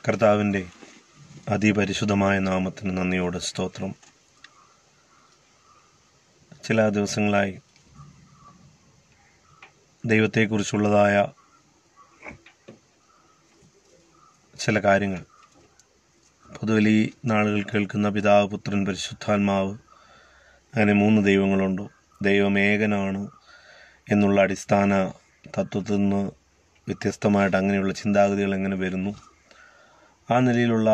കർത്താവിൻ്റെ അതിപരിശുദ്ധമായ നാമത്തിന് നന്ദിയോട് സ്തോത്രം. ചില ദിവസങ്ങളായി ദൈവത്തെക്കുറിച്ചുള്ളതായ ചില കാര്യങ്ങൾ പൊതുവിൽ ഈ നാളുകൾ കേൾക്കുന്ന പിതാവ്, പുത്രൻ, പരിശുദ്ധാത്മാവ്, അങ്ങനെ 3 ദൈവങ്ങളുണ്ടോ, ദൈവം ഏകനാണ് എന്നുള്ള അടിസ്ഥാന തത്വത്തിൽ നിന്ന് വ്യത്യസ്തമായിട്ട് അങ്ങനെയുള്ള ചിന്താഗതികൾ എങ്ങനെ വരുന്നു, ആ നിലയിലുള്ള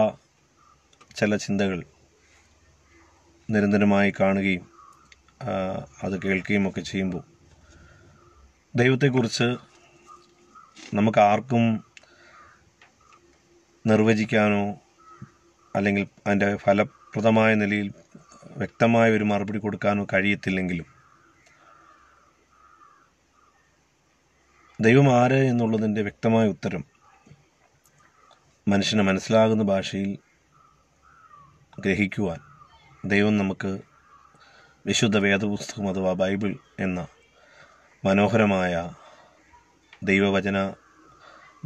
ചില ചിന്തകൾ നിരന്തരമായി കാണുകയും അത് കേൾക്കുകയും ഒക്കെ ചെയ്യുമ്പോൾ ദൈവത്തെക്കുറിച്ച് നമുക്ക് ആർക്കും നിർവചിക്കാനോ അല്ലെങ്കിൽ അതിൻ്റെ ഫലപ്രദമായ നിലയിൽ വ്യക്തമായ ഒരു മറുപടി കൊടുക്കാനോ കഴിയത്തില്ലെങ്കിലും ദൈവം ആര് എന്നുള്ളതിൻ്റെ വ്യക്തമായ ഉത്തരം മനുഷ്യന് മനസ്സിലാകുന്ന ഭാഷയിൽ ഗ്രഹിക്കുവാൻ ദൈവം നമുക്ക് വിശുദ്ധ വേദപുസ്തകം അഥവാ ബൈബിൾ എന്ന മനോഹരമായ ദൈവവചന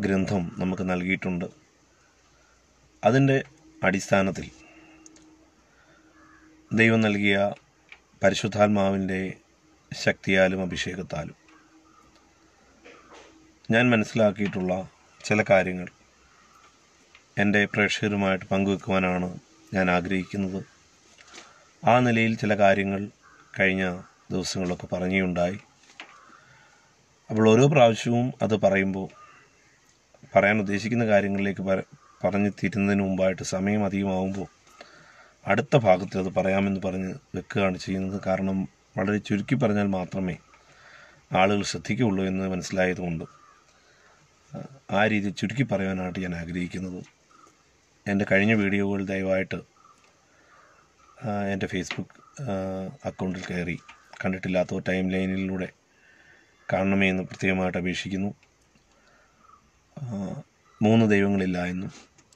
ഗ്രന്ഥം നമുക്ക് നൽകിയിട്ടുണ്ട്. അതിൻ്റെ അടിസ്ഥാനത്തിൽ ദൈവം നൽകിയ പരിശുദ്ധാത്മാവിൻ്റെ ശക്തിയാലും അഭിഷേകത്താലും ഞാൻ മനസ്സിലാക്കിയിട്ടുള്ള ചില കാര്യങ്ങൾ എൻ്റെ പ്രേക്ഷകരുമായിട്ട് പങ്കുവെക്കുവാനാണ് ഞാൻ ആഗ്രഹിക്കുന്നത്. ആ നിലയിൽ ചില കാര്യങ്ങൾ കഴിഞ്ഞ ദിവസങ്ങളിലൊക്കെ പറയുകയുണ്ടായി. അപ്പോൾ ഓരോ പ്രാവശ്യവും അത് പറയുമ്പോൾ പറയാൻ ഉദ്ദേശിക്കുന്ന കാര്യങ്ങളിലേക്ക് പറഞ്ഞു തീരുന്നതിന് മുമ്പായിട്ട് സമയം അധികമാകുമ്പോൾ അടുത്ത ഭാഗത്തിൽ അത് പറയാമെന്ന് പറഞ്ഞ് വെക്കുകയാണ് ചെയ്യുന്നത്. കാരണം വളരെ ചുരുക്കി പറഞ്ഞാൽ മാത്രമേ ആളുകൾ ശ്രദ്ധിക്കുകയുള്ളൂ എന്ന് മനസ്സിലായതുകൊണ്ട് ആ രീതി ചുരുക്കി പറയാനായിട്ട് ഞാൻ ആഗ്രഹിക്കുന്നത്. എൻ്റെ കഴിഞ്ഞ വീഡിയോകൾ ദയവായിട്ട് എൻ്റെ ഫേസ്ബുക്ക് അക്കൗണ്ടിൽ കയറി കണ്ടിട്ടില്ലാത്ത ടൈം ലൈനിലൂടെ കാണണമേ എന്ന് പ്രത്യേകമായിട്ട് അപേക്ഷിക്കുന്നു. 3 ദൈവങ്ങളില്ല എന്നും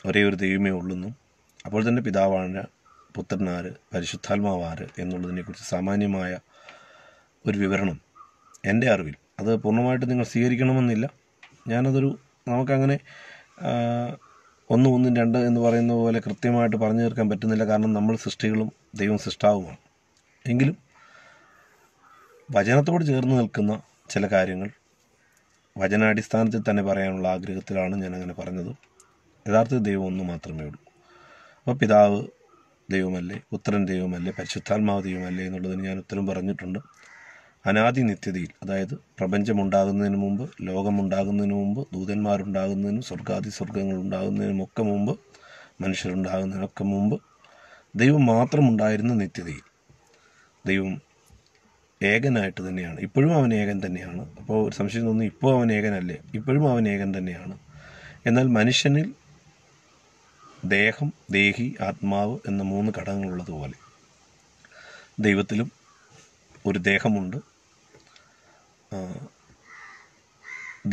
ഒരേ ഒരു ദൈവമേ ഉള്ളെന്നും അപ്പോൾ തന്നെ പിതാവാണ്, പുത്രനാര്, പരിശുദ്ധാത്മാവാര് എന്നുള്ളതിനെക്കുറിച്ച് സാമാന്യമായ ഒരു വിവരണം എൻ്റെ അറിവിൽ, അത് പൂർണ്ണമായിട്ട് നിങ്ങൾ സ്വീകരിക്കണമെന്നില്ല. നമുക്കങ്ങനെ 1, 1, 2 എന്ന് പറയുന്ന പോലെ കൃത്യമായിട്ട് പറഞ്ഞു തീർക്കാൻ പറ്റുന്നില്ല. കാരണം നമ്മൾ സൃഷ്ടികളും ദൈവം സൃഷ്ടാവുമാണ്. എങ്കിലും വചനത്തോട് ചേർന്ന് നിൽക്കുന്ന ചില കാര്യങ്ങൾ വചനാടിസ്ഥാനത്തിൽ തന്നെ പറയാനുള്ള ആഗ്രഹത്തിലാണ് ഞാനങ്ങനെ പറഞ്ഞത്. യഥാർത്ഥത്തിൽ ദൈവം ഒന്ന് മാത്രമേ ഉള്ളൂ. അപ്പോൾ പിതാവ് ദൈവമല്ലേ, പുത്രൻ ദൈവമല്ലേ, പരിശുദ്ധാത്മാവ് ദൈവമല്ലേ എന്നുള്ളതിന് ഞാൻ ഉത്തരം പറഞ്ഞിട്ടുണ്ട്. അനാദി നിത്യതയിൽ, അതായത് പ്രപഞ്ചമുണ്ടാകുന്നതിന് മുമ്പ്, ലോകമുണ്ടാകുന്നതിന് മുമ്പ്, ദൂതന്മാരുണ്ടാകുന്നതിനും സ്വർഗാദി സ്വർഗങ്ങൾ ഉണ്ടാകുന്നതിനുമൊക്കെ മുമ്പ്, മനുഷ്യരുണ്ടാകുന്നതിനൊക്കെ മുമ്പ് ദൈവം മാത്രമുണ്ടായിരുന്ന നിത്യതയിൽ ദൈവം ഏകനായിട്ട് തന്നെയാണ്. ഇപ്പോഴും അവൻ ഏകൻ തന്നെയാണ്. അപ്പോൾ ഒരു സംശയം തോന്നുന്നു, ഇപ്പോൾ അവൻ ഏകനല്ലേ? ഇപ്പോഴും അവൻ ഏകൻ തന്നെയാണ്. എന്നാൽ മനുഷ്യനിൽ ദേഹം, ദേഹി, ആത്മാവ് എന്ന 3 ഘടകങ്ങളുള്ളതുപോലെ ദൈവത്തിലും ഒരു ദേഹമുണ്ട്.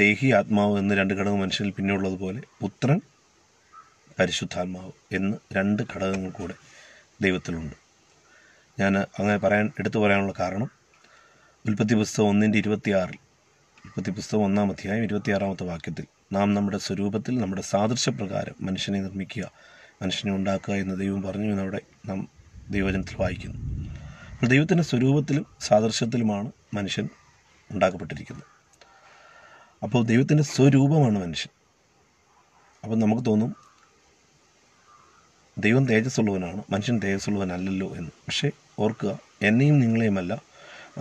ദേഹി, ആത്മാവ് എന്ന് 2 ഘടകം മനുഷ്യനിൽ പിന്നെ ഉള്ളതുപോലെ പുത്രൻ, പരിശുദ്ധാത്മാവ് എന്ന് 2 ഘടകങ്ങൾ കൂടെ ദൈവത്തിലുണ്ട്. ഞാൻ അങ്ങനെ എടുത്തു പറയാനുള്ള കാരണം ഉൽപ്പത്തി പുസ്തകം 1:26, ഉൽപ്പത്തി പുസ്തകം 1-ാം അധ്യായം 26-ാമത്തെ വാക്യത്തിൽ നാം നമ്മുടെ സ്വരൂപത്തിൽ നമ്മുടെ സാദൃശ്യപ്രകാരം മനുഷ്യനെ നിർമ്മിക്കുക, മനുഷ്യനെ ഉണ്ടാക്കുക എന്ന് ദൈവം പറഞ്ഞു എന്നവിടെ നാം ദൈവവചനത്തിൽ വായിക്കുന്നു. അപ്പോൾ ദൈവത്തിൻ്റെ സ്വരൂപത്തിലും സാദൃശ്യത്തിലുമാണ് മനുഷ്യൻ ഉണ്ടാക്കപ്പെട്ടിരിക്കുന്നത്. അപ്പോൾ ദൈവത്തിൻ്റെ സ്വരൂപമാണ് മനുഷ്യൻ. അപ്പം നമുക്ക് തോന്നും ദൈവം തേജസ്സുള്ളവനാണ്, മനുഷ്യൻ തേജസ്സുള്ളവനല്ലല്ലോ എന്ന്. പക്ഷേ ഓർക്കുക, എന്നെയും നിങ്ങളെയുമല്ല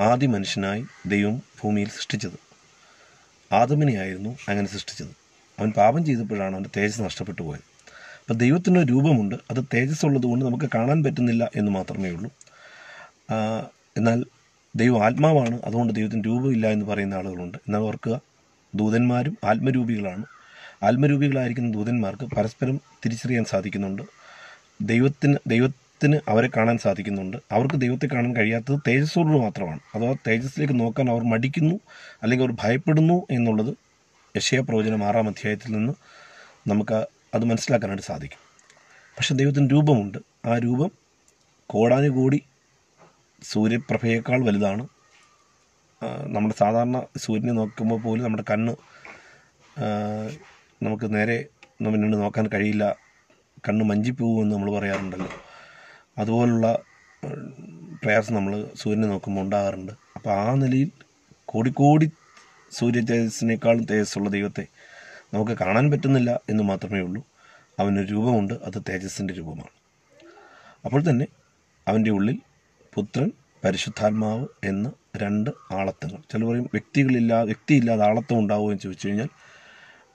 ആദ്യ മനുഷ്യനായി ദൈവം ഭൂമിയിൽ സൃഷ്ടിച്ചത്. ആദമിനെയായിരുന്നു അങ്ങനെ സൃഷ്ടിച്ചത്. അവൻ പാപം ചെയ്തപ്പോഴാണ് അവൻ്റെ തേജസ് നഷ്ടപ്പെട്ടു പോയത്. അപ്പോൾ ദൈവത്തിൻ്റെ രൂപമുണ്ട്, അത് തേജസ്സുള്ളത് കൊണ്ട് നമുക്ക് കാണാൻ പറ്റുന്നില്ല എന്ന് മാത്രമേ ഉള്ളൂ. എന്നാൽ ദൈവം ആത്മാവാണ്, അതുകൊണ്ട് ദൈവത്തിന് രൂപമില്ല എന്ന് പറയുന്ന ആളുകളുണ്ട്. എന്നാൽ ഓർക്കുക, ദൂതന്മാരും ആത്മരൂപികളാണ്. ആത്മരൂപികളായിരിക്കുന്ന ദൂതന്മാർക്ക് പരസ്പരം തിരിച്ചറിയാൻ സാധിക്കുന്നുണ്ട്. ദൈവത്തിന് അവരെ കാണാൻ സാധിക്കുന്നുണ്ട്. അവർക്ക് ദൈവത്തെ കാണാൻ കഴിയാത്തത് തേജസ്സോട് മാത്രമാണ്. അഥവാ തേജസ്സിലേക്ക് നോക്കാൻ അവർ മടിക്കുന്നു, അല്ലെങ്കിൽ അവർ ഭയപ്പെടുന്നു എന്നുള്ളത് യെശയ്യാ പ്രവചനം 6-ാം അധ്യായത്തിൽ നിന്ന് നമുക്ക് അത് മനസ്സിലാക്കാനായിട്ട് സാധിക്കും. പക്ഷേ ദൈവത്തിന് രൂപമുണ്ട്. ആ രൂപം കോടാനുകോടി സൂര്യപ്രഭയേക്കാൾ വലുതാണ്. നമ്മുടെ സാധാരണ സൂര്യനെ നോക്കുമ്പോൾ പോലും നമ്മുടെ കണ്ണ് നമുക്ക് നേരെ പിന്നീട് നോക്കാൻ കഴിയില്ല, കണ്ണ് മഞ്ചിപ്പോകുമെന്ന് നമ്മൾ പറയാറുണ്ടല്ലോ. അതുപോലുള്ള പ്രയാസം നമ്മൾ സൂര്യനെ നോക്കുമ്പോൾ ഉണ്ടാകാറുണ്ട്. അപ്പോൾ ആ നിലയിൽ കോടിക്കോടി സൂര്യ തേജസ്സിനേക്കാളും തേജസ്സുള്ള ദൈവത്തെ നമുക്ക് കാണാൻ പറ്റുന്നില്ല എന്ന് മാത്രമേ ഉള്ളൂ. അവനൊരു രൂപമുണ്ട്, അത് തേജസ്സിൻ്റെ രൂപമാണ്. അപ്പോൾ തന്നെ അവൻ്റെ ഉള്ളിൽ പുത്രൻ, പരിശുദ്ധാത്മാവ് എന്ന രണ്ട് ആളത്വങ്ങൾ. ചില പറയും വ്യക്തിയില്ലാതെ ആളത്വം ഉണ്ടാവുമോ എന്ന് ചോദിച്ചു കഴിഞ്ഞാൽ,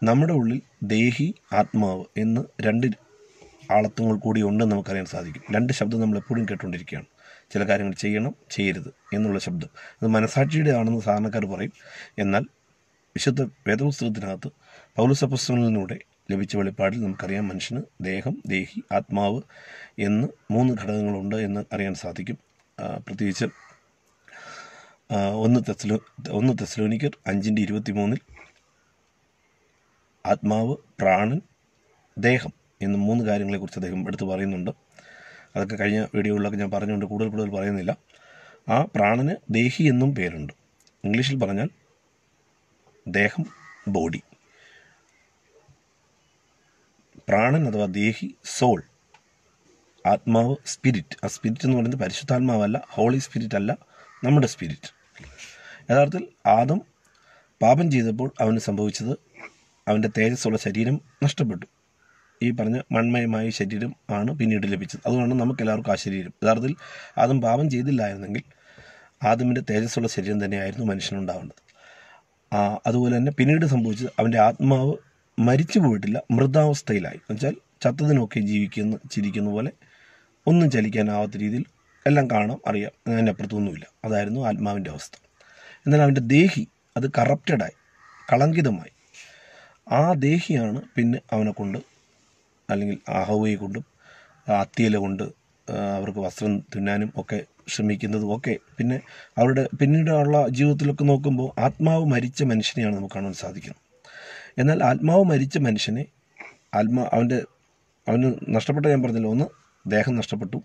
നമ്മുടെ ഉള്ളിൽ ദേഹി, ആത്മാവ് എന്ന് രണ്ട് ആളത്വങ്ങൾ കൂടി ഉണ്ടെന്ന് നമുക്കറിയാൻ സാധിക്കും. രണ്ട് ശബ്ദം നമ്മൾ എപ്പോഴും കേട്ടുകൊണ്ടിരിക്കുകയാണ്. ചില കാര്യങ്ങൾ ചെയ്യണം, ചെയ്യരുത് എന്നുള്ള ശബ്ദം. അത് മനസാക്ഷിയുടെ ആണെന്ന് സാധാരണക്കാർ പറയും. എന്നാൽ വിശുദ്ധ വേദപുസ്തകത്തിനകത്ത് പൗലോസ് അപ്പോസ്തലനിലൂടെ ലഭിച്ച വെളിപ്പാടിൽ നമുക്കറിയാം, മനുഷ്യന് ദേഹം, ദേഹി, ആത്മാവ് എന്ന് 3 ഘടകങ്ങളുണ്ട് എന്ന് അറിയാൻ സാധിക്കും. പ്രത്യേകിച്ച് 1 തെസ്സലോനിക്കർ 5:23 ആത്മാവ്, പ്രാണൻ, ദേഹം എന്ന് 3 കാര്യങ്ങളെക്കുറിച്ച് അദ്ദേഹം എടുത്ത് പറയുന്നുണ്ട്. അതൊക്കെ കഴിഞ്ഞ വീഡിയോകളിലൊക്കെ ഞാൻ പറഞ്ഞുകൊണ്ട് കൂടുതൽ പറയുന്നില്ല. ആ പ്രാണന് ദേഹി എന്നും പേരുണ്ട്. ഇംഗ്ലീഷിൽ പറഞ്ഞാൽ ദേഹം, ബോഡി. പ്രാണൻ അഥവാ ദേഹി, സോൾ. ആത്മാവ്, സ്പിരിറ്റ്. ആ സ്പിരിറ്റ് എന്ന് പറയുന്നത് പരിശുദ്ധാത്മാവല്ല, ഹോളി സ്പിരിറ്റ് അല്ല, നമ്മുടെ സ്പിരിറ്റ്. യഥാർത്ഥത്തിൽ ആദം പാപം ചെയ്തപ്പോൾ അവന് സംഭവിച്ചത്, അവൻ്റെ തേജസ്സുള്ള ശരീരം നഷ്ടപ്പെട്ടു. ഈ പറഞ്ഞ മൺമയമായ ശരീരം ആണ് പിന്നീട് ലഭിച്ചത്. അതുകൊണ്ട് നമുക്കെല്ലാവർക്കും ആ ശരീരം. യഥാർത്ഥത്തിൽ ആദം പാപം ചെയ്തില്ലായിരുന്നെങ്കിൽ ആദമിൻ്റെ തേജസ്സുള്ള ശരീരം തന്നെയായിരുന്നു മനുഷ്യനുണ്ടാവേണ്ടത്. അതുപോലെ തന്നെ പിന്നീട് സംഭവിച്ചത്, അവൻ്റെ ആത്മാവ് മരിച്ചു പോയിട്ടില്ല, മൃതാവസ്ഥയിലായി. എന്നുവെച്ചാൽ ചത്തതിനൊക്കെ ചിരിക്കുന്ന പോലെ ഒന്നും ചലിക്കാനാവാത്ത രീതിയിൽ എല്ലാം കാണാം, അറിയാം, അതിൻ്റെ അപ്പുറത്തൊന്നുമില്ല. അതായിരുന്നു ആത്മാവിൻ്റെ അവസ്ഥ. എന്നാൽ അവൻ്റെ ദേഹി അത് കറപ്റ്റഡായി, കളങ്കിതമായി. ആ ദേഹിയാണ് പിന്നെ അവനെ കൊണ്ട്, അല്ലെങ്കിൽ ഹവ്വയെ കൊണ്ടും അത്തിയില കൊണ്ട് അവർക്ക് വസ്ത്രം തുന്നാനും ഒക്കെ ശ്രമിക്കുന്നതും ഒക്കെ. പിന്നെ അവരുടെ പിന്നീടുള്ള ജീവിതത്തിലൊക്കെ നോക്കുമ്പോൾ ആത്മാവ് മരിച്ച മനുഷ്യനെയാണ് നമുക്ക് കാണാൻ സാധിക്കുന്നത്. എന്നാൽ ആത്മാവ് മരിച്ച മനുഷ്യനെ അവന് നഷ്ടപ്പെട്ട, ഞാൻ പറഞ്ഞല്ലോ, 1 ദേഹം നഷ്ടപ്പെട്ടു,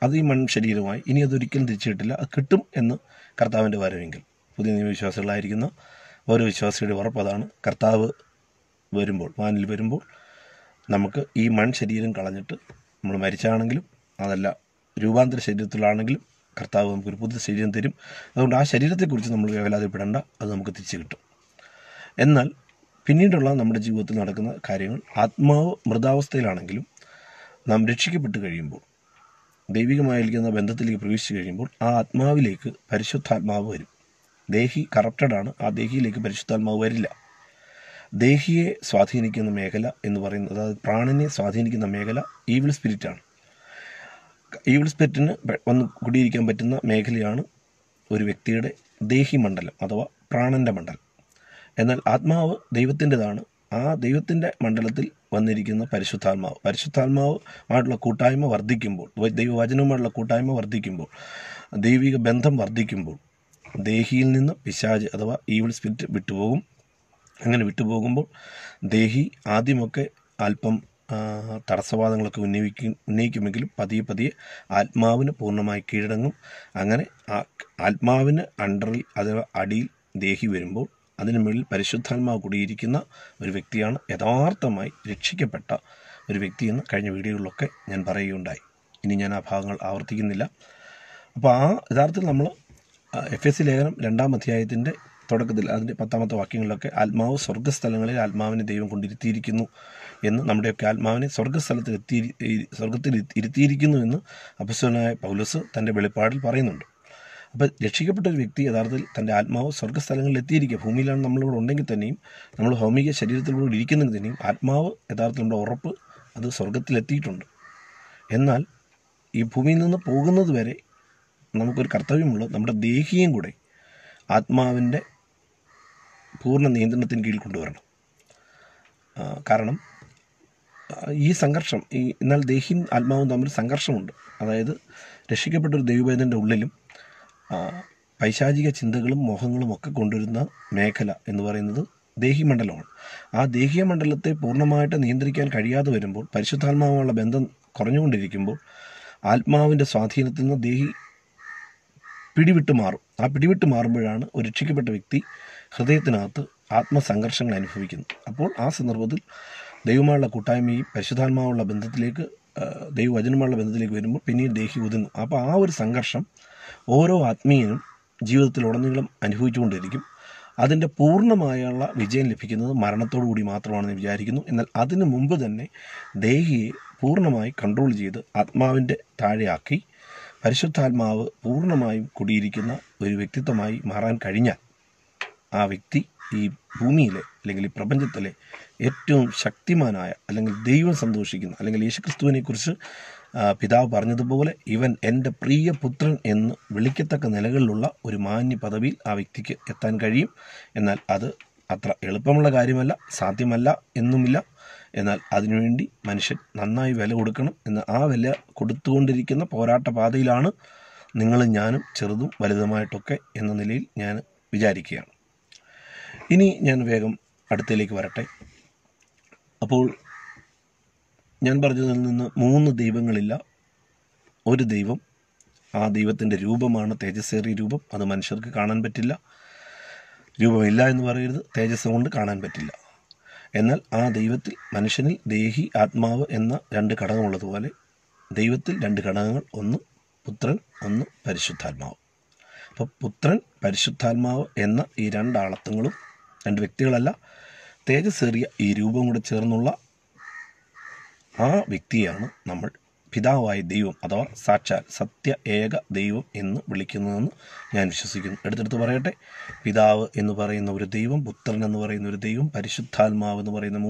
അത് ഈ ശരീരമായി. ഇനി അതൊരിക്കലും തിരിച്ചു കിട്ടില്ല. അത് കിട്ടും എന്ന് കർത്താവിൻ്റെ വരവെങ്കിൽ. പുതിയ നിയമവിശ്വാസികളായിരിക്കുന്ന ഓരോ വിശ്വാസിയുടെ ഉറപ്പ് അതാണ്. കർത്താവ് വരുമ്പോൾ, വാനിൽ വരുമ്പോൾ, നമുക്ക് ഈ ശരീരം കളഞ്ഞിട്ട്, നമ്മൾ മരിച്ചാണെങ്കിലും അതല്ല രൂപാന്തര ശരീരത്തിലാണെങ്കിലും കർത്താവ് നമുക്കൊരു പുതിയ ശരീരം തരും. അതുകൊണ്ട് ആ ശരീരത്തെക്കുറിച്ച് നമ്മൾ വേവലാതിപ്പെടേണ്ട, അത് നമുക്ക് തിരിച്ചു കിട്ടും. എന്നാൽ പിന്നീടുള്ള നമ്മുടെ ജീവിതത്തിൽ നടക്കുന്ന കാര്യങ്ങൾ, ആത്മാവ് മൃതാവസ്ഥയിലാണെങ്കിലും നാം രക്ഷിക്കപ്പെട്ട് കഴിയുമ്പോൾ, ദൈവികമായിരിക്കുന്ന ബന്ധത്തിലേക്ക് പ്രവേശിച്ചു കഴിയുമ്പോൾ, ആ ആത്മാവിലേക്ക് പരിശുദ്ധാത്മാവ് വരും. ദേഹി കറപ്റ്റഡാണ്, ആ ദേഹിയിലേക്ക് പരിശുദ്ധാത്മാവ് വരില്ല. ദേഹിയെ സ്വാധീനിക്കുന്ന മേഖല എന്ന് പറയുന്നത്, അതായത് പ്രാണനെ സ്വാധീനിക്കുന്ന മേഖല ഈവിൾ സ്പിരിറ്റാണ്. ഈവിൾ സ്പിരിറ്റിന് വന്ന് കുടിയിരിക്കാൻ പറ്റുന്ന മേഖലയാണ് ഒരു വ്യക്തിയുടെ ദേഹി മണ്ഡലം അഥവാ പ്രാണൻ്റെ മണ്ഡലം. എന്നാൽ ആത്മാവ് ദൈവത്തിൻ്റെതാണ്. ആ ദൈവത്തിൻ്റെ മണ്ഡലത്തിൽ വന്നിരിക്കുന്ന പരിശുദ്ധാത്മാവുമായിട്ടുള്ള കൂട്ടായ്മ വർദ്ധിക്കുമ്പോൾ, ദൈവവചനവുമായിട്ടുള്ള കൂട്ടായ്മ വർദ്ധിക്കുമ്പോൾ, ദൈവിക ബന്ധം വർദ്ധിക്കുമ്പോൾ, ദേഹിയിൽ നിന്ന് പിശാച് അഥവാ ഈവിൾ സ്പിരിറ്റ് വിട്ടുപോകും. അങ്ങനെ വിട്ടുപോകുമ്പോൾ ദേഹി ആദ്യമൊക്കെ അല്പം തടസ്സവാദങ്ങളൊക്കെ ഉന്നയിക്കുമെങ്കിലും പതിയെ ആത്മാവിന് പൂർണ്ണമായി കീഴടങ്ങും. അങ്ങനെ ആത്മാവിന് അണ്ടറിൽ അഥവാ അടിയിൽ ദേഹി വരുമ്പോൾ, അതിനു മുകളിൽ പരിശുദ്ധാത്മാവ് കൂടിയിരിക്കുന്ന ഒരു വ്യക്തിയാണ് യഥാർത്ഥമായി രക്ഷിക്കപ്പെട്ട ഒരു വ്യക്തിയെന്ന് കഴിഞ്ഞ വീഡിയോകളിലൊക്കെ ഞാൻ പറയുകയുണ്ടായി. ഇനി ഞാൻ ആ ഭാഗങ്ങൾ ആവർത്തിക്കുന്നില്ല. അപ്പോൾ യഥാർത്ഥത്തിൽ നമ്മൾ എഫെസ്യ ലേഖനം 2-ാം അധ്യായത്തിൻ്റെ തുടക്കത്തിൽ അതിൻ്റെ 10-ാമത്തെ വാക്യങ്ങളിലൊക്കെ ആത്മാവ് സ്വർഗ്ഗസ്ഥലങ്ങളിൽ ആത്മാവിനെ ദൈവം കൊണ്ടിരുത്തിയിരിക്കുന്നു എന്ന്, നമ്മുടെയൊക്കെ ആത്മാവിനെ സ്വർഗത്തിൽ ഇരുത്തിയിരിക്കുന്നു എന്ന് അപ്പോസ്തലനായ പൗലോസ് തൻ്റെ വെളിപ്പാടിൽ പറയുന്നുണ്ട്. അപ്പോൾ രക്ഷിക്കപ്പെട്ട ഒരു വ്യക്തി യഥാർത്ഥത്തിൽ തൻ്റെ ആത്മാവ് സ്വർഗ്ഗസ്ഥലങ്ങളിൽ എത്തിയിരിക്കുക. ഭൂമിയിലാണ് നമ്മളിവിടെ ഉണ്ടെങ്കിൽ തന്നെയും, നമ്മൾ ഭൗമിക ശരീരത്തിലൂടെ ഇരിക്കുന്നെങ്കിൽ തന്നെയും, ആത്മാവ് യഥാർത്ഥത്തിൽ നമ്മുടെ ഉറപ്പ് അത് സ്വർഗത്തിലെത്തിയിട്ടുണ്ട്. എന്നാൽ ഈ ഭൂമിയിൽ നിന്ന് പോകുന്നത് വരെ നമുക്കൊരു കർത്തവ്യമുള്ളത്, നമ്മുടെ ദേഹിയും കൂടെ ആത്മാവിൻ്റെ പൂർണ്ണ നിയന്ത്രണത്തിന് കീഴിൽ കൊണ്ടുവരണം. കാരണം ഈ സംഘർഷം, എന്നാൽ ദേഹിയും ആത്മാവും തമ്മിൽ സംഘർഷമുണ്ട്. അതായത് രക്ഷിക്കപ്പെട്ടൊരു ദൈവവേദൻ്റെ ഉള്ളിലും പൈശാചിക ചിന്തകളും മോഹങ്ങളും ഒക്കെ കൊണ്ടുവരുന്ന മേഖല എന്ന് പറയുന്നത് ദേഹിമണ്ഡലമാണ്. ആ ദേഹീയ മണ്ഡലത്തെ പൂർണ്ണമായിട്ട് നിയന്ത്രിക്കാൻ കഴിയാതെ വരുമ്പോൾ, പരിശുദ്ധാത്മാവുള്ള ബന്ധം കുറഞ്ഞുകൊണ്ടിരിക്കുമ്പോൾ, ആത്മാവിൻ്റെ സ്വാധീനത്തിൽ നിന്ന് ദേഹി പിടിവിട്ട് മാറും. ആ പിടിവിട്ട് മാറുമ്പോഴാണ് ഒരു രക്ഷിക്കപ്പെട്ട വ്യക്തി ഹൃദയത്തിനകത്ത് ആത്മസംഘർഷങ്ങൾ അനുഭവിക്കുന്നത്. അപ്പോൾ ആ സന്ദർഭത്തിൽ ദൈവമായുള്ള കൂട്ടായ്മയും പരിശുദ്ധാത്മാവുള്ള ബന്ധത്തിലേക്ക്, ദൈവവചനമായുള്ള ബന്ധത്തിലേക്ക് വരുമ്പോൾ പിന്നീട് ദേഹി ഒതുങ്ങും. അപ്പോൾ ആ ഒരു സംഘർഷം ഓരോ ആത്മീയനും ജീവിതത്തിലുടനീളം അനുഭവിച്ചുകൊണ്ടിരിക്കും. അതിൻ്റെ പൂർണ്ണമായുള്ള വിജയം ലഭിക്കുന്നത് മരണത്തോടു കൂടി മാത്രമാണെന്ന് വിചാരിക്കുന്നു. എന്നാൽ അതിനു മുമ്പ് തന്നെ ദേഹിയെ പൂർണ്ണമായി കൺട്രോൾ ചെയ്ത് ആത്മാവിൻ്റെ താഴെയാക്കി പരിശുദ്ധാത്മാവ് പൂർണ്ണമായും കുടിയിരിക്കുന്ന ഒരു വ്യക്തിത്വമായി മാറാൻ കഴിഞ്ഞാൽ ആ വ്യക്തി ഈ ഭൂമിയിലെ അല്ലെങ്കിൽ ഈ പ്രപഞ്ചത്തിലെ ഏറ്റവും ശക്തിമാനായ, അല്ലെങ്കിൽ ദൈവം സന്തോഷിക്കുന്ന, അല്ലെങ്കിൽ യേശുക്രിസ്തുവിനെക്കുറിച്ച് പിതാവ് പറഞ്ഞതുപോലെ ഇവൻ എൻ്റെ പ്രിയ പുത്രൻ എന്ന് വിളിക്കത്തക്ക നിലകളിലുള്ള ഒരു മാന്യ പദവിയിൽ ആ വ്യക്തിക്ക് എത്താൻ കഴിയും. എന്നാൽ അത് അത്ര എളുപ്പമുള്ള കാര്യമല്ല, സാധ്യമല്ല എന്നുമില്ല. എന്നാൽ അതിനുവേണ്ടി മനുഷ്യൻ നന്നായി വില കൊടുക്കണം. എന്ന് ആ വില കൊടുത്തുകൊണ്ടിരിക്കുന്ന പോരാട്ട പാതയിലാണ് നിങ്ങളും ഞാനും, ചെറുതും വലുതുമായിട്ടൊക്കെ എന്ന നിലയിൽ ഞാൻ വിചാരിക്കുകയാണ്. ഇനി ഞാൻ വേഗം അടുത്തയിലേക്ക് വരട്ടെ. അപ്പോൾ ഞാൻ പറഞ്ഞതിൽ നിന്ന് 3 ദൈവങ്ങളില്ല, ഒരു ദൈവം. ആ ദൈവത്തിൻ്റെ രൂപമാണ് തേജസ്സേറിയ രൂപം. അത് മനുഷ്യർക്ക് കാണാൻ പറ്റില്ല. രൂപമില്ല എന്ന് പറയരുത്, തേജസ് കൊണ്ട് കാണാൻ പറ്റില്ല. എന്നാൽ ആ ദൈവത്തിൽ, മനുഷ്യനിൽ ദേഹി, ആത്മാവ് എന്ന 2 ഘടകമുള്ളതുപോലെ ദൈവത്തിൽ 2 ഘടകങ്ങൾ, ഒന്ന് പുത്രൻ, ഒന്ന് പരിശുദ്ധാത്മാവ്. അപ്പോൾ പുത്രൻ, പരിശുദ്ധാത്മാവ് എന്ന ഈ 2 ആളത്വങ്ങളും, 2 വ്യക്തികളല്ല, തേജസ്സേറിയ ഈ രൂപം കൂടെ ചേർന്നുള്ള ആ വ്യക്തിയാണ് നമ്മൾ പിതാവായ ദൈവം അഥവാ സാക്ഷാൽ സത്യ ഏക ദൈവം എന്ന് വിളിക്കുന്നതെന്ന് ഞാൻ വിശ്വസിക്കുന്നു. എടുത്തെടുത്ത് പറയട്ടെ, പിതാവ് എന്ന് പറയുന്ന ഒരു ദൈവം, പുത്രൻ എന്ന് പറയുന്ന ഒരു ദൈവം, പരിശുദ്ധാത്മാവ് എന്ന് പറയുന്ന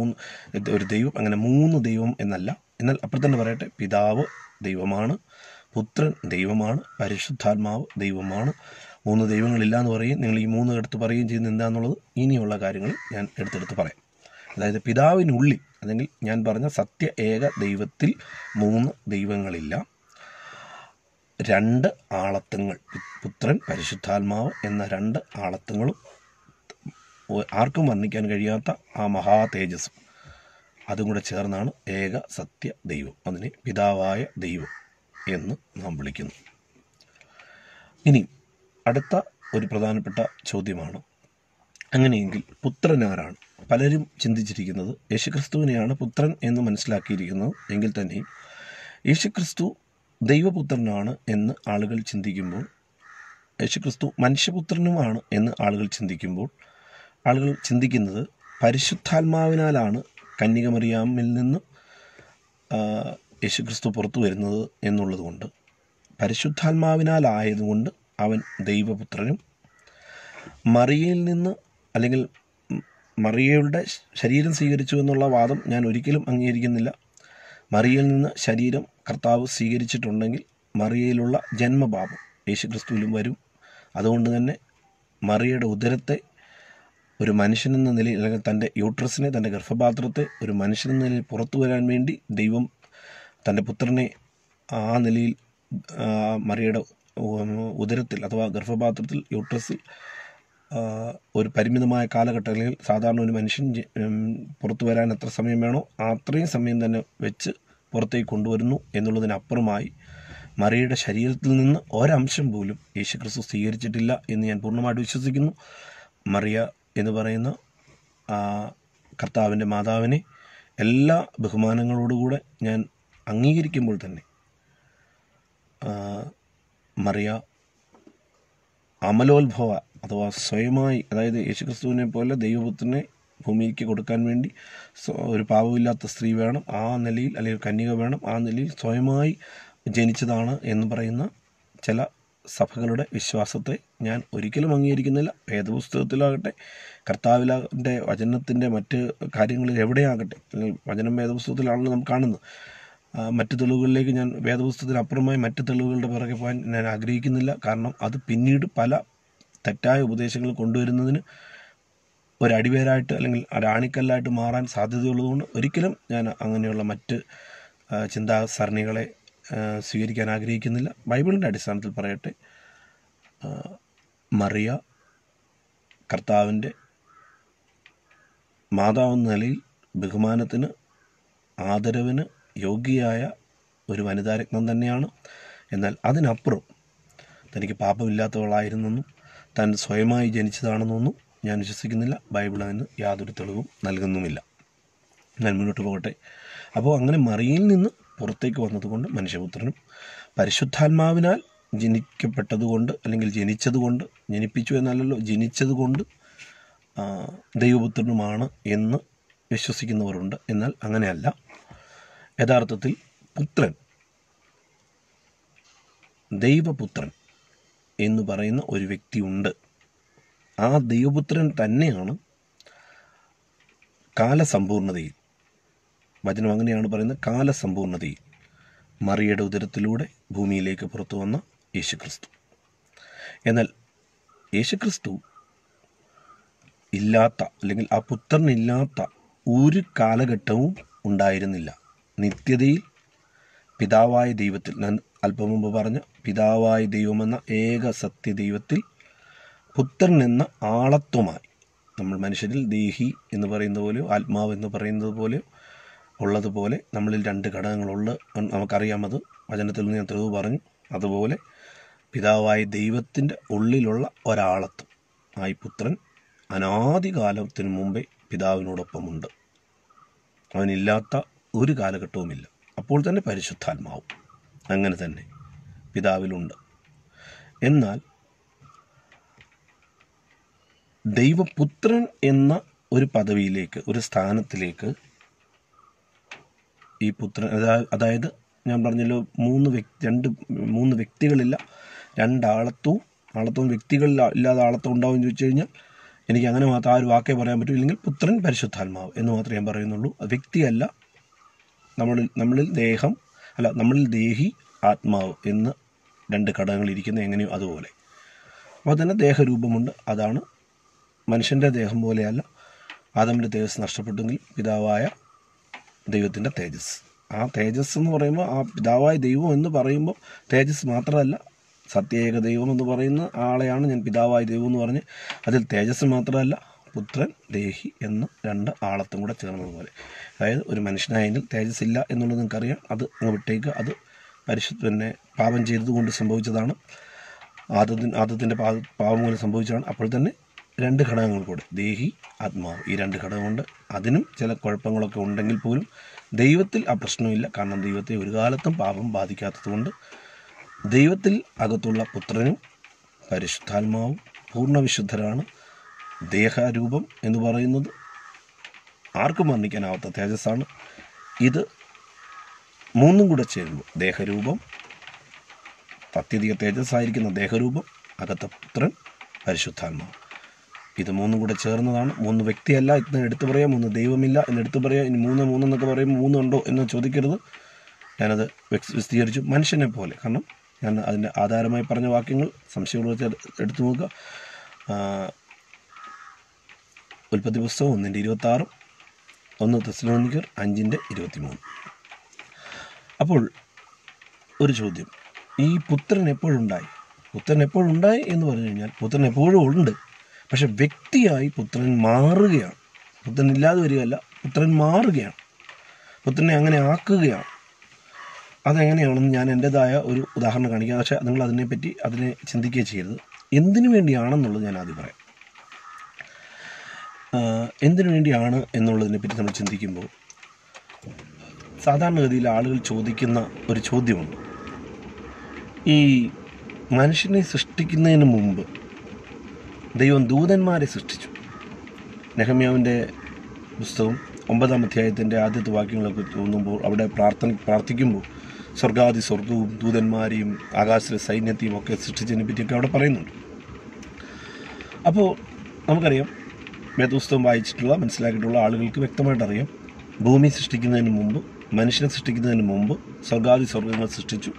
ഒരു ദൈവം, അങ്ങനെ 3 ദൈവം എന്നല്ല. എന്നാൽ അപ്പോൾ തന്നെ പറയട്ടെ, പിതാവ് ദൈവമാണ്, പുത്രൻ ദൈവമാണ്, പരിശുദ്ധാത്മാവ് ദൈവമാണ്. 3 ദൈവങ്ങളില്ല എന്ന് പറയും. നിങ്ങൾ ഈ 3 എടുത്ത് പറയുകയും ചെയ്യുന്നത് എന്താണെന്നുള്ളത് ഇനിയുള്ള കാര്യങ്ങൾ ഞാൻ എടുത്തെടുത്ത് പറയാം. അതായത് പിതാവിനുള്ളിൽ, അല്ലെങ്കിൽ ഞാൻ പറഞ്ഞ സത്യ ഏക ദൈവത്തിൽ 3 ദൈവങ്ങളില്ല, 2 ആളത്വങ്ങൾ, പുത്രൻ, പരിശുദ്ധാത്മാവ് എന്ന 2 ആളത്വങ്ങളും ആർക്കും വർണ്ണിക്കാൻ കഴിയാത്ത ആ മഹാ തേജസ്സും അതും കൂടെ ചേർന്നാണ് ഏക സത്യ ദൈവം. അതിനെ പിതാവായ ദൈവം എന്ന് നാം വിളിക്കുന്നു. ഇനി അടുത്ത ഒരു പ്രധാനപ്പെട്ട ചോദ്യമാണ്, അങ്ങനെയെങ്കിൽ പുത്രൻ ആരാണ്? പലരും ചിന്തിച്ചിരിക്കുന്നത് യേശുക്രിസ്തുവിനെയാണ് പുത്രൻ എന്ന് മനസ്സിലാക്കിയിരിക്കുന്നത്. എങ്കിൽ തന്നെയും യേശുക്രിസ്തു ദൈവപുത്രനാണ് എന്ന് ആളുകൾ ചിന്തിക്കുമ്പോൾ, യേശുക്രിസ്തു മനുഷ്യപുത്രനുമാണ് എന്ന് ആളുകൾ ചിന്തിക്കുമ്പോൾ, ആളുകൾ ചിന്തിക്കുന്നത് പരിശുദ്ധാത്മാവിനാലാണ് കന്യകമറിയാമിൽ നിന്ന് യേശുക്രിസ്തു പുറത്തു വരുന്നത് എന്നുള്ളതുകൊണ്ട്, പരിശുദ്ധാത്മാവിനാലായതുകൊണ്ട് അവൻ ദൈവപുത്രനും, മറിയയിൽ നിന്ന്, അല്ലെങ്കിൽ മറിയയുടെ ശരീരം സ്വീകരിച്ചു എന്നുള്ള വാദം ഞാൻ ഒരിക്കലും അംഗീകരിക്കുന്നില്ല. മറിയയിൽ നിന്ന് ശരീരം കർത്താവ് സ്വീകരിച്ചിട്ടുണ്ടെങ്കിൽ മറിയയിലുള്ള ജന്മപാപം യേശുക്രിസ്തുവിലും വരും. അതുകൊണ്ട് തന്നെ മറിയയുടെ ഉദരത്തെ ഒരു മനുഷ്യനെന്ന നിലയിൽ, അല്ലെങ്കിൽ തൻ്റെ യൂട്രസിനെ, തൻ്റെ ഗർഭപാത്രത്തെ ഒരു മനുഷ്യനെന്ന നിലയിൽ പുറത്തു വരാൻ വേണ്ടി ദൈവം തൻ്റെ പുത്രനെ ആ നിലയിൽ മറിയയുടെ ഉദരത്തിൽ അഥവാ ഗർഭപാത്രത്തിൽ, യൂട്രസിൽ ഒരു പരിമിതമായ കാലഘട്ടങ്ങളിൽ, സാധാരണ ഒരു മനുഷ്യൻ പുറത്തു വരാൻ എത്ര സമയം വേണോ അത്രയും സമയം തന്നെ വെച്ച് പുറത്തേക്ക് കൊണ്ടുവരുന്നു എന്നുള്ളതിനപ്പുറമായി മറിയയുടെ ശരീരത്തിൽ നിന്ന് ഒരംശം പോലും യേശുക്രിസ്തു സ്വീകരിച്ചിട്ടില്ല എന്ന് ഞാൻ പൂർണ്ണമായിട്ട് വിശ്വസിക്കുന്നു. മറിയ എന്ന് പറയുന്ന കർത്താവിൻ്റെ മാതാവിനെ എല്ലാ ബഹുമാനങ്ങളോടുകൂടെ ഞാൻ അംഗീകരിക്കുമ്പോൾ തന്നെ മറിയ അമലോത്ഭവ അഥവാ സ്വയമായി, അതായത് യേശുക്രിസ്തുവിനെ പോലെ ദൈവപുത്രനെ ഭൂമിക്ക് കൊടുക്കാൻ വേണ്ടി ഒരു പാപമില്ലാത്ത സ്ത്രീ വേണം, ആ നിലയിൽ, അല്ലെങ്കിൽ കന്യക വേണം, ആ നിലയിൽ സ്വയമായി ജനിച്ചതാണ് എന്ന് പറയുന്ന ചില സഭകളുടെ വിശ്വാസത്തെ ഞാൻ ഒരിക്കലും അംഗീകരിക്കുന്നില്ല. വേദപുസ്തകത്തിലാകട്ടെ, കർത്താവിൻ്റെ വചനത്തിൻ്റെ മറ്റ് കാര്യങ്ങളിൽ എവിടെയാകട്ടെ, അല്ലെങ്കിൽ വചനം വേദപുസ്തകത്തിലാണല്ലോ നാം കാണുന്നത്. മറ്റ് തെളിവുകളിലേക്ക് ഞാൻ വേദപുസ്തകത്തിനപ്പുറമായി മറ്റ് തെളിവുകളുടെ പിറകെ പോകാൻ ഞാൻ ആഗ്രഹിക്കുന്നില്ല. കാരണം അത് പിന്നീട് പല തെറ്റായ ഉപദേശങ്ങൾ കൊണ്ടുവരുന്നതിന് ഒരടിവേരായിട്ട്, അല്ലെങ്കിൽ ഒരാണിക്കല്ലായിട്ട് മാറാൻ സാധ്യതയുള്ളതുകൊണ്ട് ഒരിക്കലും ഞാൻ അങ്ങനെയുള്ള മറ്റ് ചിന്താസരണികളെ സ്വീകരിക്കാൻ ആഗ്രഹിക്കുന്നില്ല. ബൈബിളിൻ്റെ അടിസ്ഥാനത്തിൽ പറയട്ടെ, മറിയ കർത്താവിൻ്റെ മാതാവെന്ന നിലയിൽ ബഹുമാനത്തിന്, ആദരവിന് യോഗ്യയായ ഒരു വനിതാരത്നം തന്നെയാണ്. എന്നാൽ അതിനപ്പുറം തനിക്ക് പാപമില്ലാത്തവളായിരുന്നെന്നും താൻ സ്വയമായി ജനിച്ചതാണെന്നൊന്നും ഞാൻ വിശ്വസിക്കുന്നില്ല. ബൈബിൾ അതിന് യാതൊരു തെളിവും നൽകുന്നുമില്ല. ഞാൻ മുന്നോട്ട് പോകട്ടെ. അപ്പോൾ അങ്ങനെ മറിയയിൽ നിന്ന് പുറത്തേക്ക് വന്നതുകൊണ്ട് മനുഷ്യപുത്രനും പരിശുദ്ധാത്മാവിനാൽ ജനിക്കപ്പെട്ടതുകൊണ്ട്, അല്ലെങ്കിൽ ജനിച്ചതുകൊണ്ട്, ജനിപ്പിച്ചു എന്നല്ലല്ലോ, ജനിച്ചതുകൊണ്ട് ദൈവപുത്രനുമാണ് എന്ന് വിശ്വസിക്കുന്നവരുണ്ട്. എന്നാൽ അങ്ങനെയല്ല. യഥാർത്ഥത്തിൽ പുത്രൻ, ദൈവപുത്രൻ എന്ന് പറയുന്ന ഒരു വ്യക്തിയുണ്ട്. ആ ദൈവപുത്രൻ തന്നെയാണ് കാലസമ്പൂർണതയിൽ, വചനം അങ്ങനെയാണ് പറയുന്നത്, കാലസമ്പൂർണതയിൽ മറിയയുടെ ഉദരത്തിലൂടെ ഭൂമിയിലേക്ക് പുറത്തു വന്ന യേശുക്രിസ്തു. എന്നാൽ യേശുക്രിസ്തു ഇല്ലാത്ത, അല്ലെങ്കിൽ ആ പുത്രനില്ലാത്ത ഒരു കാലഘട്ടവും ഉണ്ടായിരുന്നില്ല. നിത്യതയിൽ പിതാവായ ദൈവത്തിൽ, ഞാൻ അല്പം മുമ്പ് പറഞ്ഞ പിതാവായ ദൈവമെന്ന ഏക സത്യദൈവത്തിൽ പുത്രൻ എന്ന ആളത്വമായി, നമ്മൾ മനുഷ്യരിൽ ദേഹി എന്ന് പറയുന്നത് പോലെയോ ആത്മാവ് എന്ന് പറയുന്നത് പോലെയോ ഉള്ളതുപോലെ നമ്മളിൽ രണ്ട് ഘടകങ്ങളുള്ള നമുക്കറിയാമത്, വചനത്തിൽ നിന്ന് ഞാൻ തെളിവ് പറഞ്ഞു. അതുപോലെ പിതാവായ ദൈവത്തിൻ്റെ ഉള്ളിലുള്ള ഒരാളത്വം ആയി പുത്രൻ അനാദികാലത്തിന് മുമ്പേ പിതാവിനോടൊപ്പമുണ്ട്. അവനില്ലാത്ത ഒരു കാലഘട്ടവുമില്ല. അപ്പോൾ തന്നെ പരിശുദ്ധാത്മാവും അങ്ങനെ തന്നെ പിതാവിലുണ്ട്. എന്നാൽ ദൈവപുത്രൻ എന്ന ഒരു പദവിയിലേക്ക്, ഒരു സ്ഥാനത്തിലേക്ക് ഈ പുത്രൻ, അതായത് ഞാൻ പറഞ്ഞല്ലോ, മൂന്ന് വ്യക്തികളില്ല, ആളത്വവും വ്യക്തികളില്ലാതെ ആളത്വം ഉണ്ടാവും എന്ന് ചോദിച്ചു കഴിഞ്ഞാൽ എനിക്ക് അങ്ങനെ മാത്രം ആ ഒരു വാക്കേ പറയാൻ പറ്റൂ. ഇല്ലെങ്കിൽ പുത്രൻ പരിശുദ്ധാത്മാവ് എന്ന് മാത്രമേ ഞാൻ പറയുന്നുള്ളൂ. വ്യക്തിയല്ല, നമ്മളിൽ ദേഹി ആത്മാവ് എന്ന് രണ്ട് ഘടകങ്ങൾ ഇരിക്കുന്ന എങ്ങനെയോ അതുപോലെ. അപ്പോൾ തന്നെ ദേഹരൂപമുണ്ട്. അതാണ് മനുഷ്യൻ്റെ ദേഹം പോലെയല്ല. ആദമിൻ്റെ തേജസ് നഷ്ടപ്പെട്ടെങ്കിൽ പിതാവായ ദൈവത്തിൻ്റെ തേജസ്, ആ തേജസ് എന്ന് പറയുമ്പോൾ, ആ പിതാവായ ദൈവം എന്ന് പറയുമ്പോൾ തേജസ് മാത്രമല്ല, സത്യേക ദൈവം എന്ന് പറയുന്ന ആളെയാണ് ഞാൻ പിതാവായ ദൈവം എന്ന് പറഞ്ഞ്, അതിൽ തേജസ് മാത്രമല്ല പുത്രൻ ദേഹി എന്ന രണ്ട് ആളത്തും കൂടെ ചേർന്നതുപോലെ. അതായത് ഒരു മനുഷ്യനായെങ്കിൽ തേജസ് ഇല്ല എന്നുള്ളത് നിങ്ങൾക്കറിയാം. അത് അങ്ങ് വിട്ടേക്ക്. അത് പിന്നെ പാപം ചെയ്തതുകൊണ്ട് സംഭവിച്ചതാണ്. ആദത്തിൻ്റെ പാപം മൂലം സംഭവിച്ചതാണ്. അപ്പോൾ തന്നെ രണ്ട് ഘടകങ്ങൾ കൂടെ, ദേഹി ആത്മാവ്, ഈ രണ്ട് ഘടകമുണ്ട്. അതിനും ചില കുഴപ്പങ്ങളൊക്കെ ഉണ്ടെങ്കിൽ പോലും ദൈവത്തിൽ ആ പ്രശ്നമില്ല. കാരണം ദൈവത്തെ ഒരു കാലത്തും പാപം ബാധിക്കാത്തതുകൊണ്ട് ദൈവത്തിൽ അകത്തുള്ള പുത്രനും പരിശുദ്ധാത്മാവും പൂർണ്ണവിശുദ്ധരാണ്. ദേഹരൂപം എന്ന് പറയുന്നത് ആർക്കും വർണ്ണിക്കാനാവാത്ത തേജസ്സാണ്. ഇത് മൂന്നും കൂടെ ചേരുമ്പോൾ ദേഹരൂപം, അത്യധിക തേജസ്സായിരിക്കുന്ന ദേഹരൂപം, അകത്ത പുത്രൻ, പരിശുദ്ധാത്മാവ്, ഇത് മൂന്നും കൂടെ ചേർന്നതാണ്. മൂന്ന് വ്യക്തിയല്ല എന്ന് എടുത്തു പറയാം, മൂന്ന് ദൈവമില്ല എന്ന് എടുത്തു പറയാം. ഇനി മൂന്നെന്നൊക്കെ പറയുമ്പോൾ മൂന്നുണ്ടോ എന്ന് ചോദിക്കരുത്. ഞാനത് വിശദീകരിച്ചു. മനുഷ്യനെ പോലെ, കാരണം ഞാൻ അതിൻ്റെ ആധാരമായി പറഞ്ഞ വാക്യങ്ങൾ സംശയങ്ങൾ വെച്ച് എടുത്തു നോക്കുക. ഉൽപ്പത്തി പുസ്തകം 1:26, 1 തെസ്സലോനിക്കർ 5:23. അപ്പോൾ ഒരു ചോദ്യം, ഈ പുത്രൻ എപ്പോഴുണ്ടായി എന്ന് പറഞ്ഞു കഴിഞ്ഞാൽ പുത്രൻ എപ്പോഴും ഉണ്ട്. പക്ഷെ വ്യക്തിയായി പുത്രൻ മാറുകയാണ്. പുത്രൻ ഇല്ലാതെ വരികയല്ല, പുത്രൻ മാറുകയാണ്. പുത്രനെ അങ്ങനെ ആക്കുകയാണ്. അതെങ്ങനെയാണെന്ന് ഞാൻ എൻ്റേതായ ഒരു ഉദാഹരണം കാണിക്കാം. പക്ഷേ നിങ്ങൾ അതിനെ ചിന്തിക്കുകയും ചെയ്യരുത്. എന്തിനു വേണ്ടിയാണെന്നുള്ളത് ഞാൻ ആദ്യം പറയാം. എന്തിനു വേണ്ടിയാണ് എന്നുള്ളതിനെപ്പറ്റി നമ്മൾ ചിന്തിക്കുമ്പോൾ സാധാരണഗതിയിൽ ആളുകൾ ചോദിക്കുന്ന ഒരു ചോദ്യമുണ്ട്. ഈ മനുഷ്യനെ സൃഷ്ടിക്കുന്നതിന് മുമ്പ് ദൈവം ദൂതന്മാരെ സൃഷ്ടിച്ചു. നെഹമ്യാവിൻ്റെ പുസ്തകം 9-ാം അധ്യായത്തിൻ്റെ ആദ്യത്തെ വാക്യങ്ങളൊക്കെ തോന്നുമ്പോൾ അവിടെ പ്രാർത്ഥിക്കുമ്പോൾ സ്വർഗവും ദൂതന്മാരെയും ആകാശത്തിലെ സൈന്യത്തെയും ഒക്കെ സൃഷ്ടിച്ചതിനെ പറ്റിയൊക്കെ അവിടെ പറയുന്നുണ്ട്. അപ്പോൾ നമുക്കറിയാം, വേദപുസ്തകം മനസ്സിലാക്കിയിട്ടുള്ള ആളുകൾക്ക് വ്യക്തമായിട്ടറിയാം, ഭൂമി സൃഷ്ടിക്കുന്നതിന് മുമ്പ്, മനുഷ്യനെ സൃഷ്ടിക്കുന്നതിന് മുമ്പ് സ്വർഗങ്ങൾ സൃഷ്ടിച്ചു,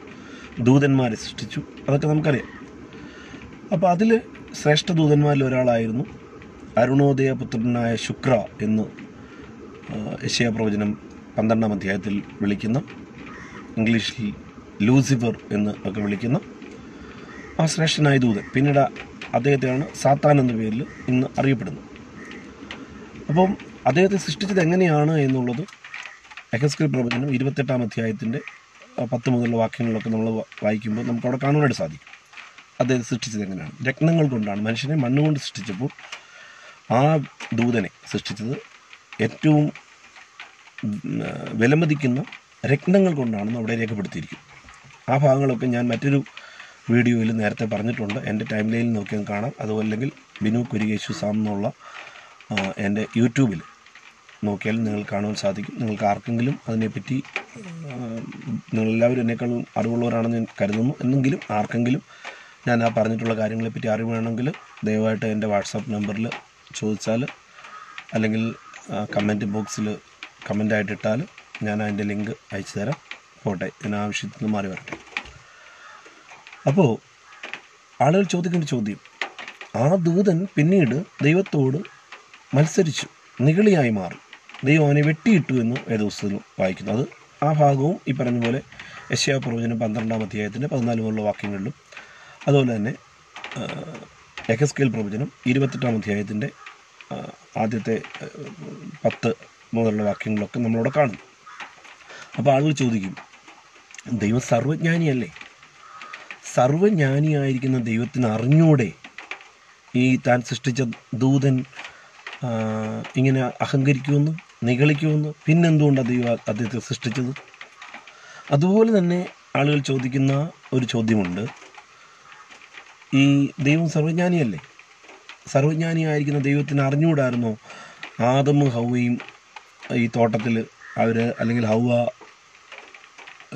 ദൂതന്മാരെ സൃഷ്ടിച്ചു. അതൊക്കെ നമുക്കറിയാം. അപ്പോൾ അതിൽ ശ്രേഷ്ഠ ദൂതന്മാരിൽ ഒരാളായിരുന്നു അരുണോദയ പുത്രനായ ശുക്ര എന്ന് യെശയ്യാ പ്രവചനം 12-ാം അധ്യായത്തിൽ വിളിക്കുന്ന, ഇംഗ്ലീഷിൽ ലൂസിഫർ എന്ന് ഒക്കെ വിളിക്കുന്ന ആ ശ്രേഷ്ഠനായ ദൂതൻ. പിന്നീട് അദ്ദേഹത്തെയാണ് സാത്താൻ എന്ന പേരിൽ ഇന്ന് അറിയപ്പെടുന്നത്. അപ്പം അദ്ദേഹത്തെ സൃഷ്ടിച്ചത് എങ്ങനെയാണ് എന്നുള്ളത് എഹെസ്കേൽ പ്രവചനം 28-ാം അധ്യായത്തിൻ്റെ 10 മുതലുള്ള വാക്യങ്ങളിലൊക്കെ നമ്മൾ വായിക്കുമ്പോൾ നമുക്ക് അവിടെ കാണുവാനായിട്ട് സാധിക്കും. അദ്ദേഹം സൃഷ്ടിച്ചത് എങ്ങനെയാണ്? രത്നങ്ങൾ കൊണ്ടാണ്. മനുഷ്യനെ മണ്ണുകൊണ്ട് സൃഷ്ടിച്ചപ്പോൾ ആ ദൂതനെ സൃഷ്ടിച്ചത് ഏറ്റവും വിലമതിക്കുന്ന രത്നങ്ങൾ കൊണ്ടാണെന്ന് അവിടെ രേഖപ്പെടുത്തിയിരിക്കും. ആ ഭാഗങ്ങളൊക്കെ ഞാൻ മറ്റൊരു വീഡിയോയിൽ നേരത്തെ പറഞ്ഞിട്ടുണ്ട്. എൻ്റെ ടൈം ലൈനിൽ നോക്കിയാൽ കാണാം. അതുമല്ലെങ്കിൽ ബിനു കുരികേശു സാം എന്നുള്ള എൻ്റെ യൂട്യൂബിൽ നോക്കിയാൽ നിങ്ങൾക്ക് കാണുവാൻ സാധിക്കും. നിങ്ങൾക്ക് ആർക്കെങ്കിലും അതിനെപ്പറ്റി, നിങ്ങളെല്ലാവരും എന്നെക്കാളും അറിവുള്ളവരാണെന്ന് ഞാൻ കരുതുന്നു, എന്നെങ്കിലും ആർക്കെങ്കിലും ഞാൻ ആ പറഞ്ഞിട്ടുള്ള കാര്യങ്ങളെപ്പറ്റി അറിവുകയാണെങ്കിൽ ദയവായിട്ട് എൻ്റെ വാട്സാപ്പ് നമ്പറിൽ ചോദിച്ചാൽ, അല്ലെങ്കിൽ കമൻറ്റ് ബോക്സിൽ കമൻ്റായിട്ട് ഇട്ടാൽ ഞാൻ അതിൻ്റെ ലിങ്ക് അയച്ചു തരാം. പോട്ടെ, ഞാൻ ആവശ്യത്തിൽ നിന്ന് മാറി വരട്ടെ. അപ്പോൾ ആളുകൾ ചോദിക്കേണ്ട ചോദ്യം, ആ ദൂതൻ പിന്നീട് ദൈവത്തോട് മത്സരിച്ചു, നിഗളിയായി മാറി, ദൈവം അവനെ വെട്ടിയിട്ടു എന്ന് വേദപുസ്തകത്തിൽ വായിക്കുന്നു. അത് ആ ഭാഗവും ഈ പറഞ്ഞ പോലെ യെശയ്യാ പ്രവചനം 12-ാം അധ്യായത്തിൻ്റെ 14 മുതലുള്ള വാക്യങ്ങളിലും, അതുപോലെ തന്നെ യെഹെസ്കേൽ പ്രവചനം 28-ാം അധ്യായത്തിൻ്റെ ആദ്യത്തെ 10 മുതലുള്ള വാക്യങ്ങളൊക്കെ നമ്മളവിടെ കാണുന്നു. അപ്പോൾ ആളുകൾ ചോദിക്കും, ദൈവം സർവ്വജ്ഞാനിയല്ലേ? സർവ്വജ്ഞാനിയായിരിക്കുന്ന ദൈവത്തിന് അറിഞ്ഞൂടെ ഈ താൻ സൃഷ്ടിച്ച ദൂതൻ ഇങ്ങനെ അഹങ്കരിക്കുമെന്ന്, നിഗളിക്കുമെന്ന്? പിന്നെന്തുകൊണ്ടാണ് ദൈവം അദ്ദേഹത്തെ സൃഷ്ടിച്ചത്? അതുപോലെ തന്നെ ആളുകൾ ചോദിക്കുന്ന ഒരു ചോദ്യമുണ്ട്, ഈ ദൈവം സർവ്വജ്ഞാനിയല്ലേ? സർവ്വജ്ഞാനിയായിരിക്കുന്ന ദൈവത്തിന് അറിഞ്ഞുകൂടായിരുന്നോ ആദമും ഹൗവയും ഈ തോട്ടത്തിൽ അവർ, അല്ലെങ്കിൽ ഹൗവ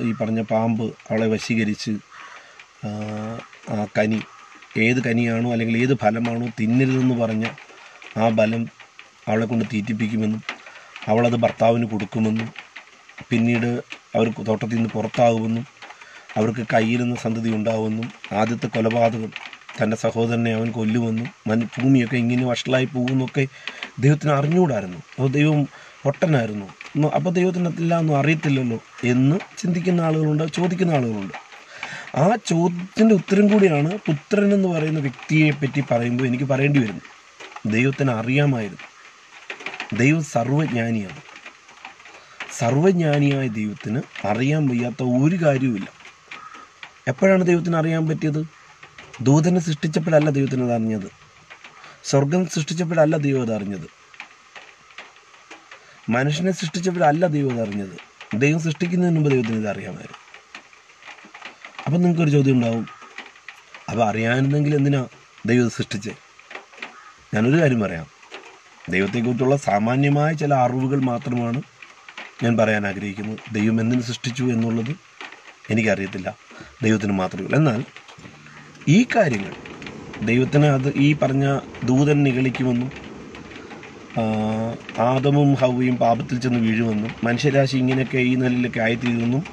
ഈ പറഞ്ഞ പാമ്പ് അവളെ വശീകരിച്ച് ആ കനി, ഏത് കനിയാണോ അല്ലെങ്കിൽ ഏത് ഫലമാണോ തിന്നരുതെന്ന് പറഞ്ഞ ആ ഫലം അവളെ കൊണ്ട് തീറ്റിപ്പിക്കുമെന്നും അവളത് ഭർത്താവിന് കൊടുക്കുമെന്നും പിന്നീട് അവർ തോട്ടത്തിൽ നിന്ന് പുറത്താകുമെന്നും അവർക്ക് കയ്യിലെന്ന സന്തതി ഉണ്ടാവുമെന്നും ആദ്യത്തെ കൊലപാതകം തൻ്റെ സഹോദരനെ അവൻ കൊല്ലുമെന്നും ഭൂമിയൊക്കെ ഇങ്ങനെ വഷളായി പോകുമെന്നൊക്കെ ദൈവത്തിന് അറിഞ്ഞുകൂടായിരുന്നു. അപ്പോൾ ദൈവം പൊട്ടനായിരുന്നു, അപ്പോൾ ദൈവത്തിന് എല്ലാം ഒന്നും അറിയത്തില്ലല്ലോ എന്ന് ചിന്തിക്കുന്ന ആളുകളുണ്ട്, ചോദിക്കുന്ന ആളുകളുണ്ട്. ആ ചോദ്യത്തിൻ്റെ ഉത്തരം കൂടിയാണ് പുത്രൻ എന്ന് പറയുന്ന വ്യക്തിയെ പറ്റി പറയുമ്പോൾ എനിക്ക് പറയേണ്ടി വരുന്നു. ദൈവത്തിന് അറിയാമായിരുന്നു, ദൈവം സർവ്വജ്ഞാനിയാണ്. സർവ്വജ്ഞാനിയായ ദൈവത്തിന് അറിയാൻ വയ്യാത്ത ഒരു കാര്യവുമില്ല. എപ്പോഴാണ് ദൈവത്തിന് അറിയാൻ പറ്റിയത്? ദൂതനെ സൃഷ്ടിച്ചപ്പോഴല്ല ദൈവത്തിന് അത് അറിഞ്ഞത്, സ്വർഗം സൃഷ്ടിച്ചപ്പോഴല്ല ദൈവം അത് അറിഞ്ഞത്, മനുഷ്യനെ സൃഷ്ടിച്ചപ്പോഴല്ല ദൈവം അത് അറിഞ്ഞത്. ദൈവം സൃഷ്ടിക്കുന്നതിന് മുമ്പ് ദൈവത്തിന് ഇത് അറിയാമായിരുന്നു. അപ്പം നിങ്ങൾക്കൊരു ചോദ്യം ഉണ്ടാവും, അപ്പോൾ അറിയാനെങ്കിൽ എന്തിനാ ദൈവം സൃഷ്ടിച്ചേ? ഞാനൊരു കാര്യം പറയാം, ദൈവത്തെക്കുറിച്ചുള്ള സാമാന്യമായ ചില അറിവുകൾ മാത്രമാണ് ഞാൻ പറയാൻ ആഗ്രഹിക്കുന്നത്. ദൈവം എന്തിനു സൃഷ്ടിച്ചു എന്നുള്ളത് എനിക്കറിയത്തില്ല, ദൈവത്തിന് മാത്രമേ ഉള്ളൂ. എന്നാൽ ഈ കാര്യങ്ങൾ ദൈവത്തിന് അത് ഈ പറഞ്ഞ ദൂതൻ നിഗളിക്കുമെന്നും ആദമും ഹൗവയും പാപത്തിൽ ചെന്ന് വീഴുമെന്നും മനുഷ്യരാശി ഇങ്ങനെയൊക്കെ ഈ നിലയിലൊക്കെ ആയിത്തീരുമെന്നും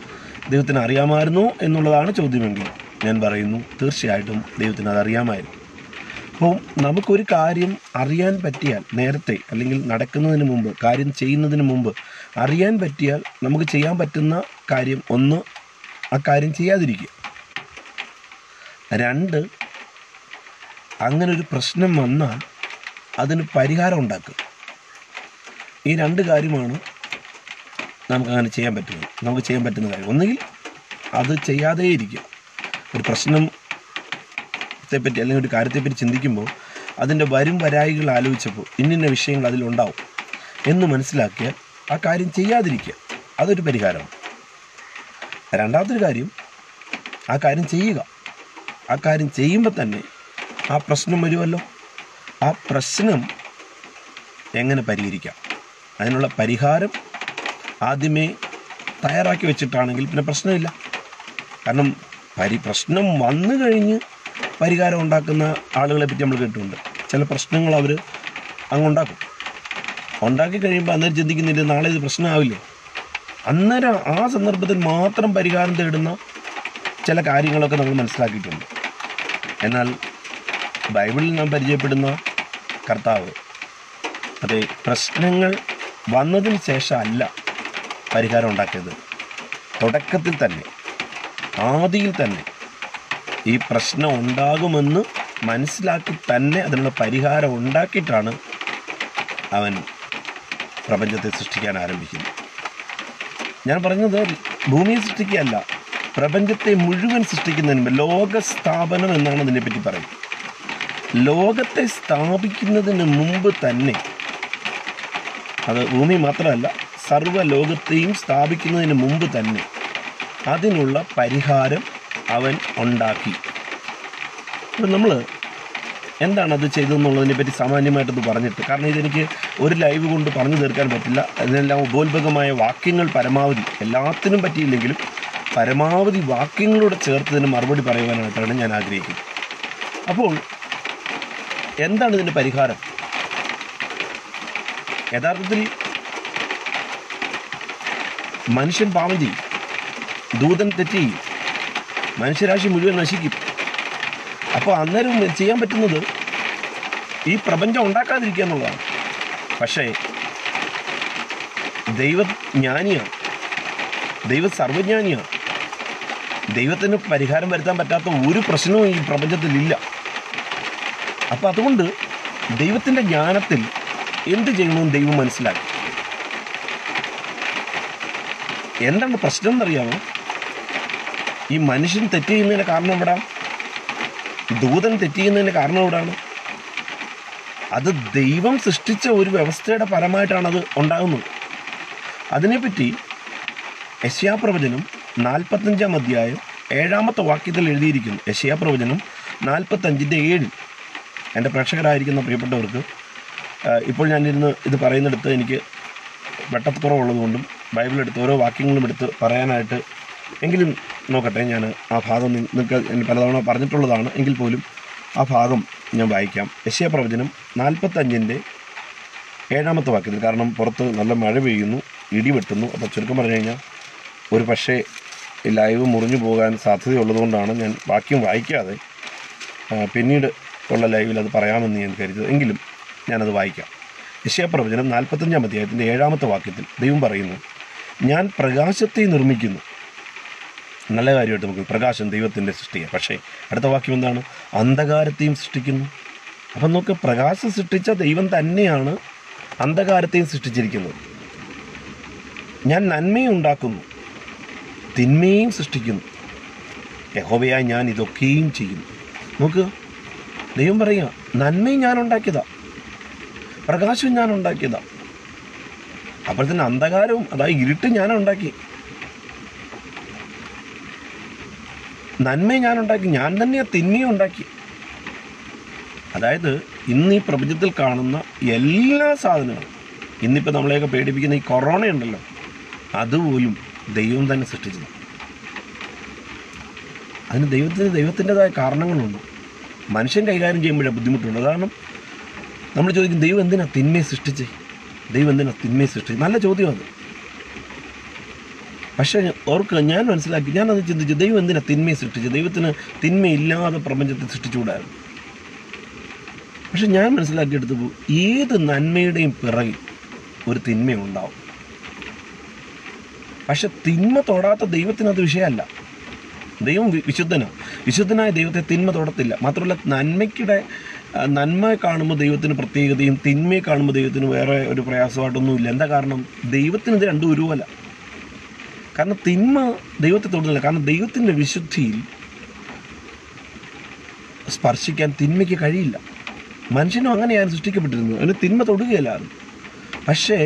ദൈവത്തിന് അറിയാമായിരുന്നു എന്നുള്ളതാണ് ചോദ്യമെങ്കിൽ ഞാൻ പറയുന്നു, തീർച്ചയായിട്ടും ദൈവത്തിന് അതറിയാമായിരുന്നു. അപ്പോൾ നമുക്കൊരു കാര്യം അറിയാൻ പറ്റിയാൽ നേരത്തെ, അല്ലെങ്കിൽ നടക്കുന്നതിന് മുമ്പ്, കാര്യം ചെയ്യുന്നതിന് മുമ്പ് അറിയാൻ പറ്റിയാൽ നമുക്ക് ചെയ്യാൻ പറ്റുന്ന കാര്യം, ഒന്ന്, ആ കാര്യം ചെയ്യാതിരിക്കുക. 2, അങ്ങനൊരു പ്രശ്നം വന്നാൽ അതിന് പരിഹാരം ഉണ്ടാക്കുക. ഈ 2 കാര്യമാണ് നമുക്കങ്ങനെ ചെയ്യാൻ പറ്റുന്നത്, നമുക്ക് ചെയ്യാൻ പറ്റുന്ന കാര്യം. ഒന്നുകിൽ അത് ചെയ്യാതെ ഇരിക്കുക. ഒരു പ്രശ്നത്തെപ്പറ്റി അല്ലെങ്കിൽ ഒരു കാര്യത്തെപ്പറ്റി ചിന്തിക്കുമ്പോൾ അതിൻ്റെ വരും വരായികൾ ആലോചിച്ചപ്പോൾ ഇന്നിന്ന വിഷയങ്ങൾ അതിലുണ്ടാവും എന്ന് മനസ്സിലാക്കിയാൽ ആ കാര്യം ചെയ്യാതിരിക്കുക, അതൊരു പരിഹാരമാണ്. രണ്ടാമതൊരു കാര്യം, ആ കാര്യം ചെയ്യുക. ആ കാര്യം ചെയ്യുമ്പോൾ തന്നെ ആ പ്രശ്നം വരുമല്ലോ, ആ പ്രശ്നം എങ്ങനെ പരിഹരിക്കാം, അതിനുള്ള പരിഹാരം ആദ്യമേ തയ്യാറാക്കി വെച്ചിട്ടാണെങ്കിൽ പിന്നെ പ്രശ്നമില്ല. കാരണം പ്രശ്നം വന്നു കഴിഞ്ഞ് പരിഹാരം ഉണ്ടാക്കുന്ന ആളുകളെ പറ്റി നമ്മൾ കേട്ടിട്ടുണ്ട്. ചില പ്രശ്നങ്ങൾ അവർ അങ്ങുണ്ടാക്കും, ഉണ്ടാക്കി കഴിയുമ്പോൾ അന്നേരം ചിന്തിക്കുന്നില്ല നാളെ ഇത് പ്രശ്നമാവില്ലേ, അന്നേരം ആ സന്ദർഭത്തിൽ മാത്രം പരിഹാരം തേടുന്ന ചില കാര്യങ്ങളൊക്കെ നമ്മൾ മനസ്സിലാക്കിയിട്ടുണ്ട്. എന്നാൽ ബൈബിളിൽ നാം പരിചയപ്പെടുന്ന കർത്താവ് അതെ പ്രശ്നങ്ങൾ വന്നതിന് ശേഷമല്ല പരിഹാരം ഉണ്ടാക്കിയത്, തുടക്കത്തിൽ തന്നെ, ആദിയിൽ തന്നെ ഈ പ്രശ്നം ഉണ്ടാകുമെന്ന് മനസ്സിലാക്കി തന്നെ അതിനുള്ള പരിഹാരം ഉണ്ടാക്കിയിട്ടാണ് അവൻ പ്രപഞ്ചത്തെ സൃഷ്ടിക്കാൻ ആരംഭിക്കുന്നത്. ഞാൻ പറഞ്ഞത് ഭൂമിയെ സൃഷ്ടിക്കുകയല്ല, പ്രപഞ്ചത്തെ മുഴുവൻ സൃഷ്ടിക്കുന്നതിന് മുമ്പ്, ലോകസ്ഥാപനം എന്നാണ് അതിനെപ്പറ്റി പറയുന്നത്. ലോകത്തെ സ്ഥാപിക്കുന്നതിന് മുമ്പ് തന്നെ, അത് ഭൂമി മാത്രമല്ല സർവ്വലോകത്തെയും സ്ഥാപിക്കുന്നതിന് മുമ്പ് തന്നെ അതിനുള്ള പരിഹാരം അവൻ ഉണ്ടാക്കി. അപ്പം നമ്മൾ എന്താണ് അത് ചെയ്തതെന്നുള്ളതിനെ പറ്റി സാമാന്യമായിട്ടത് പറഞ്ഞിട്ട്, കാരണം ഇതെനിക്ക് ഒരു ലൈവ് കൊണ്ട് പറഞ്ഞു തീർക്കാൻ പറ്റില്ല. അതിനെല്ലാം ഉപോത്ഭകമായ വാക്യങ്ങൾ പരമാവധി, എല്ലാത്തിനും പറ്റിയില്ലെങ്കിലും പരമാവധി വാക്യങ്ങളോട് ചേർത്തതിന് മറുപടി പറയുവാനായിട്ടാണ് ഞാൻ ആഗ്രഹിക്കുന്നത്. അപ്പോൾ എന്താണ് ഇതിൻ്റെ പരിഹാരം? യഥാർത്ഥത്തിൽ മനുഷ്യൻ പാപം ചെയ്യും, ദൂതൻ തെറ്റ് ചെയ്യും, മനുഷ്യരാശി മുഴുവൻ നശിക്കും. അപ്പോൾ അന്നേരം ചെയ്യാൻ പറ്റുന്നത് ഈ പ്രപഞ്ചം ഉണ്ടാക്കാതിരിക്കുക എന്നുള്ളതാണ്. പക്ഷേ ദൈവജ്ഞാനിയാണ്, ദൈവ സർവജ്ഞാനിയാണ്. ദൈവത്തിന് പരിഹാരം വരുത്താൻ പറ്റാത്ത ഒരു പ്രശ്നവും ഈ പ്രപഞ്ചത്തിലില്ല. അപ്പോൾ അതുകൊണ്ട് ദൈവത്തിൻ്റെ ജ്ഞാനത്തിൽ എന്ത് ചെയ്യണമെന്ന് ദൈവം മനസ്സിലാക്കി. എന്താണ് പ്രശ്നം എന്നറിയാമോ? ഈ മനുഷ്യൻ തെറ്റ് ചെയ്യുന്നതിന് കാരണം എവിടാണ്? ദൂതൻ തെറ്റ് ചെയ്യുന്നതിന് കാരണം എവിടാണ്? അത് ദൈവം സൃഷ്ടിച്ച ഒരു വ്യവസ്ഥയുടെ പരമായിട്ടാണത് ഉണ്ടാകുന്നത്. അതിനെപ്പറ്റി യെശയ്യാപ്രവചനം 45-ാം അധ്യായം 7-ാമത്തെ വാക്യത്തിൽ എഴുതിയിരിക്കുന്നു. യെശയ്യാപ്രവചനം 45:7. എൻ്റെ പ്രേക്ഷകരായിരിക്കുന്ന പ്രിയപ്പെട്ടവർക്ക് ഇപ്പോൾ ഞാനിരുന്ന് ഇത് പറയുന്നിടത്ത് എനിക്ക് വെട്ടക്കുറവുള്ളതുകൊണ്ടും ബൈബിളെടുത്ത് ഓരോ വാക്യങ്ങളും എടുത്ത് പറയാനായിട്ട്, എങ്കിലും നോക്കട്ടെ, ഞാൻ ആ ഭാഗം നിങ്ങൾക്ക് പലതവണ പറഞ്ഞിട്ടുള്ളതാണ് എങ്കിൽ പോലും ആ ഭാഗം ഞാൻ വായിക്കാം. യെശയ്യാപ്രവചനം 45:7 വാക്യത്തിൽ. കാരണം പുറത്ത് നല്ല മഴ പെയ്യുന്നു, ഇടി വെട്ടുന്നു. അപ്പോൾ ചുരുക്കം പറഞ്ഞു കഴിഞ്ഞാൽ ഒരു പക്ഷേ ലൈവ് മുറിഞ്ഞു പോകാൻ സാധ്യതയുള്ളതുകൊണ്ടാണ് ഞാൻ വാക്യം വായിക്കാതെ പിന്നീട് ഉള്ള ലൈവിൽ അത് പറയാമെന്ന് ഞാൻ കരുതുന്നത്. എങ്കിലും ഞാനത് വായിക്കാം. യെശയ്യാപ്രവചനം 45-ാം അധ്യായത്തിൻ്റെ 7-ാമത്തെ വാക്യത്തിൽ ദൈവം പറയുന്നു, ഞാൻ പ്രകാശത്തെ നിർമ്മിക്കുന്നു. നല്ല കാര്യമായിട്ട് നമുക്ക് പ്രകാശം ദൈവത്തിൻ്റെ സൃഷ്ടിയാണ്. പക്ഷേ അടുത്ത വാക്യം എന്താണ്? അന്ധകാരത്തെയും സൃഷ്ടിക്കുന്നു. അപ്പം നമുക്ക് പ്രകാശം സൃഷ്ടിച്ച ദൈവം തന്നെയാണ് അന്ധകാരത്തെയും സൃഷ്ടിച്ചിരിക്കുന്നത്. ഞാൻ നന്മയും ഉണ്ടാക്കുന്നു, തിന്മയും സൃഷ്ടിക്കുന്നു, യഹോവയായി ഞാൻ ഇതൊക്കെയും ചെയ്യുന്നു. നോക്കുക, ദൈവം പറയുക, നന്മയും ഞാൻ ഉണ്ടാക്കിയതാ, പ്രകാശവും ഞാൻ ഉണ്ടാക്കിയതാ. അപ്പോൾ തന്നെ അന്ധകാരവും, അതായത് ഇരുട്ട് ഞാൻ ഉണ്ടാക്കി, നന്മയും ഞാൻ ഉണ്ടാക്കി, ഞാൻ തന്നെ തിന്മയും ഉണ്ടാക്കി. അതായത് ഇന്ന് ഈ പ്രപഞ്ചത്തിൽ കാണുന്ന എല്ലാ സാധനങ്ങളും, ഇന്നിപ്പോൾ നമ്മളെയൊക്കെ പേടിപ്പിക്കുന്ന ഈ കൊറോണ ഉണ്ടല്ലോ, അതുപോലും ദൈവം തന്നെ സൃഷ്ടിച്ചത്. അതിന് ദൈവത്തിൻ്റെതായ കാരണങ്ങളുണ്ട്. മനുഷ്യൻ കൈകാര്യം ചെയ്യുമ്പോഴേ ബുദ്ധിമുട്ടുണ്ട്. കാരണം നമ്മൾ ചോദിക്കും, ദൈവം എന്തിനാ തിന്മയെ സൃഷ്ടിച്ചേ? ദൈവം എന്തിനാ തിന്മയെ സൃഷ്ടിച്ചത്? നല്ല ചോദ്യം അത്. പക്ഷേ ഓർക്കുക, ഞാൻ മനസ്സിലാക്കി, ഞാനത് ചിന്തിച്ചു, ദൈവം എന്തിനാ തിന്മയെ സൃഷ്ടിച്ചത്? ദൈവത്തിന് തിന്മയില്ലാതെ പ്രപഞ്ചത്തെ സൃഷ്ടിച്ചുകൂടായിരുന്നു. പക്ഷെ ഞാൻ മനസ്സിലാക്കിയെടുത്തപ്പോൾ ഏത് നന്മയുടെയും പിറകിൽ ഒരു തിന്മയുണ്ടാവും. പക്ഷെ തിന്മ തൊടാത്ത ദൈവത്തിനത് വിഷയമല്ല. ദൈവം വിശുദ്ധനായ ദൈവത്തെ തിന്മ തൊടത്തില്ല. മാത്രമല്ല, നന്മയെ കാണുമ്പോൾ ദൈവത്തിന് പ്രത്യേകതയും തിന്മയെ കാണുമ്പോൾ ദൈവത്തിന് വേറെ ഒരു പ്രയാസമായിട്ടൊന്നുമില്ല. എന്താ കാരണം? ദൈവത്തിന് ഇത് രണ്ടും ഒരുവല്ല. കാരണം തിന്മ ദൈവത്തെ തൊടുന്നില്ല. കാരണം ദൈവത്തിൻ്റെ വിശുദ്ധിയിൽ സ്പർശിക്കാൻ തിന്മയ്ക്ക് കഴിയില്ല. മനുഷ്യനും അങ്ങനെയാണ് സൃഷ്ടിക്കപ്പെട്ടിരുന്നത്. അവന് തിന്മ തൊടുകയില്ലായിരുന്നു. പക്ഷേ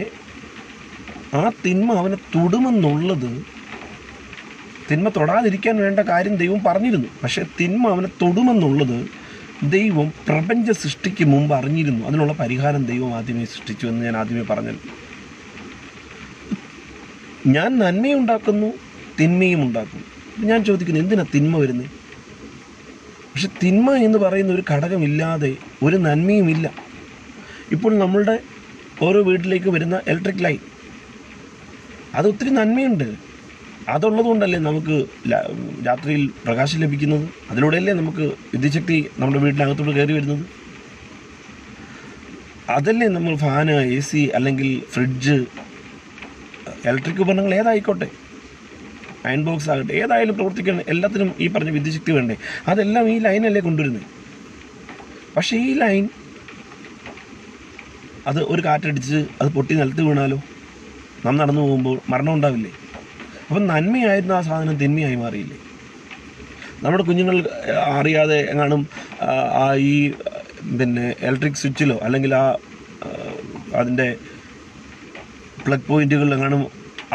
ആ തിന്മ അവനെ തൊടുമെന്നുള്ളത്, തിന്മ തൊടാതിരിക്കാൻ വേണ്ട കാര്യം ദൈവം പറഞ്ഞിരുന്നു. പക്ഷേ തിന്മ അവനെ തൊടുമെന്നുള്ളത് ദൈവം പ്രപഞ്ച സൃഷ്ടിക്ക് മുമ്പ് അറിഞ്ഞിരുന്നു. അതിനുള്ള പരിഹാരം ദൈവം ആദ്യമേ സൃഷ്ടിച്ചു എന്ന് ഞാൻ ആദ്യമേ പറഞ്ഞല്ലോ. ഞാൻ നന്മയും ഉണ്ടാക്കുന്നു, തിന്മയും ഉണ്ടാക്കുന്നു. ഞാൻ ചോദിക്കുന്നു, എന്തിനാ തിന്മ വരുന്നത്? പക്ഷെ തിന്മ എന്ന് പറയുന്ന ഒരു ഘടകമില്ലാതെ ഒരു നന്മയും ഇല്ല. ഇപ്പോൾ നമ്മളുടെ ഓരോ വീട്ടിലേക്ക് വരുന്ന ഇലക്ട്രിക് ലൈൻ, അത് ഒത്തിരി നന്മയുണ്ട്. അതുള്ളത് കൊണ്ടല്ലേ നമുക്ക് രാത്രിയിൽ പ്രകാശം ലഭിക്കുന്നത്. അതിലൂടെയല്ലേ നമുക്ക് വിദ്യുച്ഛക്തി നമ്മുടെ വീട്ടിനകത്തോട്ട് കയറി വരുന്നത്. അതല്ലേ നമ്മൾ ഫാന്, AC അല്ലെങ്കിൽ ഫ്രിഡ്ജ്, ഇലക്ട്രിക് ഉപകരണങ്ങൾ ഏതായിക്കോട്ടെ, അയൺ ബോക്സ് ആകട്ടെ, ഏതായാലും പ്രവർത്തിക്കണം, എല്ലാത്തിനും ഈ പറഞ്ഞ വിദ്യുച്ഛക്തി വേണ്ടേ? അതെല്ലാം ഈ ലൈനല്ലേ കൊണ്ടുവരുന്നത്. പക്ഷേ ഈ ലൈൻ അത് ഒരു കാറ്റടിച്ച് അത് പൊട്ടി നിലത്ത് വീണാലോ, നാം നടന്നു പോകുമ്പോൾ മരണം ഉണ്ടാവില്ലേ? അപ്പം നന്മയായിരുന്ന ആ സാധനം തിന്മയായി മാറിയില്ലേ? നമ്മുടെ കുഞ്ഞുങ്ങൾ അറിയാതെ എങ്ങാനും ഈ ഇലക്ട്രിക് സ്വിച്ചിലോ അല്ലെങ്കിൽ അതിൻ്റെ പ്ലഗ് പോയിന്റുകളിൽ കാണും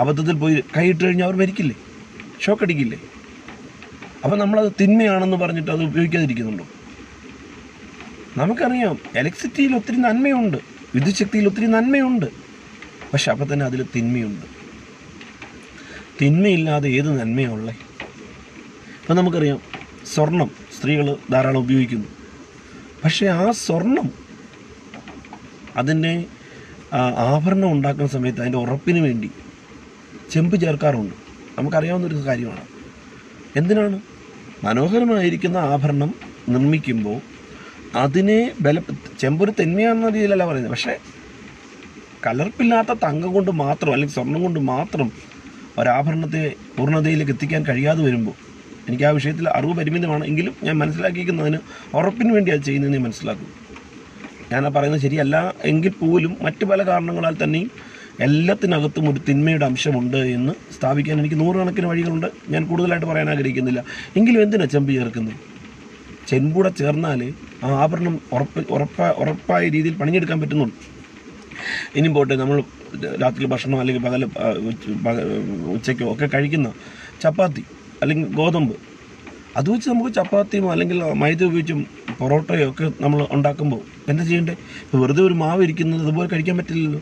അബദ്ധത്തിൽ പോയി കൈയിട്ട് കഴിഞ്ഞാൽ അവർ മരിക്കില്ലേ, ഷോക്കടിക്കില്ലേ? അപ്പം നമ്മളത് തിന്മയാണെന്ന് പറഞ്ഞിട്ട് അത് ഉപയോഗിക്കാതിരിക്കുന്നുണ്ടോ? നമുക്കറിയാം ഇലക്ട്രിസിറ്റിയിൽ ഒത്തിരി നന്മയുണ്ട്, വിദ്യുത് ശക്തിയിൽ ഒത്തിരി നന്മയുണ്ട്, പക്ഷെ അപ്പം തന്നെ അതിൽ തിന്മയുണ്ട്. തിന്മയില്ലാതെ ഏത് നന്മയുള്ളേ? ഇപ്പം നമുക്കറിയാം സ്വർണം സ്ത്രീകൾ ധാരാളം ഉപയോഗിക്കുന്നു, പക്ഷേ ആ സ്വർണം അതിൻ്റെ ആഭരണം ഉണ്ടാക്കുന്ന സമയത്ത് അതിൻ്റെ ഉറപ്പിന് വേണ്ടി ചെമ്പ് ചേർക്കാറുണ്ട്. നമുക്കറിയാവുന്നൊരു കാര്യമാണ്. എന്തിനാണ്? മനോഹരമായിരിക്കുന്ന ആഭരണം നിർമ്മിക്കുമ്പോൾ അതിനെ ചെമ്പൊരു തെന്മയാണെന്ന രീതിയിലല്ല പറയുന്നത്, പക്ഷേ കലർപ്പില്ലാത്ത തങ്കം കൊണ്ട് മാത്രം അല്ലെങ്കിൽ സ്വർണം കൊണ്ട് മാത്രം ഒരാഭരണത്തെ പൂർണ്ണതയിലേക്ക് എത്തിക്കാൻ കഴിയാതെ വരുമ്പോൾ, എനിക്ക് ആ വിഷയത്തിൽ അറിവ് പരിമിതമാണ് എങ്കിലും ഞാൻ മനസ്സിലാക്കിയിരിക്കുന്നതിന് ഉറപ്പിന് വേണ്ടി അത് ചെയ്യുന്നതെന്ന് മനസ്സിലാക്കും. ഞാൻ പറയുന്നത് ശരിയല്ല എങ്കിൽ പോലും മറ്റ് പല കാരണങ്ങളാൽ തന്നെയും എല്ലാത്തിനകത്തും ഒരു തിന്മയുടെ അംശമുണ്ട് എന്ന് സ്ഥാപിക്കാൻ എനിക്ക് നൂറുകണക്കിന് വഴികളുണ്ട്. ഞാൻ കൂടുതലായിട്ട് പറയാൻ ആഗ്രഹിക്കുന്നില്ല. എങ്കിലും എന്തിനാണ് ചെമ്പ് ചേർക്കുന്നത്? ചെമ്പൂടെ ചേർന്നാൽ ആ ആഭരണം ഉറപ്പായ രീതിയിൽ പണിഞ്ഞെടുക്കാൻ പറ്റുന്നുള്ളൂ. ഇനി പോട്ടെ, നമ്മൾ രാത്രി ഭക്ഷണം അല്ലെങ്കിൽ ഉച്ചയ്ക്കോ ഒക്കെ കഴിക്കുന്ന ചപ്പാത്തി അല്ലെങ്കിൽ ഗോതമ്പ്, അത് വെച്ച് നമുക്ക് ചപ്പാത്തിയും അല്ലെങ്കിൽ മൈദ ഉപയോഗിച്ചും പൊറോട്ടയോ ഒക്കെ നമ്മൾ ഉണ്ടാക്കുമ്പോൾ എന്താ ചെയ്യണ്ടേ? ഇപ്പോൾ വെറുതെ ഒരു മാവ് ഇരിക്കുന്നത് അതുപോലെ കഴിക്കാൻ പറ്റില്ലല്ലോ.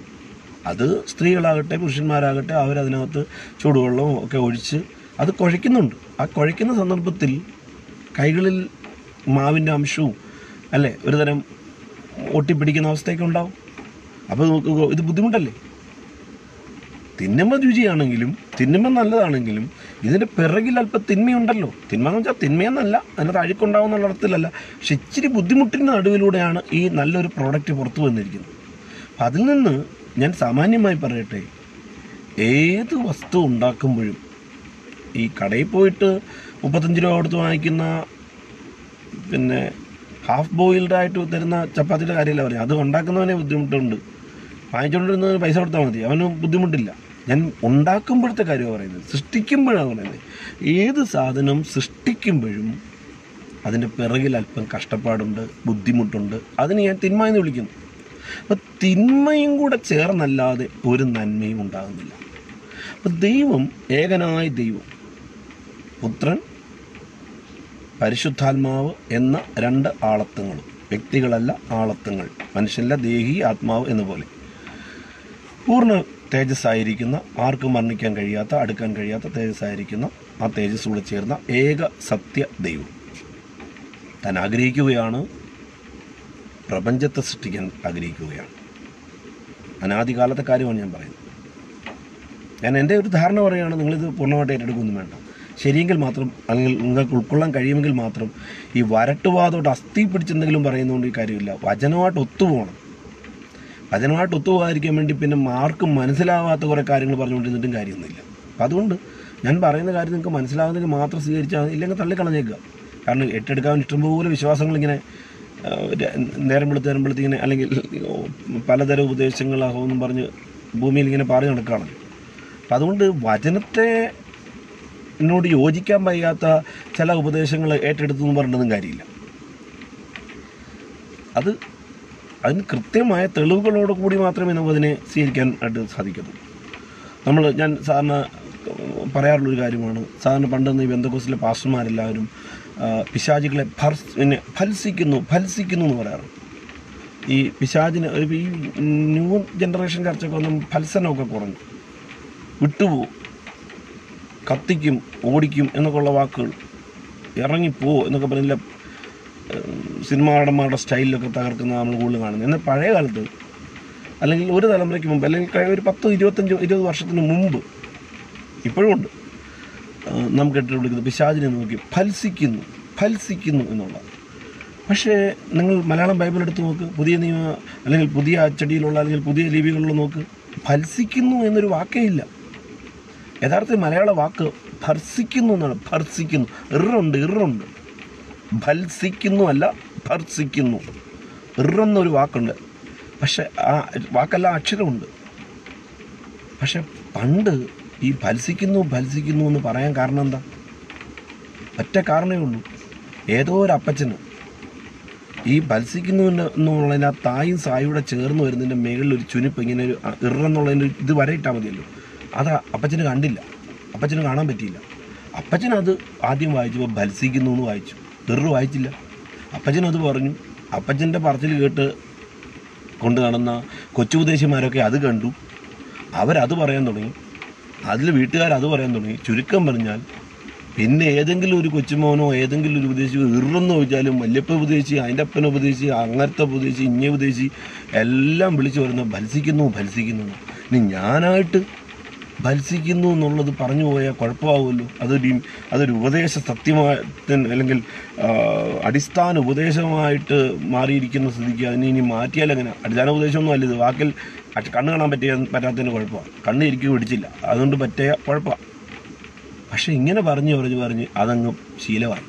അത് സ്ത്രീകളാകട്ടെ പുരുഷന്മാരാകട്ടെ അവരതിനകത്ത് ചൂടുവെള്ളവും ഒക്കെ ഒഴിച്ച് അത് കുഴയ്ക്കുന്നുണ്ട്. ആ കുഴയ്ക്കുന്ന സന്ദർഭത്തിൽ കൈകളിൽ മാവിൻ്റെ അംശവും അല്ലേ ഒരു തരം ഒട്ടിപ്പിടിക്കുന്ന അവസ്ഥയൊക്കെ ഉണ്ടാവും. അപ്പോൾ നോക്കുക, ഇത് ബുദ്ധിമുട്ടല്ലേ? തിന്നുമ്പോൾ രുചിയാണെങ്കിലും തിന്നുമ്പോൾ നല്ലതാണെങ്കിലും ഇതിൻ്റെ പിറകിൽ അല്പം തിന്മയുണ്ടല്ലോ. തിന്മ എന്ന് വെച്ചാൽ തിന്മയെന്നല്ല, അതിനകത്ത് അഴുക്കുണ്ടാവുന്നുള്ള അർത്ഥത്തിലല്ല, പക്ഷെ ഇച്ചിരി ബുദ്ധിമുട്ടിൻ്റെ നടുവിലൂടെയാണ് ഈ നല്ലൊരു പ്രോഡക്റ്റ് പുറത്തു വന്നിരിക്കുന്നത്. അപ്പം അതിൽ നിന്ന് ഞാൻ സാമാന്യമായി പറയട്ടെ, ഏത് വസ്തു ഉണ്ടാക്കുമ്പോഴും ഈ കടയിൽ പോയിട്ട് 35 രൂപ കൊടുത്ത് വാങ്ങിക്കുന്ന പിന്നെ ഹാഫ് ബോയിൽഡായിട്ട് തരുന്ന ചപ്പാത്തിയുടെ കാര്യമല്ല പറയാം. അത് ഉണ്ടാക്കുന്നവനെ ബുദ്ധിമുട്ടുണ്ട്, വാങ്ങിച്ചുകൊണ്ടിരുന്നതിന് പൈസ കൊടുത്താൽ മതി, അവന് ബുദ്ധിമുട്ടില്ല. ഞാൻ ഉണ്ടാക്കുമ്പോഴത്തെ കാര്യമാണ് പറയുന്നത്, സൃഷ്ടിക്കുമ്പോഴാണ് പറയുന്നത്. ഏത് സാധനം സൃഷ്ടിക്കുമ്പോഴും അതിൻ്റെ പിറകിൽ അല്പം കഷ്ടപ്പാടുണ്ട്, ബുദ്ധിമുട്ടുണ്ട്. അതിന് ഞാൻ തിന്മ എന്ന് വിളിക്കുന്നു. അപ്പം തിന്മയും കൂടെ ചേർന്നല്ലാതെ ഒരു നന്മയും ഉണ്ടാകുന്നില്ല. അപ്പം ദൈവം, ഏകനായ ദൈവം, പുത്രൻ, പരിശുദ്ധാത്മാവ് എന്ന 2 ആളത്വങ്ങളും, വ്യക്തികളല്ല ആളത്വങ്ങൾ, മനുഷ്യനല്ല ദേഹി ആത്മാവ് എന്ന പോലെ പൂർണ്ണ തേജസ്സായിരിക്കുന്ന, ആർക്കും വർണ്ണിക്കാൻ കഴിയാത്ത, അടുക്കാൻ കഴിയാത്ത തേജസ്സായിരിക്കുന്ന ആ തേജസ്സോട് ചേർന്ന ഏക സത്യ ദൈവം താൻ ആഗ്രഹിക്കുകയാണ്, പ്രപഞ്ചത്തെ സൃഷ്ടിക്കാൻ ആഗ്രഹിക്കുകയാണ്. അനാദികാലത്തെ കാര്യമാണ് ഞാൻ പറയുന്നത്. ഞാൻ എൻ്റെ ഒരു ധാരണ പറയുകയാണ്, നിങ്ങളിത് പൂർണ്ണമായിട്ട് ഏറ്റെടുക്കൊന്നും വേണ്ട. ശരിയെങ്കിൽ മാത്രം, അല്ലെങ്കിൽ നിങ്ങൾക്ക് ഉൾക്കൊള്ളാൻ കഴിയുമെങ്കിൽ മാത്രം. ഈ വരട്ടുവാദോട്ട് അസ്ഥി പിടിച്ചെന്തെങ്കിലും പറയുന്നതുകൊണ്ട് ഈ കാര്യമില്ല. വചനമായിട്ട് ഒത്തുപോകണം. വചനമായിട്ട് ഒത്തുപോകാതിരിക്കാൻ വേണ്ടി പിന്നെ ആർക്കും മനസ്സിലാവാത്ത കുറേ കാര്യങ്ങൾ പറഞ്ഞുകൊണ്ടിരുന്നിട്ടും കാര്യമൊന്നുമില്ല. അപ്പം അതുകൊണ്ട് ഞാൻ പറയുന്ന കാര്യം നിങ്ങൾക്ക് മനസ്സിലാകുന്നെങ്കിൽ മാത്രം സ്വീകരിച്ചാൽ, ഇല്ലെങ്കിൽ തള്ളിക്കളഞ്ഞേക്കുക. കാരണം ഏറ്റെടുക്കാൻ ഇഷ്ടംപോലെ വിശ്വാസങ്ങളിങ്ങനെ നേരം വെളുത്തിങ്ങനെ, അല്ലെങ്കിൽ പലതരം ഉപദേശങ്ങളാകുമെന്നും പറഞ്ഞ് ഭൂമിയിൽ ഇങ്ങനെ പാറി നടക്കുകയാണ്. അപ്പം അതുകൊണ്ട് വചനത്തെ എന്നോട് യോജിക്കാൻ വയ്യാത്ത ചില ഉപദേശങ്ങൾ ഏറ്റെടുത്തെന്ന് പറഞ്ഞിട്ടൊന്നും കാര്യമില്ല. അതിന് കൃത്യമായ തെളിവുകളോട് കൂടി മാത്രമേ നമുക്കതിനെ സ്വീകരിക്കാൻ ആയിട്ട് സാധിക്കത്തുള്ളൂ. ഞാൻ സാധാരണ പറയാറുള്ളൊരു കാര്യമാണ്, സാധാരണ പണ്ടെന്ന് ഈ ബെന്തക്കോസ്റ്റിലെ പാസ്റ്റർമാരെല്ലാവരും പിശാചുകളെ ഫൽസിക്കുന്നു എന്ന് പറയാറ്. ഈ പിശാചിന് ഈ ന്യൂ ജനറേഷൻ ചർച്ചയൊക്കെ ഒന്നും ഫൽസനമൊക്കെ കുറഞ്ഞു, വിട്ടുപോകും, കത്തിക്കും, ഓടിക്കും എന്നൊക്കെയുള്ള വാക്കുകൾ, ഇറങ്ങിപ്പോ എന്നൊക്കെ പറഞ്ഞില്ല, സിനിമാ നടന്മാരുടെ സ്റ്റൈലിലൊക്കെ തകർക്കുന്ന നമ്മൾ കൂടുതൽ കാണുന്നത്. എന്നാൽ പഴയ കാലത്ത്, അല്ലെങ്കിൽ ഒരു തലമുറയ്ക്ക് മുമ്പ്, അല്ലെങ്കിൽ ഒരു 10-20 വർഷത്തിന് മുമ്പ്, ഇപ്പോഴും ഉണ്ട്, നമുക്ക് കേട്ട് വിളിക്കുന്നത് പിശാചിനെ നോക്കി ഫൽസിക്കുന്നു എന്നുള്ളത്. പക്ഷേ നിങ്ങൾ മലയാളം ബൈബിൾ എടുത്ത് നോക്ക്, പുതിയ നിയമ അല്ലെങ്കിൽ പുതിയ അച്ചടിയിലുള്ള അല്ലെങ്കിൽ പുതിയ ലിപികളിലുള്ള നോക്ക്, ഫൽസിക്കുന്നു എന്നൊരു വാക്കേ ഇല്ല. യഥാർത്ഥ മലയാള വാക്ക് ഭർസിക്കുന്നു എന്നാണ്. ഭർസിക്കുന്നു, ഇറുണ്ട്. ഫൽസിക്കുന്നു അല്ല, ഭർസിക്കുന്നു. ഇറന്നൊരു വാക്കുണ്ട്, പക്ഷെ ആ വാക്കെല്ലാം അക്ഷരമുണ്ട്. പക്ഷെ പണ്ട് ഈ ഫൽസിക്കുന്നു എന്ന് പറയാൻ കാരണം എന്താ? ഒറ്റ കാരണമേ ഉള്ളൂ. ഏതോ ഒരു അപ്പച്ചന് ഈ ഭത്സിക്കുന്നു എന്നുള്ളതിന് ആ തായും സായൂടെ ചേർന്ന് വരുന്നതിൻ്റെ മേളിൽ ഒരു ചുനിപ്പ്, ഇങ്ങനെ ഒരു ഇറെന്നുള്ളതിൻ്റെ ഇത് വരെ ഇട്ടാൽ മതിയല്ലോ. അത് അപ്പച്ചന് കണ്ടില്ല, അപ്പച്ചന് കാണാൻ പറ്റിയില്ല. അപ്പച്ചനത് ആദ്യം വായിച്ചപ്പോൾ ഭത്സിക്കുന്നു എന്ന് വായിച്ചു, വായിച്ചില്ല. അപ്പച്ചനത് പറഞ്ഞു. അപ്പച്ചൻ്റെ പറച്ചിൽ കേട്ട് കൊണ്ട് നടന്ന കൊച്ചുപദേശിമാരൊക്കെ അത് കണ്ടു, അവരത് പറയാൻ തുടങ്ങി, അതിൽ വീട്ടുകാരത് പറയാൻ തുടങ്ങി. ചുരുക്കം പറഞ്ഞാൽ പിന്നെ ഏതെങ്കിലും ഒരു കൊച്ചുമോനോ ഏതെങ്കിലും ഒരു ഉപദേശി ഇറെന്ന് ചോദിച്ചാലും വല്യപ്പ ഉപദേശി, അതിൻ്റെ അപ്പന ഉപദേശി, അങ്ങനത്തെ ഉപദേശി, ഇങ്ങനെ ഉപദേശി എല്ലാം വിളിച്ചു വരുന്ന ഭത്സിക്കുന്നു. ഇനി ഞാനായിട്ട് ഭത്സിക്കുന്നു എന്നുള്ളത് പറഞ്ഞു പോയാൽ കുഴപ്പമാവുമല്ലോ. അതൊരു ഉപദേശ സത്യമായിട്ട് അല്ലെങ്കിൽ അടിസ്ഥാന ഉപദേശമായിട്ട് മാറിയിരിക്കുന്ന സ്ഥിതിക്ക് അതിനെ ഇനി മാറ്റിയാൽ എങ്ങനെ? അടിസ്ഥാന ഉപദേശമൊന്നും അല്ല ഇത്. വാക്കിൽ കണ്ണ് കാണാൻ പറ്റാത്തതിന് കുഴപ്പമാണ്, കണ്ണ് ഇരിക്കും പിടിച്ചില്ല, അതുകൊണ്ട് പറ്റിയ കുഴപ്പമാണ്. പക്ഷെ ഇങ്ങനെ പറഞ്ഞ് അതങ്ങ് ശീലമായി.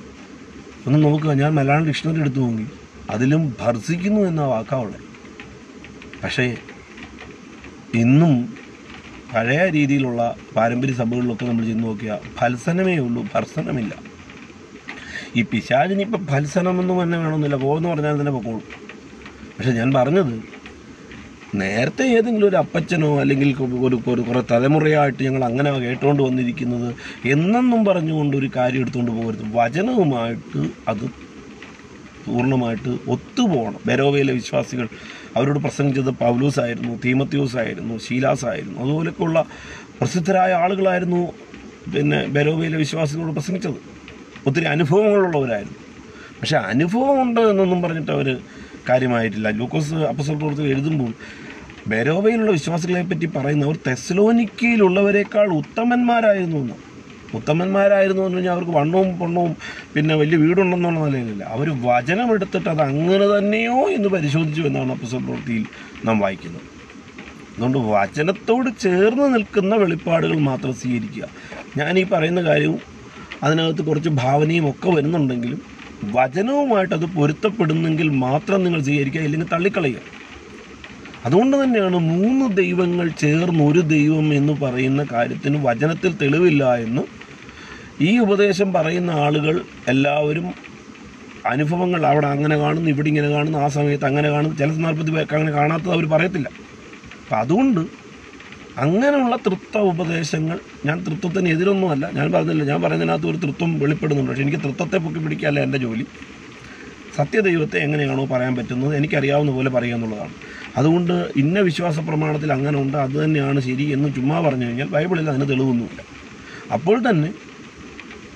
ഒന്ന് നോക്കുക, ഞാൻ മലയാളം ഡിക്ഷണറി എടുത്തു നോക്കി, അതിലും ഭർസിക്കുന്നു എന്ന വാക്കാവുള്ളത്. പക്ഷേ ഇന്നും പഴയ രീതിയിലുള്ള പാരമ്പര്യ സഭകളിലൊക്കെ നമ്മൾ ചെന്ന് നോക്കിയാൽ ഭത്സനമേ ഉള്ളൂ, ഭർസനമില്ല. ഈ പിശാചിനിപ്പം ഭത്സനമൊന്നും തന്നെ വേണമെന്നില്ല, പോകുമെന്ന് പറഞ്ഞാൽ തന്നെ പൊക്കോളൂ. പക്ഷെ ഞാൻ പറഞ്ഞത്, നേരത്തെ ഏതെങ്കിലും ഒരു അപ്പച്ചനോ അല്ലെങ്കിൽ കുറേ തലമുറയായിട്ട് ഞങ്ങൾ അങ്ങനെ കേട്ടുകൊണ്ട് വന്നിരിക്കുന്നത് എന്നെന്നും പറഞ്ഞുകൊണ്ട് ഒരു കാര്യം എടുത്തുകൊണ്ട് പോകരുത്. വചനവുമായിട്ട് അത് പൂർണ്ണമായിട്ട് ഒത്തുപോകണം. ബെരോവയിലെ വിശ്വാസികൾ അവരോട് പ്രസംഗിച്ചത് പൗലോസായിരുന്നു, തീമോത്തിയോസായിരുന്നു, ശീലാസായിരുന്നു, അതുപോലെയൊക്കെയുള്ള പ്രസിദ്ധരായ ആളുകളായിരുന്നു പിന്നെ ബെരോവയിലെ വിശ്വാസികളോട് പ്രസംഗിച്ചത്. ഒത്തിരി അനുഭവങ്ങളുള്ളവരായിരുന്നു. പക്ഷെ അനുഭവമുണ്ട് എന്നൊന്നും പറഞ്ഞിട്ട് അവർ കാര്യമായിട്ടില്ല. ലൂക്കോസ് അപ്പോസ്തല പ്രവൃത്തികൾ എഴുതുമ്പോൾ ബെരോവയിലുള്ള വിശ്വാസികളെ പറ്റി പറയുന്നവർ തെസ്സലോനിക്കയിലുള്ളവരെക്കാൾ ഉത്തമന്മാരായിരുന്നു എന്ന് പറഞ്ഞാൽ അവർക്ക് വണ്ണവും പൊണ്ണവും പിന്നെ വലിയ വീടുണ്ടെന്നുള്ള നിലയിലില്ല. അവർ വചനമെടുത്തിട്ട് അത് അങ്ങനെ തന്നെയോ എന്ന് പരിശോധിച്ചു എന്നാണ് അപ്പോസ്തല പ്രവൃത്തിയിൽ നാം വായിക്കുന്നത്. അതുകൊണ്ട് വചനത്തോട് ചേർന്ന് നിൽക്കുന്ന വെളിപ്പാടുകൾ മാത്രം സ്വീകരിക്കുക. ഞാനീ പറയുന്ന കാര്യവും അതിനകത്ത് കുറച്ച് ഭാവനയും ഒക്കെ വരുന്നുണ്ടെങ്കിലും വചനവുമായിട്ടത് പൊരുത്തപ്പെടുന്നെങ്കിൽ മാത്രം നിങ്ങൾ സ്വീകരിക്കുക, ഇല്ലെങ്കിൽ തള്ളിക്കളയുക. അതുകൊണ്ട് തന്നെയാണ് 3 ദൈവങ്ങൾ ചേർന്ന് ഒരു ദൈവം എന്ന് പറയുന്ന കാര്യത്തിന് വചനത്തിൽ തെളിവില്ല എന്ന് ഈ ഉപദേശം പറയുന്ന ആളുകൾ എല്ലാവരും അനുഭവങ്ങൾ അവിടെ അങ്ങനെ കാണുന്നു, ഇവിടെ ഇങ്ങനെ കാണുന്നു, ആ സമയത്ത് അങ്ങനെ കാണുന്നു, ചില സന്ദർഭത്തിൽ അങ്ങനെ കാണാത്തത് അവർ പറയത്തില്ല. അപ്പം അതുകൊണ്ട് അങ്ങനെയുള്ള തൃത്വ ഉപദേശങ്ങൾ, ഞാൻ തൃത്വത്തിന് എതിരൊന്നുമല്ല, ഞാൻ പറയുന്നതിനകത്ത് ഒരു തൃത്വം വെളിപ്പെടുന്നുണ്ട്. പക്ഷേ എനിക്ക് തൃത്വത്തെ പൊക്കി പിടിക്കാനല്ല എൻ്റെ ജോലി. സത്യദൈവത്തെ എങ്ങനെയാണോ പറയാൻ പറ്റുന്നത് എനിക്കറിയാവുന്ന പോലെ പറയുക എന്നുള്ളതാണ്. അതുകൊണ്ട് ഇന്ന വിശ്വാസ പ്രമാണത്തിൽ അങ്ങനെ ഉണ്ട്, അത് തന്നെയാണ് ശരി എന്ന് ചുമ്മാ പറഞ്ഞു കഴിഞ്ഞാൽ ബൈബിളിൽ അതിന് തെളിവൊന്നുമില്ല. അപ്പോൾ തന്നെ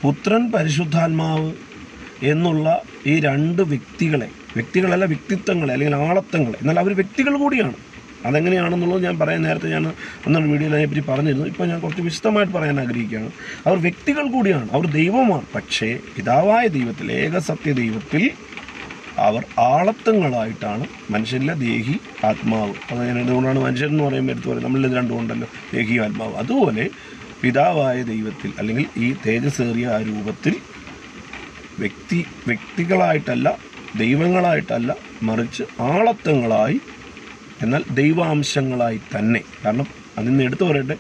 പുത്രൻ പരിശുദ്ധാത്മാവ് എന്നുള്ള ഈ 2 വ്യക്തികളല്ല വ്യക്തിത്വങ്ങളെ അല്ലെങ്കിൽ ആളത്വങ്ങളെ, എന്നാൽ അവർ വ്യക്തികൾ കൂടിയാണ്. അതെങ്ങനെയാണെന്നുള്ളത് ഞാൻ നേരത്തെ ഞാൻ ഒന്നൊരു വീഡിയോയിൽ അതിനെപ്പറ്റി പറഞ്ഞിരുന്നു. ഇപ്പോൾ ഞാൻ കുറച്ച് വിശദമായിട്ട് പറയാൻ ആഗ്രഹിക്കുകയാണ്. അവർ വ്യക്തികൾ കൂടിയാണ്, അവർ ദൈവമാണ്. പക്ഷേ പിതാവായ ദൈവത്തിൽ, ഏകസത്യ ദൈവത്തിൽ അവർ ആളത്വങ്ങളായിട്ടാണ്. മനുഷ്യരിലെ ദേഹി, ആത്മാവ്. അത് ഞാൻ എന്തുകൊണ്ടാണ് മനുഷ്യരെന്ന് പറയുമ്പോൾ എടുത്ത് പറയും, നമ്മളിത് 2 ഉണ്ടല്ലോ, ദേഹി ആത്മാവ്. അതുപോലെ പിതാവായ ദൈവത്തിൽ അല്ലെങ്കിൽ ഈ തേജസ്സേറിയ ആ രൂപത്തിൽ വ്യക്തികളായിട്ടല്ല, ദൈവങ്ങളായിട്ടല്ല, മറിച്ച് ആളത്വങ്ങളായി, എന്നാൽ ദൈവാംശങ്ങളായി തന്നെ. കാരണം അതിന് എടുത്തു പറയട്ടെ,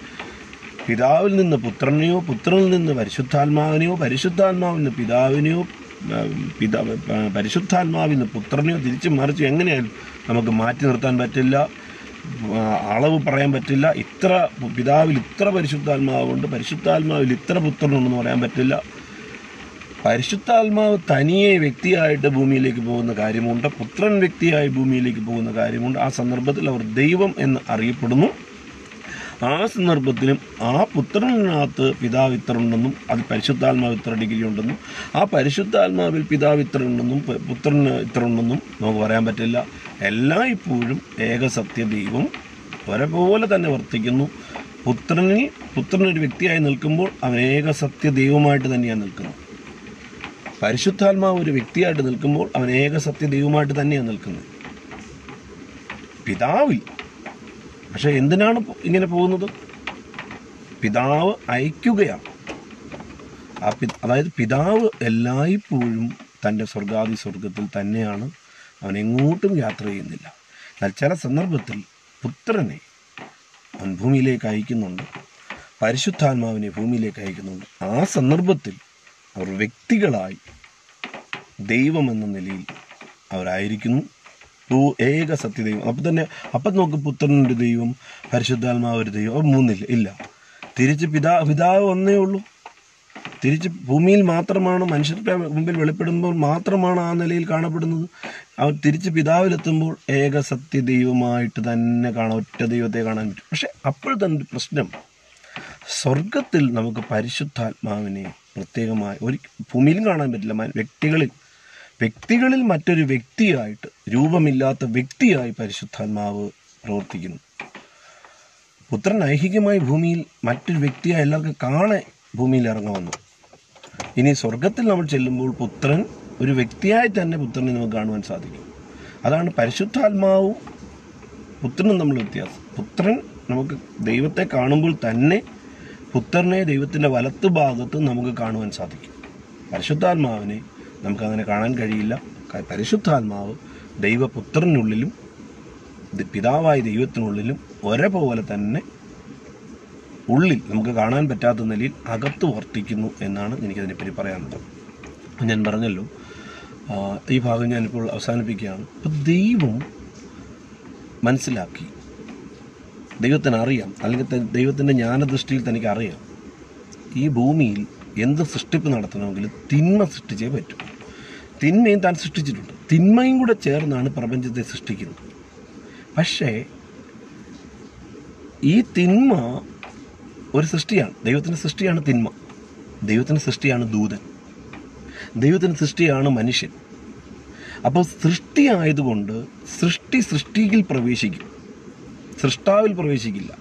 പിതാവിൽ നിന്ന് പുത്രനെയോ, പുത്രനിൽ നിന്ന് പരിശുദ്ധാത്മാവിനെയോ, പരിശുദ്ധാത്മാവിൽ നിന്ന് പിതാവിനെയോ, പരിശുദ്ധാത്മാവിൽ നിന്ന് പുത്രനെയോ തിരിച്ച് മറിച്ച് എങ്ങനെയായാലും നമുക്ക് മാറ്റി നിർത്താൻ പറ്റില്ല, അളവ് പറയാൻ പറ്റില്ല. ഇത്ര പിതാവിൽ ഇത്ര പരിശുദ്ധാത്മാവുണ്ട്, പരിശുദ്ധാത്മാവിൽ ഇത്ര പുത്രനുണ്ടെന്ന് പറയാൻ പറ്റില്ല. പരിശുദ്ധാത്മാവ് തനിയെ വ്യക്തിയായിട്ട് ഭൂമിയിലേക്ക് പോകുന്ന കാര്യമുണ്ട്, പുത്രൻ വ്യക്തിയായി ഭൂമിയിലേക്ക് പോകുന്ന കാര്യമുണ്ട്. ആ സന്ദർഭത്തിൽ അവർ ദൈവം എന്ന് അറിയപ്പെടുന്നു. ആ സന്ദർഭത്തിലും ആ പുത്രനകത്ത് പിതാവ് ഇത്ര ഉണ്ടെന്നും അത് പരിശുദ്ധാത്മാവ് ഇത്ര ഡിഗ്രി ഉണ്ടെന്നും ആ പരിശുദ്ധാത്മാവിൽ പിതാവ് ഇത്ര ഉണ്ടെന്നും പുത്രന് ഇത്ര ഉണ്ടെന്നും നമുക്ക് പറയാൻ പറ്റില്ല. എല്ലായ്പ്പോഴും ഏകസത്യ ദൈവം ഒരേപോലെ തന്നെ വർത്തിക്കുന്നു. പുത്രനൊരു വ്യക്തിയായി നിൽക്കുമ്പോൾ അവൻ ഏകസത്യ ദൈവമായിട്ട് തന്നെയാണ് നിൽക്കുന്നത്. പരിശുദ്ധാത്മാവ് ഒരു വ്യക്തിയായിട്ട് നിൽക്കുമ്പോൾ അവൻ ഏകസത്യ ദൈവമായിട്ട് തന്നെയാണ് നിൽക്കുന്നത്. പിതാവിൽ പക്ഷെ എന്തിനാണ് ഇങ്ങനെ പോകുന്നത്? പിതാവ് അയക്കുകയാണ്. അതായത് പിതാവ് എല്ലായ്പ്പോഴും തൻ്റെ സ്വർഗത്തിൽ തന്നെയാണ്, അവൻ എങ്ങോട്ടും യാത്ര ചെയ്യുന്നില്ല. എന്നാൽ ചില സന്ദർഭത്തിൽ പുത്രനെ അവൻ ഭൂമിയിലേക്ക് അയക്കുന്നുണ്ട്, പരിശുദ്ധാത്മാവിനെ ഭൂമിയിലേക്ക് അയക്കുന്നുണ്ട്. ആ സന്ദർഭത്തിൽ അവർ വ്യക്തികളായി ദൈവമെന്ന നിലയിൽ അവരായിരിക്കുന്നു ഏക സത്യദൈവം. അപ്പം നോക്ക്, പുത്രനൊരു ദൈവം, പരിശുദ്ധാത്മാവ് ഒരു ദൈവം. അപ്പം മൂന്നില്ല, ഇല്ല. തിരിച്ച് പിതാവ് ഒന്നേ ഉള്ളൂ. തിരിച്ച് ഭൂമിയിൽ മാത്രമാണ്, മനുഷ്യരുടെ മുമ്പിൽ വെളിപ്പെടുമ്പോൾ മാത്രമാണ് ആ നിലയിൽ കാണപ്പെടുന്നത്. അവർ തിരിച്ച് പിതാവിലെത്തുമ്പോൾ ഏക സത്യ ദൈവമായിട്ട് തന്നെ കാണാം, ഒറ്റ ദൈവത്തെ കാണാൻ പറ്റും. പക്ഷെ അപ്പോൾ തന്നെ ഒരു പ്രശ്നം, സ്വർഗത്തിൽ നമുക്ക് പരിശുദ്ധാത്മാവിനെ പ്രത്യേകമായി ഭൂമിയിലും കാണാൻ പറ്റില്ല. വ്യക്തികളിൽ മറ്റൊരു വ്യക്തിയായിട്ട്, രൂപമില്ലാത്ത വ്യക്തിയായി പരിശുദ്ധാത്മാവ് പ്രവർത്തിക്കുന്നു. പുത്രൻ ഐഹികമായി ഭൂമിയിൽ മറ്റൊരു വ്യക്തിയായി എല്ലാവർക്കും കാണെ ഭൂമിയിൽ ഇറങ്ങി വന്നു. ഇനി സ്വർഗത്തിൽ നമ്മൾ ചെല്ലുമ്പോൾ പുത്രൻ ഒരു വ്യക്തിയായി തന്നെ പുത്രനെ നമുക്ക് കാണുവാൻ സാധിക്കും. അതാണ് പരിശുദ്ധാത്മാവും പുത്രനും നമ്മൾ വ്യത്യാസം. പുത്രൻ നമുക്ക് ദൈവത്തെ കാണുമ്പോൾ തന്നെ പുത്രനെ ദൈവത്തിൻ്റെ വലത്ത് ഭാഗത്ത് നമുക്ക് കാണുവാൻ സാധിക്കും. പരിശുദ്ധാത്മാവിനെ നമുക്കങ്ങനെ കാണാൻ കഴിയില്ല. പരിശുദ്ധാത്മാവ് ദൈവപുത്രനുള്ളിലും പിതാവായ ദൈവത്തിനുള്ളിലും ഒരേപോലെ തന്നെ ഉള്ളിൽ നമുക്ക് കാണാൻ പറ്റാത്ത നിലയിൽ അകത്ത് വർത്തിക്കുന്നു എന്നാണ് എനിക്കതിനെപ്പറ്റി പറയാനുള്ളത്. ഞാൻ പറഞ്ഞല്ലോ, ഈ ഭാഗം ഞാനിപ്പോൾ അവസാനിപ്പിക്കുകയാണ്. അപ്പോൾ ദൈവം മനസ്സിലാക്കി, ദൈവത്തിനറിയാം, അല്ലെങ്കിൽ ദൈവത്തിൻ്റെ ജ്ഞാനദൃഷ്ടിയിൽ തനിക്കറിയാം, ഈ ഭൂമിയിൽ എന്ത് സൃഷ്ടിപ്പ് നടത്തണമെങ്കിലും തിന്മ സൃഷ്ടിച്ചേ പറ്റൂ. തിന്മയും താൻ സൃഷ്ടിച്ചിട്ടുണ്ട്. തിന്മയും കൂടെ ചേർന്നാണ് പ്രപഞ്ചത്തെ സൃഷ്ടിക്കുന്നത്. പക്ഷേ ഈ തിന്മ ഒരു സൃഷ്ടിയാണ്, ദൈവത്തിൻ്റെ സൃഷ്ടിയാണ് തിന്മ. ദൈവത്തിൻ്റെ സൃഷ്ടിയാണ് ദൂതൻ. ദൈവത്തിൻ്റെ സൃഷ്ടിയാണ് മനുഷ്യൻ. അപ്പോൾ സൃഷ്ടിയായതുകൊണ്ട് സൃഷ്ടിയിൽ പ്രവേശിക്കും, സൃഷ്ടാവിൽ പ്രവേശിക്കില്ല.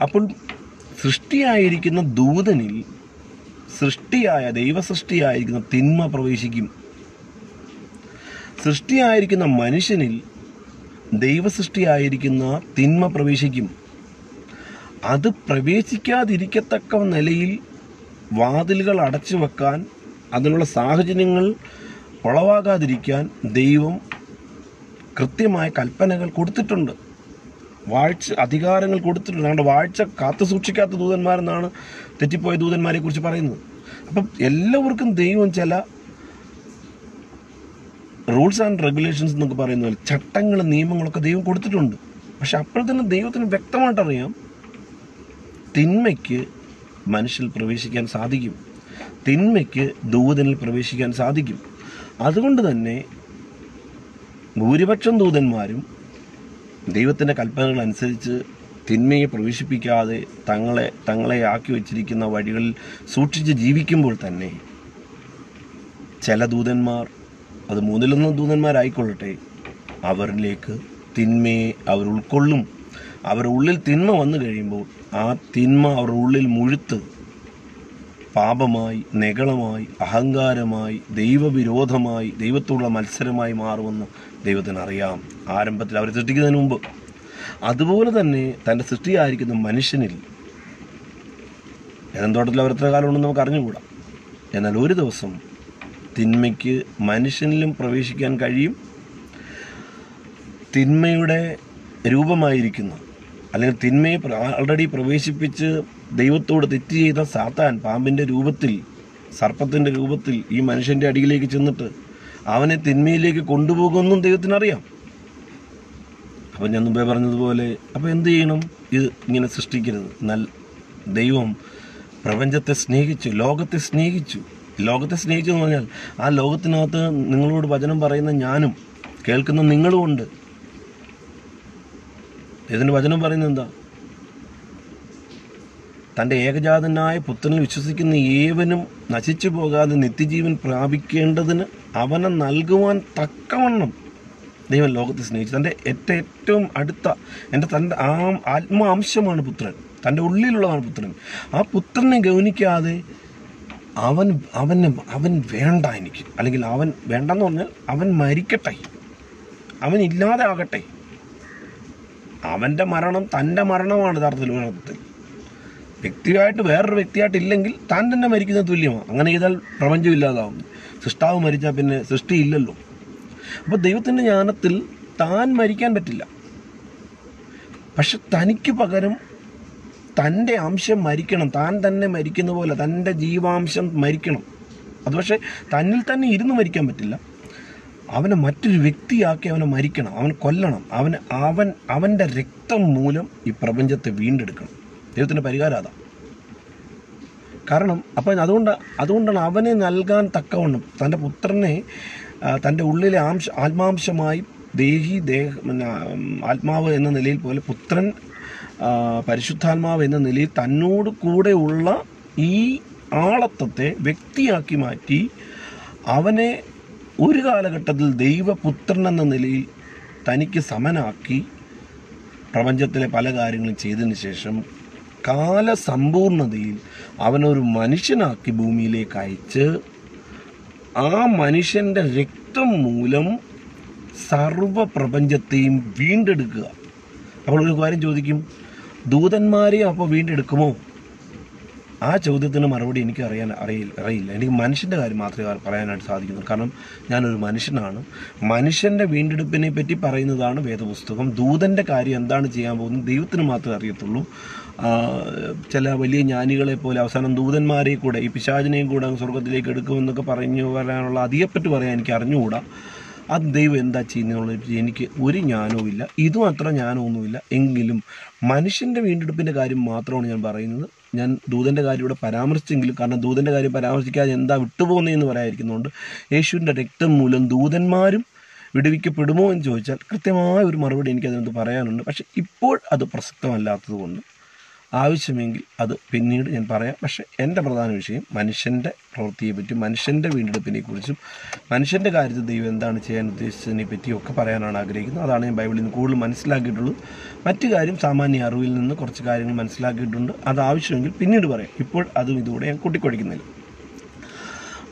അപ്പോൾ സൃഷ്ടിയായിരിക്കുന്ന ദൂതനിൽ ദൈവസൃഷ്ടിയായിരിക്കുന്ന തിന്മ പ്രവേശിക്കും. സൃഷ്ടിയായിരിക്കുന്ന മനുഷ്യനിൽ ദൈവസൃഷ്ടിയായിരിക്കുന്ന തിന്മ പ്രവേശിക്കും. അത് പ്രവേശിക്കാതിരിക്കത്തക്ക നിലയിൽ വാതിലുകൾ അടച്ചു വെക്കാൻ, അതിനുള്ള സാഹചര്യങ്ങൾ ഉളവാകാതിരിക്കാൻ ദൈവം കൃത്യമായ കൽപ്പനകൾ കൊടുത്തിട്ടുണ്ട്, അധികാരങ്ങൾ കൊടുത്തിട്ടുണ്ട്. ഞങ്ങളുടെ വാഴ്ച കാത്തു സൂക്ഷിക്കാത്ത ദൂതന്മാരെന്നാണ് തെറ്റിപ്പോയ ദൂതന്മാരെ കുറിച്ച് പറയുന്നത്. അപ്പം എല്ലാവർക്കും ദൈവം ചില റൂൾസ് ആൻഡ് റെഗുലേഷൻസ് എന്നൊക്കെ പറയുന്ന പോലെ ചട്ടങ്ങളും നിയമങ്ങളൊക്കെ ദൈവം കൊടുത്തിട്ടുണ്ട്. പക്ഷെ അപ്പോൾ തന്നെ ദൈവത്തിന് വ്യക്തമായിട്ടറിയാം തിന്മയ്ക്ക് മനുഷ്യൽ പ്രവേശിക്കാൻ സാധിക്കും, തിന്മയ്ക്ക് ദൂതനിൽ പ്രവേശിക്കാൻ സാധിക്കും. അതുകൊണ്ട് തന്നെ ഭൂരിപക്ഷം ദൂതന്മാരും ദൈവത്തിൻ്റെ കൽപ്പനകൾ അനുസരിച്ച് തിന്മയെ പ്രവേശിപ്പിക്കാതെ തങ്ങളെ ആക്കി വച്ചിരിക്കുന്ന വഴികളിൽ സൂക്ഷിച്ച് ജീവിക്കുമ്പോൾ തന്നെ ചില ദൂതന്മാർ, അത് മൂന്നിലൊന്ന് ദൂതന്മാരായിക്കൊള്ളട്ടെ, അവരിലേക്ക് തിന്മയെ അവർ ഉൾക്കൊള്ളും. അവരുടെ ഉള്ളിൽ തിന്മ വന്നു കഴിയുമ്പോൾ ആ തിന്മ അവരുടെ ഉള്ളിൽ മുഴുത്ത് പാപമായി, നെകളമായി, അഹങ്കാരമായി, ദൈവവിരോധമായി, ദൈവത്തോടുള്ള മത്സരമായി മാറുമെന്ന് ദൈവത്തിനറിയാം ആരംഭത്തിൽ അവരെ സൃഷ്ടിക്കുന്നതിന് മുമ്പ്. അതുപോലെ തന്നെ തൻ്റെ സൃഷ്ടിയായിരിക്കുന്ന മനുഷ്യനിൽ, ഏതെന്തോട്ടത്തിൽ അവർ എത്ര കാലം ഉണ്ടെന്ന് നമുക്ക് അറിഞ്ഞുകൂടാ, എന്നാൽ ഒരു ദിവസം തിന്മയ്ക്ക് മനുഷ്യനിലും പ്രവേശിക്കാൻ കഴിയും. തിന്മയുടെ രൂപമായിരിക്കുന്ന, അല്ലെങ്കിൽ തിന്മയെ ആൾറെഡി പ്രവേശിപ്പിച്ച് ദൈവത്തോട് തെറ്റ് ചെയ്ത സാത്താൻ പാമ്പിൻ്റെ രൂപത്തിൽ, സർപ്പത്തിൻ്റെ രൂപത്തിൽ ഈ മനുഷ്യൻ്റെ അടിയിലേക്ക് ചെന്നിട്ട് അവനെ തിന്മയിലേക്ക് കൊണ്ടുപോകുമെന്നും ദൈവത്തിനറിയാം. അപ്പം ഞാൻ മുമ്പേ പറഞ്ഞതുപോലെ, അപ്പോൾ എന്ത് ചെയ്യണം? ഇത് ഇങ്ങനെ സൃഷ്ടിക്കരുത്. എന്നാൽ ദൈവം പ്രപഞ്ചത്തെ സ്നേഹിച്ചു, ലോകത്തെ സ്നേഹിച്ചു. ലോകത്തെ സ്നേഹിച്ചു എന്ന് പറഞ്ഞാൽ ആ ലോകത്തിനകത്ത് നിങ്ങളോട് വചനം പറയുന്ന ഞാനും കേൾക്കുന്ന നിങ്ങളുമുണ്ട്. ഇതിൻ്റെ വചനം പറയുന്നത് എന്താ? തൻ്റെ ഏകജാതനായ പുത്രനിൽ വിശ്വസിക്കുന്ന ഏവനും നശിച്ചു പോകാതെ നിത്യജീവൻ പ്രാപിക്കേണ്ടതിന് അവനെ നൽകുവാൻ തക്കവണ്ണം ദൈവം ലോകത്തെ സ്നേഹിച്ചു. തൻ്റെ ഏറ്റവും അടുത്ത തൻ്റെ ആ ആത്മാംശമാണ് പുത്രൻ, തൻ്റെ ഉള്ളിലുള്ളതാണ് പുത്രൻ. ആ പുത്രനെ ഗൗനിക്കാതെ അവൻ വേണ്ട എനിക്ക്, അല്ലെങ്കിൽ അവൻ വേണ്ടെന്ന് പറഞ്ഞാൽ അവൻ മരിക്കട്ടെ, അവൻ ഇല്ലാതെ ആകട്ടെ. അവൻ്റെ മരണം തൻ്റെ മരണമാണ് യഥാർത്ഥത്തിൽ. വ്യക്തിയായിട്ട് വേറൊരു വ്യക്തിയായിട്ട് ഇല്ലെങ്കിൽ താൻ തന്നെ മരിക്കുന്നത് തുല്യമാണ്. അങ്ങനെ ചെയ്താൽ പ്രപഞ്ചം ഇല്ലാതാവും. സൃഷ്ടാവ് മരിച്ചാൽ പിന്നെ സൃഷ്ടിയില്ലല്ലോ. അപ്പോൾ ദൈവത്തിൻ്റെ ജ്ഞാനത്തിൽ താൻ മരിക്കാൻ പറ്റില്ല. പക്ഷെ തനിക്ക് പകരം തൻ്റെ അംശം മരിക്കണം. താൻ തന്നെ മരിക്കുന്ന പോലെ തൻ്റെ ജീവാംശം മരിക്കണം. അത് പക്ഷേ തന്നിൽ തന്നെ ഇരുന്ന് മരിക്കാൻ പറ്റില്ല. അവനെ മറ്റൊരു വ്യക്തിയാക്കി അവനെ മരിക്കണം, അവനെ കൊല്ലണം, അവൻ്റെ രക്തം മൂലം ഈ പ്രപഞ്ചത്തെ വീണ്ടെടുക്കണം. ദൈവത്തിൻ്റെ പരിഹാരം അതാ. കാരണം അപ്പം അതുകൊണ്ടാണ് അവനെ നൽകാൻ തക്കവണ്ണം തൻ്റെ പുത്രനെ തൻ്റെ ഉള്ളിലെ ആത്മാംശമായി ആത്മാവ് എന്ന നിലയിൽ പോലെ പുത്രൻ പരിശുദ്ധാത്മാവ് എന്ന നിലയിൽ തന്നോട് കൂടെയുള്ള ഈ ആളത്വത്തെ വ്യക്തിയാക്കി മാറ്റി അവനെ ഒരു കാലഘട്ടത്തിൽ ദൈവപുത്രൻ എന്ന നിലയിൽ തനിക്ക് സമനാക്കി പ്രപഞ്ചത്തിലെ പല കാര്യങ്ങളും ചെയ്തതിന് ശേഷം കാലസമ്പൂർണതയിൽ അവനൊരു മനുഷ്യനാക്കി ഭൂമിയിലേക്ക് അയച്ച് ആ മനുഷ്യൻ്റെ രക്തം മൂലം സർവ്വപ്രപഞ്ചത്തെയും വീണ്ടെടുക്കുക. അപ്പോൾ ഒരു കാര്യം ചോദിക്കും, ദൂതന്മാരെയും അപ്പോൾ വീണ്ടെടുക്കുമോ? ആ ചോദ്യത്തിന് മറുപടി എനിക്ക് അറിയില്ല. എനിക്ക് മനുഷ്യൻ്റെ കാര്യം മാത്രമേ പറയാനായിട്ട് സാധിക്കുന്നുള്ളൂ. കാരണം ഞാനൊരു മനുഷ്യനാണ്. മനുഷ്യൻ്റെ വീണ്ടെടുപ്പിനെ പറ്റി പറയുന്നതാണ് വേദപുസ്തകം. ദൂതൻ്റെ കാര്യം എന്താണ് ചെയ്യാൻ പോകുന്നത് ദൈവത്തിന് മാത്രമേ അറിയത്തുള്ളൂ. ചില വലിയ ജ്ഞാനികളെ പോലെ അവസാനം ദൂതന്മാരെ കൂടെ ഈ പിശാചിനെയും കൂടെ സ്വർഗത്തിലേക്ക് എടുക്കുമെന്നൊക്കെ പറഞ്ഞു വരാനുള്ള അതിയെപ്പറ്റി പറയാൻ എനിക്ക് അറിഞ്ഞുകൂടാ. അത് ദൈവം എന്താ ചെയ്യുന്നതെന്നുള്ളത് എനിക്ക് ഒരു ജ്ഞാനവും ഇല്ല, ഇതുമാത്രം ജ്ഞാനമൊന്നുമില്ല. എങ്കിലും മനുഷ്യൻ്റെ വീണ്ടെടുപ്പിൻ്റെ കാര്യം മാത്രമാണ് ഞാൻ പറയുന്നത്. ഞാൻ ദൂതൻ്റെ കാര്യം ഇവിടെ പരാമർശിച്ചെങ്കിലും, കാരണം ദൂതൻ്റെ കാര്യം പരാമർശിക്കാതെ എന്താ വിട്ടുപോകുന്നതെന്ന് പറയാതിരിക്കുന്നതുകൊണ്ട് യേശുവിൻ്റെ രക്തം മൂലം ദൂതന്മാരും വിടുവിക്കപ്പെടുമോ എന്ന് ചോദിച്ചാൽ കൃത്യമായ ഒരു മറുപടി എനിക്കതിനകത്ത് പറയാനുണ്ട്. പക്ഷേ ഇപ്പോൾ അത് പ്രസക്തമല്ലാത്തത് കൊണ്ട് ആവശ്യമെങ്കിൽ അത് പിന്നീട് ഞാൻ പറയാം. പക്ഷേ എൻ്റെ പ്രധാന വിഷയം മനുഷ്യൻ്റെ പ്രവൃത്തിയെപ്പറ്റിയും മനുഷ്യൻ്റെ വീണ്ടെടുപ്പിനെക്കുറിച്ചും മനുഷ്യൻ്റെ കാര്യത്തിൽ ദൈവം എന്താണ് ചെയ്യാൻ ഉദ്ദേശിച്ചതിനെ പറ്റിയൊക്കെ പറയാനാണ് ആഗ്രഹിക്കുന്നത്. അതാണ് ഞാൻ ബൈബിളിൽ നിന്ന് കൂടുതൽ മനസ്സിലാക്കിയിട്ടുള്ളൂ. മറ്റു കാര്യം സാമാന്യ അറിവിൽ നിന്ന് കുറച്ച് കാര്യങ്ങൾ മനസ്സിലാക്കിയിട്ടുണ്ട്. അത് ആവശ്യമെങ്കിൽ പിന്നീട് പറയാം. ഇപ്പോൾ അതും ഇതുകൂടെ ഞാൻ കൂട്ടിക്കൊടിക്കുന്നില്ല.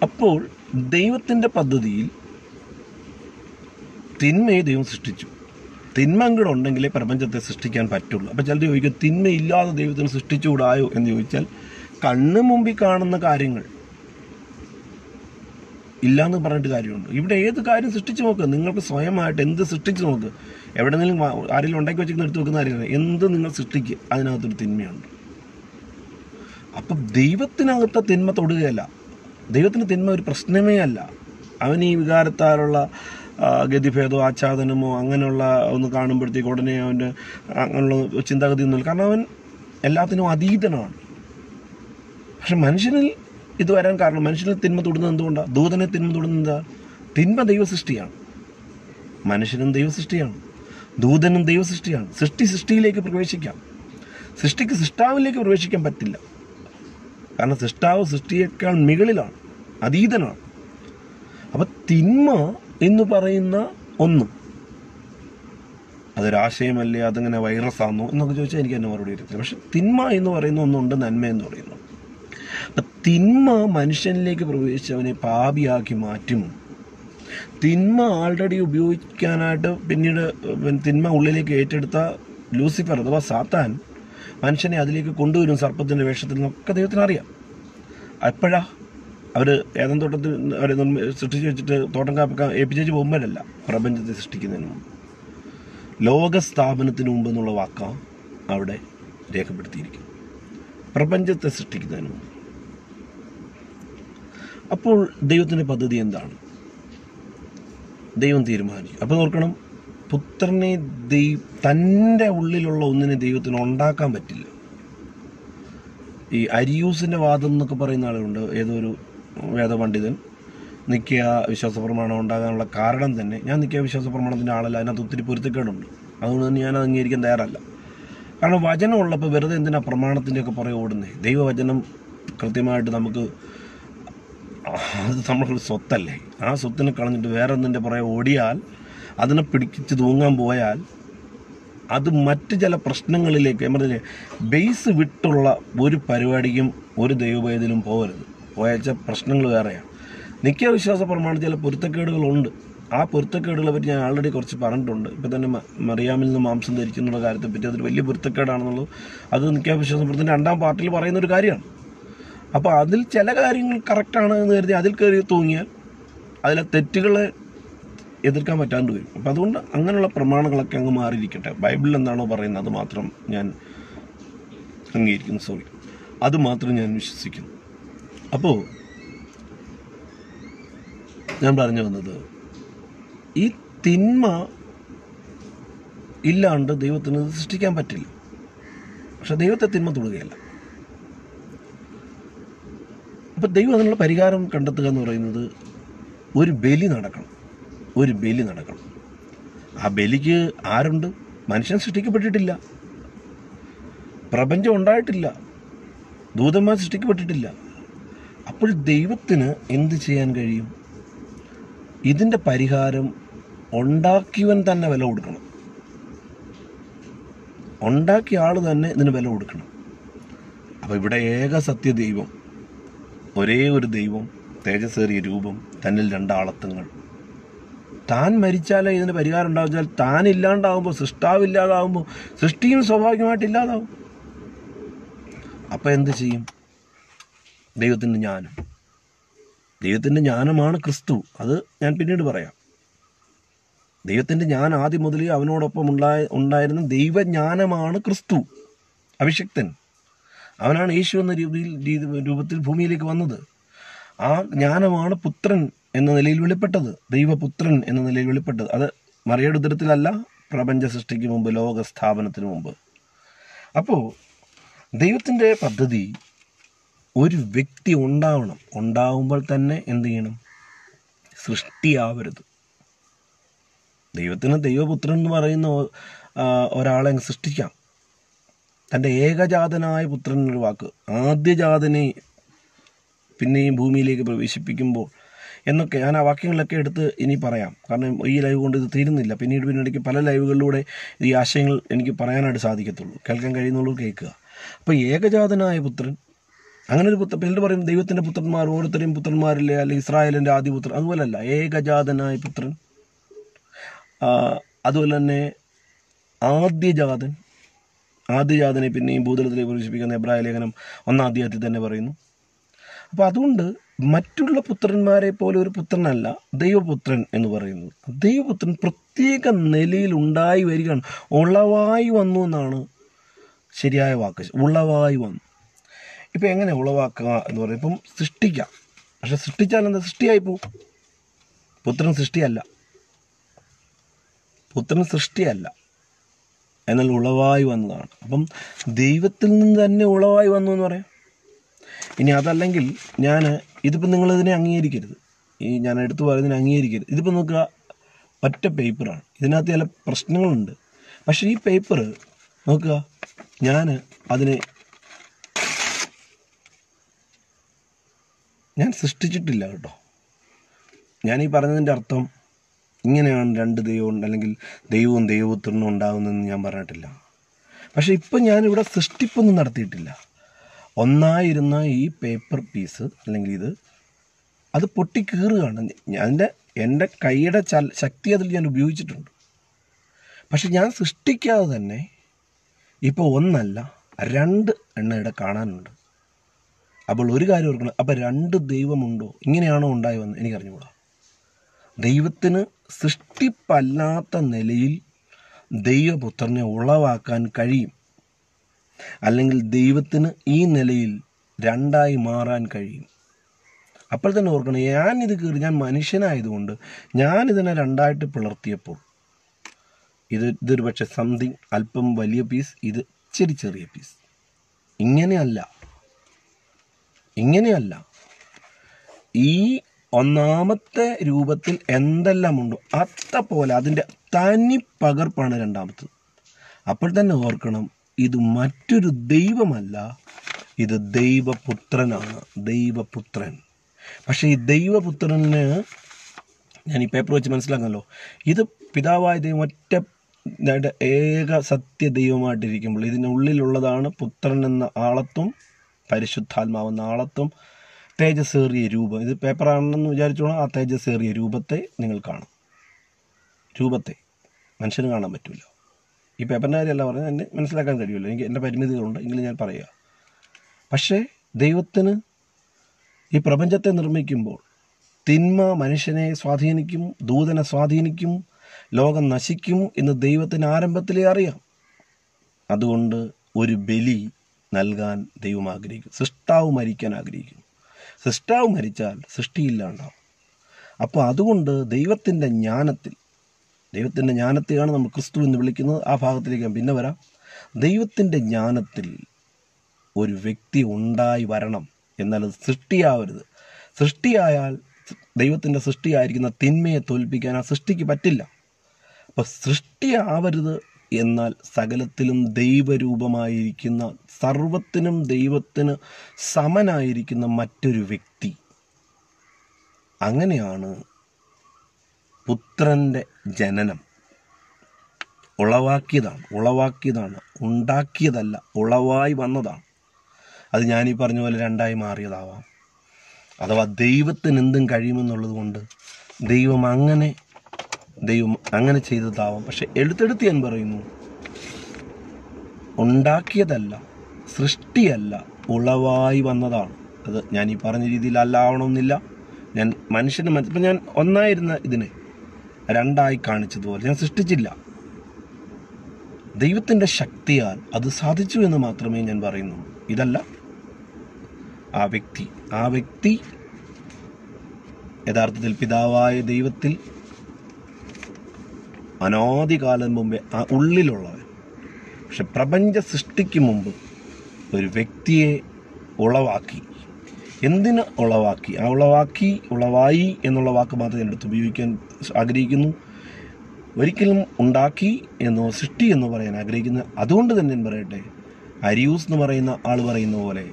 അപ്പോൾ ദൈവത്തിൻ്റെ പദ്ധതിയിൽ തിന്മയെ ദൈവം സൃഷ്ടിച്ചു. തിന്മ കൂടെ ഉണ്ടെങ്കിലേ പ്രപഞ്ചത്തെ സൃഷ്ടിക്കാൻ പറ്റുള്ളൂ. അപ്പോൾ ചിലർ ചോദിക്കും, തിന്മയില്ലാതെ ദൈവത്തിന് സൃഷ്ടിച്ചുകൂടായോ എന്ന് ചോദിച്ചാൽ, കണ്ണ് മുമ്പിൽ കാണുന്ന കാര്യങ്ങൾ ഇല്ലയെന്ന് പറഞ്ഞിട്ട് കാര്യമുണ്ട്. ഇവിടെ ഏത് കാര്യം സൃഷ്ടിച്ച് നോക്കുക, നിങ്ങൾക്ക് സ്വയമായിട്ട് എന്ത് സൃഷ്ടിച്ച് നോക്കുക. എവിടെയെങ്കിലും ആരെങ്കിലും ഉണ്ടാക്കി വെച്ചിരിക്കുന്ന എടുത്ത് വെക്കുന്ന കാര്യമില്ല. എന്ത് നിങ്ങൾ സൃഷ്ടിക്കുക, അതിനകത്തൊരു തിന്മയുണ്ട്. അപ്പം ദൈവത്തിനകത്തെ തിന്മ തൊടുകയല്ല. ദൈവത്തിന് തിന്മ ഒരു പ്രശ്നമേ അല്ല. അവൻ ഈ വികാരത്താലുള്ള ഗതിഭേദമോ ആച്ഛാദനമോ അങ്ങനെയുള്ള ഒന്ന് കാണുമ്പോഴത്തേക്ക് ഉടനെ അവൻ്റെ അങ്ങനെയുള്ള ചിന്താഗതി ഒന്നുമില്ല. കാരണം അവൻ എല്ലാത്തിനും അതീതനാണ്. പക്ഷെ മനുഷ്യനിൽ ഇത് വരാൻ കാരണം, മനുഷ്യനിൽ തിന്മ തൊടുന്നത് എന്തുകൊണ്ടാണ്? ദൂതനെ തിന്മ തൊടുന്നത് എന്താ? തിന്മ ദൈവസൃഷ്ടിയാണ്, മനുഷ്യനും ദൈവസൃഷ്ടിയാണ്, ദൂതനും ദൈവസൃഷ്ടിയാണ്. സൃഷ്ടിയിലേക്ക് പ്രവേശിക്കാം. സൃഷ്ടിക്ക് സൃഷ്ടാവിലേക്ക് പ്രവേശിക്കാൻ പറ്റില്ല. കാരണം സൃഷ്ടാവ് സൃഷ്ടിയേക്കാൾ മുകളിലാണ്, അതീതനാണ്. അപ്പം തിന്മ എന്ന് പറയുന്ന ഒന്നും അതൊരാശയമല്ലേ, അതിങ്ങനെ വൈറസാണോ എന്നൊക്കെ ചോദിച്ചാൽ എനിക്ക് തന്നെ മറുപടി അറിയത്തില്ല. പക്ഷെ തിന്മ എന്ന് പറയുന്ന ഒന്നുണ്ട്, നന്മ എന്ന് പറയുന്നു. അപ്പം തിന്മ മനുഷ്യനിലേക്ക് പ്രവേശിച്ചവനെ പാപിയാക്കി മാറ്റും. തിന്മ ആൾറെഡി ഉപയോഗിക്കാനായിട്ട് പിന്നീട് തിന്മ ഉള്ളിലേക്ക് ഏറ്റെടുത്ത ലൂസിഫർ അഥവാ സാത്താൻ മനുഷ്യനെ അതിലേക്ക് കൊണ്ടുവരും. സർപ്പത്തിൻ്റെ വേഷത്തിൽ നിന്നൊക്കെ ദൈവത്തിനറിയാം. എപ്പോഴാ അവർ ഏതൻ തോട്ടത്തിൽ അവരെ സൃഷ്ടിച്ച് വെച്ചിട്ട് തോട്ടം കാപ്പിക്കാൻ ഏൽപ്പിച്ചു പോകുമ്പോഴല്ല, പ്രപഞ്ചത്തെ സൃഷ്ടിക്കുന്നതിന് മുമ്പ്, ലോകസ്ഥാപനത്തിന് മുമ്പ് എന്നുള്ള വാക്കാണ് അവിടെ രേഖപ്പെടുത്തിയിരിക്കുന്നത്. പ്രപഞ്ചത്തെ സൃഷ്ടിക്കുന്നതിന് മുമ്പ്. അപ്പോൾ ദൈവത്തിൻ്റെ പദ്ധതി എന്താണ്? ദൈവം തീരുമാനിച്ചു. അപ്പോൾ നോക്കണം, പുത്രനെ തൻ്റെ ഉള്ളിലുള്ള ഒന്നിനെ ദൈവത്തിന് ഉണ്ടാക്കാൻ പറ്റില്ല. ഈ അരിയൂസിൻ്റെ വാദം എന്നൊക്കെ പറയുന്ന ആളുകളുണ്ട്. ഏതൊരു വേദപണ്ഡിതൻ നിത്യ വിശ്വാസ പ്രമാണം ഉണ്ടാകാനുള്ള കാരണം തന്നെ, ഞാൻ നിത്യ വിശ്വാസ പ്രമാണത്തിൻ്റെ ആളല്ല, അതിനകത്ത് ഒത്തിരി പൊരുത്തക്കേടുണ്ട്, അതുകൊണ്ട് തന്നെ ഞാൻ അംഗീകരിക്കാൻ തയ്യാറല്ല. കാരണം വചനം ഉള്ളപ്പോൾ വെറുതെ എന്തിനാ പ്രമാണത്തിൻ്റെയൊക്കെ പുറകെ ഓടുന്നത്? ദൈവവചനം കൃത്യമായിട്ട് നമുക്ക്, അത് നമ്മളുടെ സ്വത്തല്ലേ, ആ സ്വത്തിനെ കളഞ്ഞിട്ട് വേറെ ഒന്നിൻ്റെ പുറകെ ഓടിയാൽ, അതിനെ പിടിച്ച് തൂങ്ങാൻ പോയാൽ അത് മറ്റ് ചില പ്രശ്നങ്ങളിലേക്ക്, പറഞ്ഞില്ലേ, ബേസ് വിട്ടുള്ള ഒരു പരിപാടിക്കും ഒരു ദൈവവേദിലും പോകരുത്. പോയാച്ച പ്രശ്നങ്ങൾ വേറെയാണ്. നിത്യവിശ്വാസ പ്രമാണത്തിൽ ചില പൊരുത്തക്കേടുകളുണ്ട്. ആ പൊരുത്തക്കേടുകളെ പറ്റി ഞാൻ ആൾറെഡി കുറച്ച് പറഞ്ഞിട്ടുണ്ട്. ഇപ്പം തന്നെ മറിയാമിൽ നിന്ന് മാംസം ധരിക്കുന്നുള്ള കാര്യത്തെപ്പറ്റി അതൊരു വലിയ പൊരുത്തക്കേടാണെന്നുള്ളത് അത് നിത്യവിശ്വാസ പ്രമാണത്തിൻ്റെ 2ാം പാർട്ടിൽ പറയുന്നൊരു കാര്യമാണ്. അപ്പോൾ അതിൽ ചില കാര്യങ്ങൾ കറക്റ്റാണ് എന്ന് കരുതി അതിൽ കയറി തൂങ്ങിയാൽ അതിലെ തെറ്റുകളെ എതിർക്കാൻ പറ്റാണ്ട് വരും. അപ്പം അതുകൊണ്ട് അങ്ങനെയുള്ള പ്രമാണങ്ങളൊക്കെ അങ്ങ് മാറിയിരിക്കട്ടെ. ബൈബിളിൽ എന്താണോ പറയുന്നത് അത് മാത്രം ഞാൻ അംഗീകരിക്കുന്നു. അത് മാത്രം ഞാൻ വിശ്വസിക്കുന്നു. അപ്പോൾ ഞാൻ പറഞ്ഞു വന്നത്, ഈ തിന്മ ഇല്ലാണ്ട് ദൈവത്തിന് സൃഷ്ടിക്കാൻ പറ്റില്ല. പക്ഷെ ദൈവത്തെ തിന്മ തൊടുകയല്ല. അപ്പം ദൈവം അതിനുള്ള പരിഹാരം കണ്ടെത്തുക എന്ന് പറയുന്നത് ഒരു ബലി നടക്കണം. ആ ബലിക്ക് ആരുണ്ട്? മനുഷ്യൻ സൃഷ്ടിക്കപ്പെട്ടിട്ടില്ല, പ്രപഞ്ചം ഉണ്ടായിട്ടില്ല, ദൂതന്മാർ സൃഷ്ടിക്കപ്പെട്ടിട്ടില്ല. അപ്പോൾ ദൈവത്തിന് എന്ത് ചെയ്യാൻ കഴിയും? ഇതിൻ്റെ പരിഹാരം ഉണ്ടാക്കിയവൻ തന്നെ വില കൊടുക്കണം. ഉണ്ടാക്കിയ ആൾ തന്നെ ഇതിന് വില കൊടുക്കണം. അപ്പോൾ ഇവിടെ ഏക സത്യ ദൈവം, ഒരേ ഒരു ദൈവം, തേജസ്സേറിയ രൂപം, തന്നിൽ രണ്ടാളത്വങ്ങൾ. താൻ മരിച്ചാലേ ഇതിന് പരിഹാരം ഉണ്ടാവുക. താൻ ഇല്ലാണ്ടാവുമ്പോൾ, സൃഷ്ടാവില്ലാതാവുമ്പോൾ സൃഷ്ടിയും സ്വാഭാവികമായിട്ട് ഇല്ലാതാവും. അപ്പം എന്ത് ചെയ്യും? ദൈവത്തിൻ്റെ ജ്ഞാനമാണ് ക്രിസ്തു. അത് ഞാൻ പിന്നീട് പറയാം. ദൈവത്തിൻ്റെ ജ്ഞാനം ആദ്യം മുതലേ അവനോടൊപ്പം ഉണ്ടായിരുന്ന ദൈവജ്ഞാനമാണ് ക്രിസ്തു, അഭിഷിക്തൻ. അവനാണ് യേശു എന്ന രൂപത്തിൽ ഭൂമിയിലേക്ക് വന്നത്. ആ ജ്ഞാനമാണ് പുത്രൻ എന്ന നിലയിൽ വെളിപ്പെട്ടത്, ദൈവപുത്രൻ എന്ന നിലയിൽ വെളിപ്പെട്ടത്. അത് മറിയയുടെ ഉദരത്തിലല്ല, പ്രപഞ്ച സൃഷ്ടിക്ക് മുമ്പ്, ലോക സ്ഥാപനത്തിന് മുമ്പ്. അപ്പോൾ ദൈവത്തിൻ്റെ പദ്ധതി ഒരു വ്യക്തി ഉണ്ടാവണം. ഉണ്ടാവുമ്പോൾ തന്നെ എന്ത് ചെയ്യണം? സൃഷ്ടിയാവരുത്. ദൈവത്തിന് ദൈവപുത്രൻ എന്ന് പറയുന്ന ഒരാളെ സൃഷ്ടിക്കാം. തൻ്റെ ഏകജാതനായ പുത്രൻ എന്നൊരു വാക്ക്, ആദ്യജാതനെ പിന്നെയും ഭൂമിയിലേക്ക് പ്രവേശിപ്പിക്കുമ്പോൾ എന്നൊക്കെ ഞാൻ ആ വാക്യങ്ങളൊക്കെ എടുത്ത് ഇനി പറയാം. കാരണം ഈ ലൈവ് കൊണ്ട് ഇത് തീരുന്നില്ല. പിന്നീട് പല ലൈവുകളിലൂടെ ഈ ആശയങ്ങൾ എനിക്ക് പറയാനായിട്ട് സാധിക്കത്തുള്ളൂ. കേൾക്കാൻ കഴിയുന്നുള്ളൂ കേൾക്കുക. അപ്പോൾ ഏകജാതനായ പുത്രൻ, അങ്ങനെ ഒരു പുത്രൻ. പിന്നീട് പറയും ദൈവത്തിൻ്റെ പുത്രന്മാർ ഓരോരുത്തരെയും പുത്രന്മാരില്ലേ, അല്ലെങ്കിൽ ഇസ്രായേലിൻ്റെ ആദ്യപുത്രൻ. അതുപോലല്ല, ഏകജാതനായ പുത്രൻ. അതുപോലെ തന്നെ ആദ്യജാതനെ പിന്നെയും ഭൂതലത്തിലേക്ക് പ്രവേശിപ്പിക്കുന്ന എബ്രായ ലേഖനം 1-ാം അധ്യായത്തിൽ തന്നെ പറയുന്നു. അപ്പോൾ അതുകൊണ്ട് മറ്റുള്ള പുത്രന്മാരെ പോലെ ഒരു പുത്രനല്ല ദൈവപുത്രൻ എന്ന് പറയുന്നത്. ദൈവപുത്രൻ പ്രത്യേക നിലയിൽ ഉണ്ടായി വരികയാണ്. ഉളവായി വന്നു എന്നാണ് ശരിയായ വാക്ക്. ഉളവായി വന്നു. ഇപ്പം എങ്ങനെ ഉളവാക്കുക എന്ന് പറയും? ഇപ്പം സൃഷ്ടിക്കാം. പക്ഷെ സൃഷ്ടിച്ചാൽ എന്താ? സൃഷ്ടിയായി പോവും. പുത്രൻ സൃഷ്ടിയല്ല, എന്നാൽ ഉളവായി വന്നതാണ്. അപ്പം ദൈവത്തിൽ നിന്ന് തന്നെ ഉളവായി വന്നു എന്ന് പറയാം. ഇനി അതല്ലെങ്കിൽ ഇതിപ്പോൾ നിങ്ങളിതിനെ അംഗീകരിക്കരുത്, ഞാൻ എടുത്തു പറയുന്നതിനെ അംഗീകരിക്കരുത്. ഇതിപ്പോൾ നോക്കുക, ഒറ്റ പേപ്പറാണ്. ഇതിനകത്ത് ചില പ്രശ്നങ്ങളുണ്ട്. പക്ഷേ ഈ പേപ്പർ നോക്കുക, ഞാൻ സൃഷ്ടിച്ചിട്ടില്ല കേട്ടോ. ഞാനീ പറഞ്ഞതിൻ്റെ അർത്ഥം ഇങ്ങനെയാണ് രണ്ട് ദൈവം അല്ലെങ്കിൽ ദൈവവും ദൈവപുത്രനും ഉണ്ടാകുന്നതെന്ന് ഞാൻ പറഞ്ഞിട്ടില്ല. പക്ഷേ ഇപ്പം ഞാനിവിടെ സൃഷ്ടിപ്പൊന്നും നടത്തിയിട്ടില്ല. ഒന്നായിരുന്ന ഈ പേപ്പർ പീസ് അല്ലെങ്കിൽ അത് പൊട്ടിക്കീറുകയാണ്. എൻ്റെ കൈയുടെ ശക്തി അതിൽ ഞാൻ ഉപയോഗിച്ചിട്ടുണ്ട്. പക്ഷെ ഞാൻ സൃഷ്ടിക്കാതെ തന്നെ ഇപ്പോൾ ഒന്നല്ല 2 ഇവിടെ കാണാനുണ്ട്. അപ്പോൾ ഒരു കാര്യം ഓർക്കണം, അപ്പോൾ 2 ദൈവമുണ്ടോ? ഇങ്ങനെയാണോ ഉണ്ടായി വന്നത്? എനിക്കറിഞ്ഞുകൂടാ. ദൈവത്തിന് സൃഷ്ടിപ്പല്ലാത്ത നിലയിൽ ദൈവപുത്രനെ ഉളവാക്കാൻ കഴിയും. അല്ലെങ്കിൽ ദൈവത്തിന് ഈ നിലയിൽ 2ആയി മാറാൻ കഴിയും. അപ്പോൾ തന്നെ ഓർക്കണം, ഞാൻ മനുഷ്യനായതുകൊണ്ട് ഞാനിതിനെ 2ആയിട്ട് പിളർത്തിയപ്പോൾ ഇതൊരു പക്ഷേ സംതിങ് അല്പം വലിയ പീസ്, ഇത് ഇച്ചിരി ചെറിയ പീസ്. ഇങ്ങനെയല്ല. ഈ ഒന്നാമത്തെ രൂപത്തിൽ എന്തെല്ലാം ഉണ്ടോ അതേപോലെ അതിൻ്റെ തനി പകർപ്പാണ് രണ്ടാമത്തത്. അപ്പോൾ തന്നെ ഓർക്കണം, ഇത് മറ്റൊരു ദൈവമല്ല, ഇത് ദൈവപുത്രനാണ്. ദൈവപുത്രൻ. പക്ഷേ ഈ ദൈവപുത്രന് ഞാൻ ഈ പേപ്പർ വെച്ച് മനസ്സിലാക്കണമല്ലോ, ഇത് പിതാവായ ദൈവം ഒറ്റ ഏക സത്യ ദൈവമായിട്ടിരിക്കുമ്പോൾ ഇതിനുള്ളിലുള്ളതാണ് പുത്രൻ എന്ന ആളത്വം, പരിശുദ്ധാത്മാവെന്ന ആളത്വം, തേജസ്സേറിയ രൂപം. ഇത് പേപ്പറാണെന്ന് വിചാരിച്ചോളാം. ആ തേജസ്സേറിയ രൂപത്തെ നിങ്ങൾ കാണും. രൂപത്തെ മനുഷ്യന് കാണാൻ പറ്റില്ല. ഈ പേപ്പറിൻ്റെ കാര്യമല്ല പറഞ്ഞാൽ എന്നെ മനസ്സിലാക്കാൻ കഴിയുമല്ലോ. എനിക്ക് എൻ്റെ പരിമിതികളുണ്ട്, എങ്കിലും ഞാൻ പറയുക. പക്ഷേ ദൈവത്തിന് ഈ പ്രപഞ്ചത്തെ നിർമ്മിക്കുമ്പോൾ തിന്മ മനുഷ്യനെ സ്വാധീനിക്കും, ദൂതനെ സ്വാധീനിക്കും, ലോകം നശിക്കും എന്ന് ദൈവത്തിന് ആരംഭത്തിലേ അറിയാം. അതുകൊണ്ട് ഒരു ബലി നൽകാൻ ദൈവം ആഗ്രഹിക്കും. സൃഷ്ടാവ് മരിക്കാൻ ആഗ്രഹിക്കും. സൃഷ്ടാവ് മരിച്ചാൽ സൃഷ്ടിയില്ലാണ്ടാവും. അപ്പോൾ അതുകൊണ്ട് ദൈവത്തിൻ്റെ ജ്ഞാനത്തിൽ ദൈവത്തിൻ്റെ ജ്ഞാനത്തെയാണ് നമ്മൾ ക്രിസ്തു എന്ന് വിളിക്കുന്നത്. ആ ഭാഗത്തിലേക്ക് ഞാൻ പിന്നെ വരാം. ദൈവത്തിൻ്റെ ജ്ഞാനത്തിൽ ഒരു വ്യക്തി ഉണ്ടായി വരണം, എന്നാൽ അത് സൃഷ്ടിയാവരുത്. സൃഷ്ടിയായാൽ ദൈവത്തിൻ്റെ സൃഷ്ടിയായിരിക്കുന്ന തിന്മയെ തോൽപ്പിക്കാൻ ആ സൃഷ്ടിക്ക് പറ്റില്ല. അപ്പോൾ സൃഷ്ടിയാവരുത് എന്നാൽ സകലത്തിലും ദൈവരൂപമായിരിക്കുന്ന, സർവത്തിനും ദൈവത്തിന് സമനായിരിക്കുന്ന മറ്റൊരു വ്യക്തി. അങ്ങനെയാണ് പുത്രൻ്റെ ജനനം. ഉളവാക്കിയതാണ്, ഉണ്ടാക്കിയതല്ല, ഉളവായി വന്നതാണ്. അത് ഞാനീ പറഞ്ഞ പോലെ രണ്ടായി മാറിയതാവാം. അഥവാ ദൈവത്തിന് എന്തും കഴിയുമെന്നുള്ളത് കൊണ്ട് ദൈവം അങ്ങനെ ചെയ്തതാവാം. പക്ഷെ എടുത്തെടുത്ത് ഞാൻ പറയുന്നു, ഉണ്ടാക്കിയതല്ല, സൃഷ്ടിയല്ല, ഉളവായി വന്നതാണ്. അത് ഞാൻ ഈ പറഞ്ഞ രീതിയിൽ അല്ല ആവണമെന്നില്ല. ഞാൻ മനുഷ്യന് ഇപ്പം ഞാൻ ഒന്നായിരുന്ന ഇതിനെ രണ്ടായി കാണിച്ചതുപോലെ ഞാൻ സൃഷ്ടിച്ചില്ല. ദൈവത്തിൻ്റെ ശക്തിയാൽ അത് സാധിച്ചു എന്ന് മാത്രമേ ഞാൻ പറയുന്നു. ഇതല്ല ആ വ്യക്തി യഥാർത്ഥത്തിൽ പിതാവായ ദൈവത്തിൽ അനാദികാലം മുമ്പേ ആ ഉള്ളിലുള്ളവൻ. പക്ഷെ പ്രപഞ്ച സൃഷ്ടിക്ക് മുമ്പ് ഒരു വ്യക്തിയെ ഉളവാക്കി. എന്തിന് ഉളവാക്കി? ആ ഉളവായി എന്നുള്ള വാക്ക് മാത്രം ഞാൻ എടുത്ത് ഉപയോഗിക്കാൻ ആഗ്രഹിക്കുന്നു. ഒരിക്കലും ഉണ്ടാക്കി എന്നോ സൃഷ്ടി എന്നോ പറയാൻ ആഗ്രഹിക്കുന്നത്. അതുകൊണ്ട് തന്നെ ഞാൻ പറയട്ടെ, അരിയൂസ് എന്ന് പറയുന്ന ആൾ പറയുന്ന പോലെ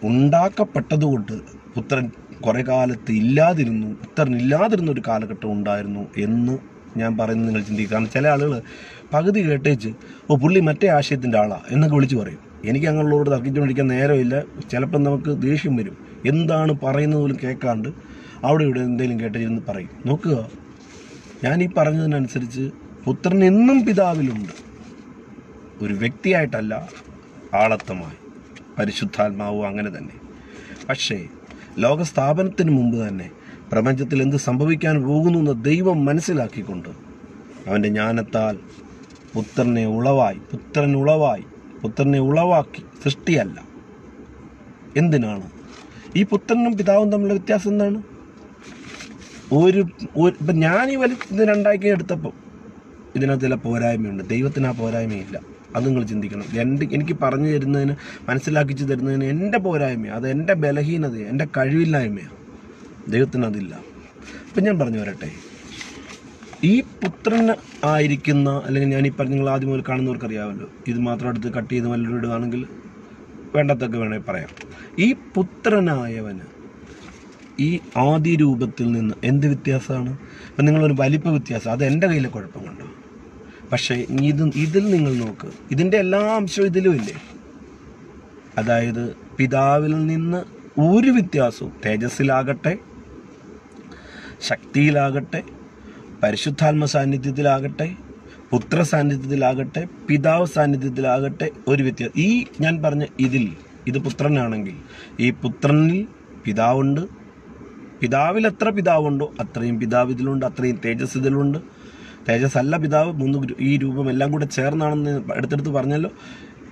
ഉണ്ടാക്കപ്പെട്ടതുകൊണ്ട് പുത്രൻ കുറെ കാലത്ത് ഇല്ലാതിരുന്നു, പുത്രനില്ലാതിരുന്ന ഒരു കാലഘട്ടം ഉണ്ടായിരുന്നു എന്ന് ഞാൻ പറയുന്നത് നിങ്ങൾ ചിന്തിക്കുക. കാരണം ചില ആളുകൾ പകുതി കേട്ടേച്ച് പുള്ളി മറ്റേ ആശയത്തിൻ്റെ ആളാ എന്നൊക്കെ വിളിച്ചു പറയും. എനിക്ക് അങ്ങനെയുള്ളവരോട് തർക്കിച്ചുകൊണ്ടിരിക്കാൻ നേരമില്ല. ചിലപ്പം നമുക്ക് ദേഷ്യം വരും. എന്താണ് പറയുന്നത് പോലും കേൾക്കാണ്ട് അവിടെ ഇവിടെ എന്തെങ്കിലും കേട്ടിരുന്ന് പറയും. നോക്കുക, ഞാൻ ഈ പറഞ്ഞതിനനുസരിച്ച് പുത്രൻ എന്നും പിതാവിലുണ്ട്. ഒരു വ്യക്തിയായിട്ടല്ല, ആളത്വമായി. പരിശുദ്ധാത്മാവും അങ്ങനെ തന്നെ. പക്ഷേ ലോകസ്ഥാപനത്തിന് മുമ്പ് തന്നെ പ്രപഞ്ചത്തിൽ എന്ത് സംഭവിക്കാൻ പോകുന്നു എന്ന് ദൈവം മനസ്സിലാക്കിക്കൊണ്ട് അവൻ്റെ ജ്ഞാനത്താൽ പുത്രനെ ഉളവാക്കി. സൃഷ്ടിയല്ല. എന്തിനാണ്? ഈ പുത്രനും പിതാവും തമ്മിലുള്ള വ്യത്യാസം എന്താണ്? ഇപ്പം ഞാൻ ഈ ഇത് രണ്ടാക്കി എടുത്തപ്പോൾ ഇതിനകത്ത് ചില പോരായ്മയുണ്ട്. ദൈവത്തിന് ആ പോരായ്മയില്ല. അത് നിങ്ങൾ ചിന്തിക്കണം. എനിക്ക് പറഞ്ഞു തരുന്നതിന്, മനസ്സിലാക്കിച്ച് തരുന്നതിന് എൻ്റെ പോരായ്മയാണ്, അത് എൻ്റെ ബലഹീനതയാണ്, എൻ്റെ കഴിവില്ലായ്മയാണ്. ദൈവത്തിന് അതില്ല. അപ്പം ഞാൻ പറഞ്ഞു വരട്ടെ, ഈ പുത്രന് ആയിരിക്കുന്ന, അല്ലെങ്കിൽ ഞാൻ ഈ പറഞ്ഞ നിങ്ങൾ ആദ്യം മുതൽ കാണുന്നവർക്ക് അറിയാമല്ലോ, ഇത് മാത്രം എടുത്ത് കട്ട് ചെയ്ത് വല്ലവരും ഇടുകയാണെങ്കിൽ വേണ്ടത്തൊക്കെ വേണമെങ്കിൽ പറയാം. ഈ പുത്രനായവന് ഈ ആദ്യ രൂപത്തിൽ നിന്ന് എന്ത് വ്യത്യാസമാണ്? അപ്പം നിങ്ങളൊരു വലിപ്പ വ്യത്യാസം, അത് എൻ്റെ കയ്യിലെ കുഴപ്പം കണ്ടോ? പക്ഷേ ഇതിൽ നിങ്ങൾ നോക്ക്, ഇതിൻ്റെ എല്ലാ അംശവും ഇതിലും ഇല്ലേ? അതായത് പിതാവിൽ നിന്ന് ഒരു വ്യത്യാസവും, തേജസ്സിലാകട്ടെ, ശക്തിയിലാകട്ടെ, പരിശുദ്ധാത്മ സാന്നിധ്യത്തിലാകട്ടെ, പുത്ര സാന്നിധ്യത്തിലാകട്ടെ, പിതാവ് സാന്നിധ്യത്തിലാകട്ടെ, ഒരു വ്യത്യാസം. ഈ ഞാൻ പറഞ്ഞ ഇത് പുത്രനാണെങ്കിൽ ഈ പുത്രനിൽ പിതാവുണ്ട്. പിതാവിൽ എത്ര പിതാവുണ്ടോ അത്രയും പിതാവ് ഇതിലുണ്ട്, അത്രയും തേജസ് ഇതിലുണ്ട്. തേജസ്സല്ല പിതാവ്, ഈ രൂപം എല്ലാം കൂടെ ചേർന്നാണെന്ന് അടുത്തടുത്ത് പറഞ്ഞല്ലോ.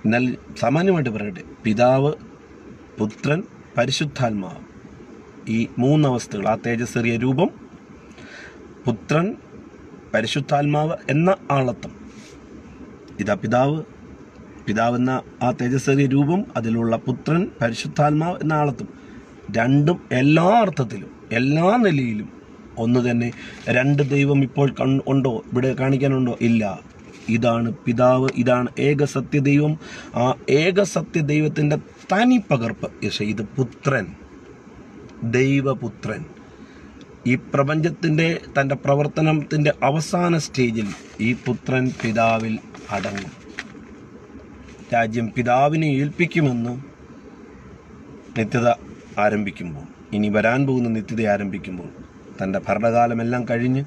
എന്നാൽ സാമാന്യമായിട്ട് പറയട്ടെ, പിതാവ്, പുത്രൻ, പരിശുദ്ധാത്മാവ്, ഈ മൂന്നവസ്ഥകൾ, ആ തേജസ്സേറിയ രൂപം, പുത്രൻ, പരിശുദ്ധാത്മാവ് എന്ന ആളത്വം. ഇതാ പിതാവെന്ന ആ തേജസ്സേറിയ രൂപം, അതിലുള്ള പുത്രൻ, പരിശുദ്ധാത്മാവ് എന്ന ആളത്വം. രണ്ടും എല്ലാ അർത്ഥത്തിലും എല്ലാ നിലയിലും ഒന്ന് തന്നെ. രണ്ട് ദൈവം ഇപ്പോൾ ഉണ്ടോ? ഇവിടെ കാണിക്കാനുണ്ടോ? ഇല്ല. ഇതാണ് പിതാവ്, ഇതാണ് ഏകസത്യ ദൈവം. ആ ഏകസത്യ ദൈവത്തിൻ്റെ തനി പകർപ്പ്. പക്ഷേ ഇത് പുത്രൻ, ദൈവപുത്രൻ. ഈ പ്രപഞ്ചത്തിൻ്റെ തൻ്റെ പ്രവർത്തനത്തിൻ്റെ അവസാന സ്റ്റേജിൽ ഈ പുത്രൻ പിതാവിൽ അടങ്ങും. രാജ്യം പിതാവിനെ ഏൽപ്പിക്കുമെന്ന് നിത്യത ആരംഭിക്കുമ്പോൾ, ഇനി വരാൻ പോകുന്ന നിത്യത ആരംഭിക്കുമ്പോൾ, തൻ്റെ ഭരണകാലമെല്ലാം കഴിഞ്ഞ്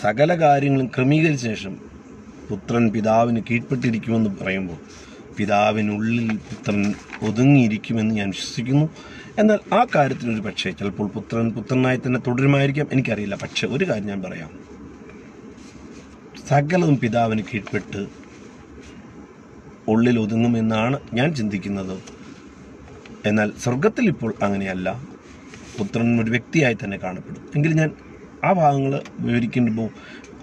സകല കാര്യങ്ങളും ക്രമീകരിച്ച ശേഷം പുത്രൻ പിതാവിന് കീഴ്പ്പെട്ടിരിക്കുമെന്ന് പറയുമ്പോൾ പിതാവിനുള്ളിൽ പുത്രൻ ഒതുങ്ങിയിരിക്കുമെന്ന് ഞാൻ വിശ്വസിക്കുന്നു. എന്നാൽ ആ കാര്യത്തിനൊരു പക്ഷേ ചിലപ്പോൾ പുത്രനായി തന്നെ തുടരുമായിരിക്കാം, എനിക്കറിയില്ല. പക്ഷെ ഒരു കാര്യം ഞാൻ പറയാം, സകലതും പിതാവിന് കീഴ്പ്പെട്ട് ഉള്ളിൽ ഒതുങ്ങുമെന്നാണ് ഞാൻ ചിന്തിക്കുന്നത്. എന്നാൽ സ്വർഗത്തിൽ ഇപ്പോൾ അങ്ങനെയല്ല. പുത്രൻ ഒരു വ്യക്തിയായി തന്നെ കാണപ്പെടും. എങ്കിലും ഞാൻ ആ ഭാഗങ്ങൾ വിവരിക്കുമ്പോൾ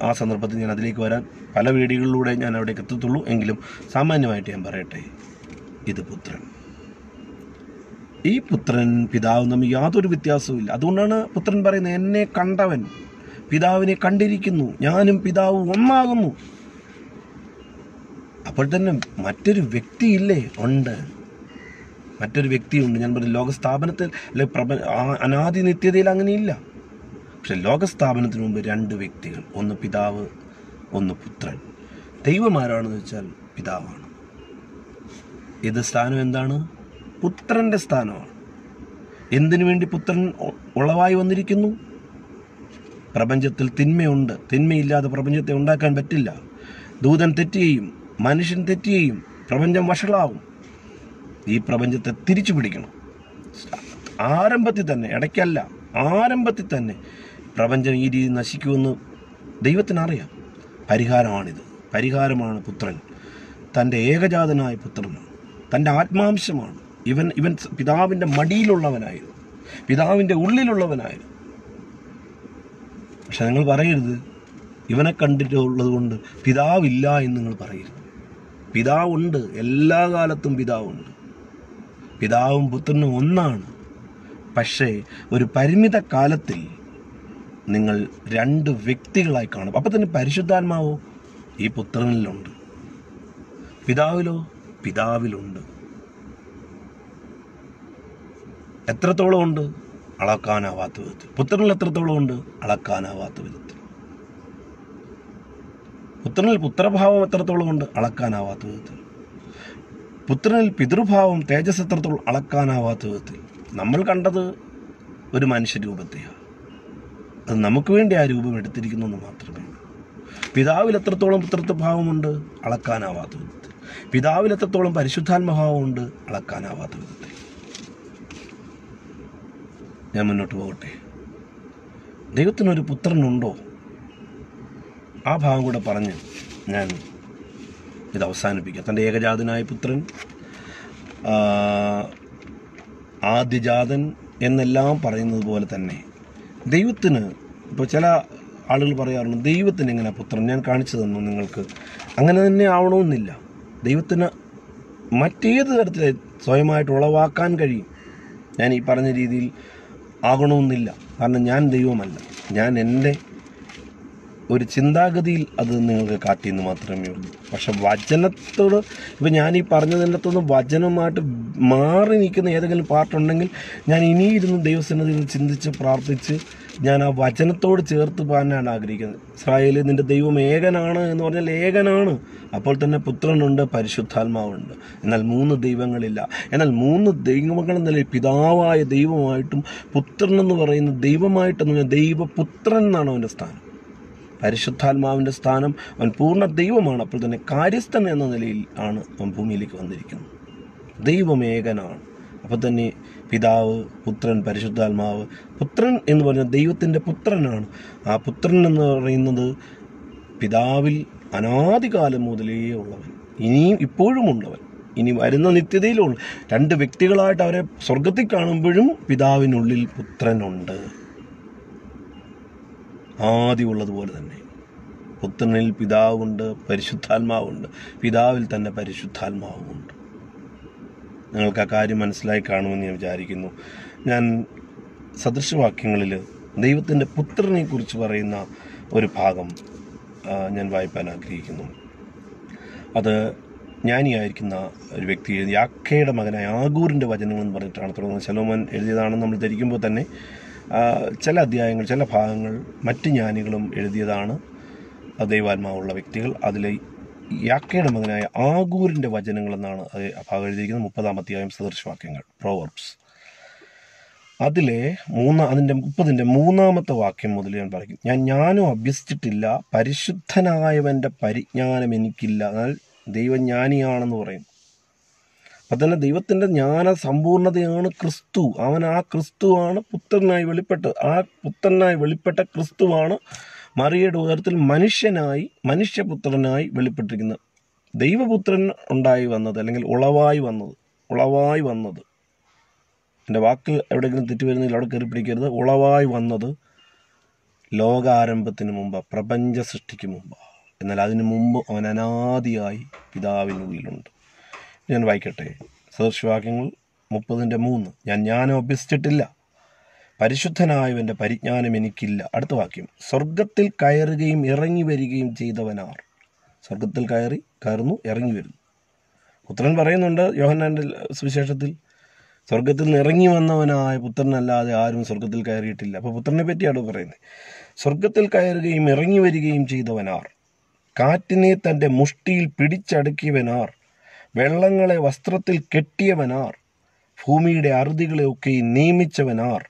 ആ സന്ദർഭത്തിൽ ഞാൻ അതിലേക്ക് വരാൻ പല വീഡിയോകളിലൂടെ ഞാൻ അവിടേക്ക് എത്തത്തുള്ളൂ. എങ്കിലും സാമാന്യമായിട്ട് ഞാൻ പറയട്ടെ, ഇത് പുത്രൻ. ഈ പുത്രൻ പിതാവും തമ്മിൽ യാതൊരു വ്യത്യാസവുമില്ല. അതുകൊണ്ടാണ് പുത്രൻ പറയുന്നത്, എന്നെ കണ്ടവൻ പിതാവിനെ കണ്ടിരിക്കുന്നു, ഞാനും പിതാവും ഒന്നാകുന്നു. അപ്പോൾ തന്നെ മറ്റൊരു വ്യക്തിയില്ലേ? ഉണ്ട്, മറ്റൊരു വ്യക്തിയുണ്ട്. ഞാൻ പറഞ്ഞു ലോകസ്ഥാപനത്തിൽ അല്ലെ അനാദി നിത്യതയിൽ അങ്ങനെയില്ല. പക്ഷെ ലോകസ്ഥാപനത്തിന് മുമ്പ് 2 വ്യക്തികൾ, ഒന്ന് പിതാവ്, ഒന്ന് പുത്രൻ. ദൈവം ആരാണെന്ന് വെച്ചാൽ പിതാവാണ്. ഇത് സ്ഥാനം എന്താണ്? പുത്രൻ്റെ സ്ഥാനമാണ്. എന്തിനു വേണ്ടി പുത്രൻ ഉളവായി വന്നിരിക്കുന്നു? പ്രപഞ്ചത്തിൽ തിന്മയുണ്ട്. തിന്മയില്ലാതെ പ്രപഞ്ചത്തെ ഉണ്ടാക്കാൻ പറ്റില്ല. ദൂതൻ തെറ്റുകയും മനുഷ്യൻ തെറ്റുകയും പ്രപഞ്ചം വഷളാവും. ഈ പ്രപഞ്ചത്തെ തിരിച്ചു പിടിക്കണം. ആരംഭത്തിൽ തന്നെ, ഇടയ്ക്കല്ല, ആരംഭത്തിൽ തന്നെ പ്രപഞ്ചം ഈ രീതി നശിക്കുമെന്ന് ദൈവത്തിനറിയാം. പരിഹാരമാണിത്. പരിഹാരമാണ് പുത്രൻ. തൻ്റെ ഏകജാതനായ പുത്രനാണ്, തൻ്റെ ആത്മാംശമാണ്. ഇവൻ പിതാവിൻ്റെ മടിയിലുള്ളവനായിരുന്നു, പിതാവിൻ്റെ ഉള്ളിലുള്ളവനായിരുന്നു. പക്ഷെ നിങ്ങൾ പറയരുത്, ഇവനെ കണ്ടിട്ടുള്ളത് കൊണ്ട് പിതാവില്ല എന്ന് നിങ്ങൾ പറയരുത്. പിതാവുണ്ട്, എല്ലാ കാലത്തും പിതാവുണ്ട്. പിതാവും പുത്രനും ഒന്നാണ്. പക്ഷേ ഒരു പരിമിത കാലത്തിൽ നിങ്ങൾ 2 വ്യക്തികളായി കാണും. അപ്പം തന്നെ പരിശുദ്ധാത്മാവോ ഈ പുത്രനിലുണ്ട്, പിതാവിലോ പിതാവിലുണ്ട്. എത്രത്തോളം ഉണ്ട്? അളക്കാനാവാത്ത വിധത്തിൽ. പുത്രനിൽ എത്രത്തോളം ഉണ്ട്? അളക്കാനാവാത്ത വിധത്തിൽ. പുത്രനിൽ പുത്രഭാവം എത്രത്തോളം ഉണ്ട്? അളക്കാനാവാത്ത വിധത്തിൽ. പുത്രനിൽ പിതൃഭാവം തേജസ് എത്രത്തോളം? അളക്കാനാവാത്ത വിധത്തിൽ. നമ്മൾ കണ്ടത് ഒരു മനുഷ്യരൂപത്തെയാണ്. അത് നമുക്ക് വേണ്ടി ആ രൂപം എടുത്തിരിക്കുന്നു എന്ന് മാത്രമേ ഉള്ളൂ. പിതാവിൽ എത്രത്തോളം പുത്രത്വഭാവമുണ്ട്? അളക്കാനാവാത്ത വിധത്തിൽ. പിതാവിൽ എത്രത്തോളം പരിശുദ്ധാത്മഭാവമുണ്ട്? അളക്കാനാവാത്ത വിധത്തിൽ. ഞാൻ മുന്നോട്ട് പോകട്ടെ. ദൈവത്തിനൊരു പുത്രനുണ്ടോ? ആ ഭാഗം കൂടെ പറഞ്ഞ് ഞാൻ ഇത് അവസാനിപ്പിക്കാം. തൻ്റെ ഏകജാതനായ പുത്രൻ, ആദ്യജാതൻ എന്നെല്ലാം പറയുന്നത് പോലെ തന്നെ ദൈവത്തിന്, ഇപ്പോൾ ചില ആളുകൾ പറയാറുണ്ട്, ദൈവത്തിന് എങ്ങനെ പുത്രൻ? ഞാൻ കാണിച്ചു തന്നു നിങ്ങൾക്ക്. അങ്ങനെ തന്നെ ആവണമെന്നില്ല. ദൈവത്തിന് മറ്റേത് തരത്തിൽ സ്വയമായിട്ട് ഉളവാക്കാൻ കഴിയും. ഞാൻ ഈ പറഞ്ഞ രീതിയിൽ ആകണമെന്നില്ല. കാരണം ഞാൻ ദൈവമല്ല. ഞാൻ എൻ്റെ ഒരു ചിന്താഗതിയിൽ അത് നിങ്ങൾക്ക് കാട്ടിയെന്ന് മാത്രമേ ഉള്ളൂ. പക്ഷെ വചനത്തോട്, ഇപ്പം ഞാൻ ഈ പറഞ്ഞതിനകത്തൊന്ന് വചനമായിട്ട് മാറി നിൽക്കുന്ന ഏതെങ്കിലും പാർട്ടുണ്ടെങ്കിൽ ഞാൻ ഇനിയിരുന്ന് ദൈവസന്നിധിയിൽ ചിന്തിച്ച് പ്രാർത്ഥിച്ച് ഞാൻ ആ വചനത്തോട് ചേർത്ത് പോകാനാണ് ആഗ്രഹിക്കുന്നത്. ഇസ്രായേൽ നിൻ്റെ ദൈവം ഏകനാണ് എന്ന് പറഞ്ഞാൽ ഏകനാണ്. അപ്പോൾ തന്നെ പുത്രനുണ്ട്, പരിശുദ്ധാത്മാവുണ്ട്. എന്നാൽ 3 ദൈവങ്ങളില്ല. എന്നാൽ 3 ദൈവങ്ങളെന്ന നിലയിൽ പിതാവായ ദൈവമായിട്ടും പുത്രനെന്ന് പറയുന്ന ദൈവമായിട്ടെന്ന് പറഞ്ഞാൽ ദൈവപുത്രൻ എന്നാണ് അവൻ്റെ സ്ഥാനം. പരിശുദ്ധാത്മാവിൻ്റെ സ്ഥാനം, അവൻ പൂർണ്ണ ദൈവമാണ്. അപ്പോൾ തന്നെ കാര്യസ്ഥൻ എന്ന നിലയിൽ ആണ് അവൻ ഭൂമിയിലേക്ക് വന്നിരിക്കുന്നത്. ദൈവം ഏകനാണ്. അപ്പോൾ തന്നെ പിതാവ്, പുത്രൻ, പരിശുദ്ധാത്മാവ്. പുത്രൻ എന്ന് പറഞ്ഞാൽ ദൈവത്തിൻ്റെ പുത്രനാണ്. ആ പുത്രൻ എന്ന് പറയുന്നത് പിതാവിൽ അനാദികാലം മുതലേ ഉള്ളവൻ, ഇനിയും ഇപ്പോഴും ഉള്ളവൻ, ഇനി വരുന്ന നിത്യതയിലുള്ള 2 വ്യക്തികളായിട്ട് അവരെ സ്വർഗത്തിൽ കാണുമ്പോഴും പിതാവിനുള്ളിൽ പുത്രനുണ്ട്. ആദ്യം ഉള്ളതുപോലെ തന്നെ പുത്രനിൽ പിതാവുണ്ട്, പരിശുദ്ധാത്മാവുണ്ട്. പിതാവിൽ തന്നെ പരിശുദ്ധാത്മാവുമുണ്ട്. നിങ്ങൾക്ക് ആ കാര്യം മനസ്സിലായി കാണുമെന്ന് ഞാൻ വിചാരിക്കുന്നു. ഞാൻ സദൃശവാക്യങ്ങളിൽ ദൈവത്തിൻ്റെ പുത്രനെ കുറിച്ച് പറയുന്ന ഒരു ഭാഗം ഞാൻ വായിപ്പാൻ ആഗ്രഹിക്കുന്നു. അത് ജ്ഞാനിയായിരിക്കുന്ന ഒരു വ്യക്തി എഴുതി, യാക്കയുടെ മകനായ ആഗൂറിൻ്റെ വചനങ്ങളെന്ന് പറഞ്ഞിട്ടാണ് തുടങ്ങുന്നത്. ശലോമോൻ എഴുതിയതാണെന്ന് നമ്മൾ ധരിക്കുമ്പോൾ തന്നെ ചില അധ്യായങ്ങൾ, ചില ഭാഗങ്ങൾ മറ്റ് ജ്ഞാനികളും എഴുതിയതാണ്. ദൈവാത്മാവുള്ള വ്യക്തികൾ. അതിൽ യാക്കയുടെ മകനായ ആഗൂറിൻ്റെ വചനങ്ങളെന്നാണ് അത് ഭാഗം എഴുതിയിരിക്കുന്നത്. 30-ാം അധ്യായം സദൃശവാക്യങ്ങൾ, പ്രോവർബ്സ്. അതിൻ്റെ 3-ാമത്തെ വാക്യം മുതൽ ഞാൻ പറയും, ഞാൻ ജ്ഞാനം അഭ്യസിച്ചിട്ടില്ല, പരിശുദ്ധനായവൻ്റെ പരിജ്ഞാനം എനിക്കില്ല. എന്നാൽ ദൈവജ്ഞാനിയാണെന്ന് പറയും. അപ്പം തന്നെ ദൈവത്തിൻ്റെ ജ്ഞാന സമ്പൂർണതയാണ് ക്രിസ്തു. അവൻ ആ ക്രിസ്തുവാണ് പുത്രനായി വെളിപ്പെട്ടത്. ആ പുത്രനായി വെളിപ്പെട്ട ക്രിസ്തുവാണ് മറിയയുടെ ഉദരത്തിൽ മനുഷ്യപുത്രനായി വെളിപ്പെട്ടിരിക്കുന്നത്. ദൈവപുത്രൻ ഉണ്ടായി വന്നത്, അല്ലെങ്കിൽ ഉളവായി വന്നത്. എൻ്റെ വാക്കിൽ എവിടെയെങ്കിലും തെറ്റ് വരുന്നെങ്കിൽ അവിടെ കയറി പിടിക്കരുത്. ഉളവായി വന്നത് ലോകാരംഭത്തിന് മുമ്പ്, പ്രപഞ്ച സൃഷ്ടിക്ക് മുമ്പ്. എന്നാൽ അതിനു മുമ്പ് അവൻ അനാദിയായി പിതാവിനുള്ളിലുണ്ട്. ഞാൻ വായിക്കട്ടെ, സദൃശവാക്യങ്ങൾ 30:3. ഞാൻ ജ്ഞാനം അഭ്യസിച്ചിട്ടില്ല, പരിശുദ്ധനായവൻ്റെ പരിജ്ഞാനം എനിക്കില്ല. അടുത്ത വാക്യം, സ്വർഗത്തിൽ കയറുകയും ഇറങ്ങി വരികയും ചെയ്തവനാർ. സ്വർഗത്തിൽ കയറുന്നു, ഇറങ്ങി വരുന്നു. പുത്രൻ പറയുന്നുണ്ട് യോഹന്നാൻ്റെ സുവിശേഷത്തിൽ, സ്വർഗത്തിൽ നിന്ന് ഇറങ്ങി വന്നവനായ പുത്രനല്ലാതെ ആരും സ്വർഗത്തിൽ കയറിയിട്ടില്ല. അപ്പോൾ പുത്രനെ പറ്റിയാണ് പറയുന്നത്. സ്വർഗത്തിൽ കയറുകയും ഇറങ്ങി വരികയും ചെയ്തവനാർ, കാറ്റിനെ തൻ്റെ മുഷ്ടിയിൽ പിടിച്ചടക്കിയവനാർ, വെള്ളങ്ങളെ വസ്ത്രത്തിൽ കെട്ടിയവനാർ, ഭൂമിയുടെ അറുതികളെ ഒക്കെ നിയമിച്ചവനാർ,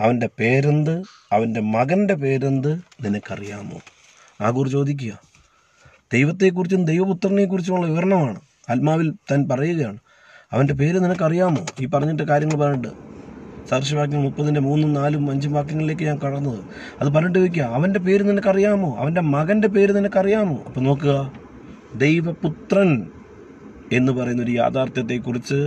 അവൻ്റെ പേരെന്ത്, അവൻ്റെ മകൻ്റെ പേരെന്ത് നിനക്കറിയാമോ? ആകൂർ ചോദിക്കുക. ദൈവത്തെക്കുറിച്ചും ദൈവപുത്രനെക്കുറിച്ചുമുള്ള വിവരണമാണ്. ആത്മാവിൽ താൻ പറയുകയാണ്, അവൻ്റെ പേര് നിനക്കറിയാമോ? ഈ പറഞ്ഞിട്ട് കാര്യങ്ങൾ പറഞ്ഞിട്ട് സദൃശവാക്യം 30:3, 4, 5 വാക്യങ്ങളിലേക്ക് ഞാൻ കടന്നത്. അത് പറഞ്ഞിട്ട് ചോദിക്കുക, അവൻ്റെ പേര് നിനക്കറിയാമോ, അവൻ്റെ മകൻ്റെ പേര് നിനക്കറിയാമോ? അപ്പം നോക്കുക, ദൈവപുത്രൻ എന്ന് പറയുന്നൊരു യാഥാർത്ഥ്യത്തെക്കുറിച്ച്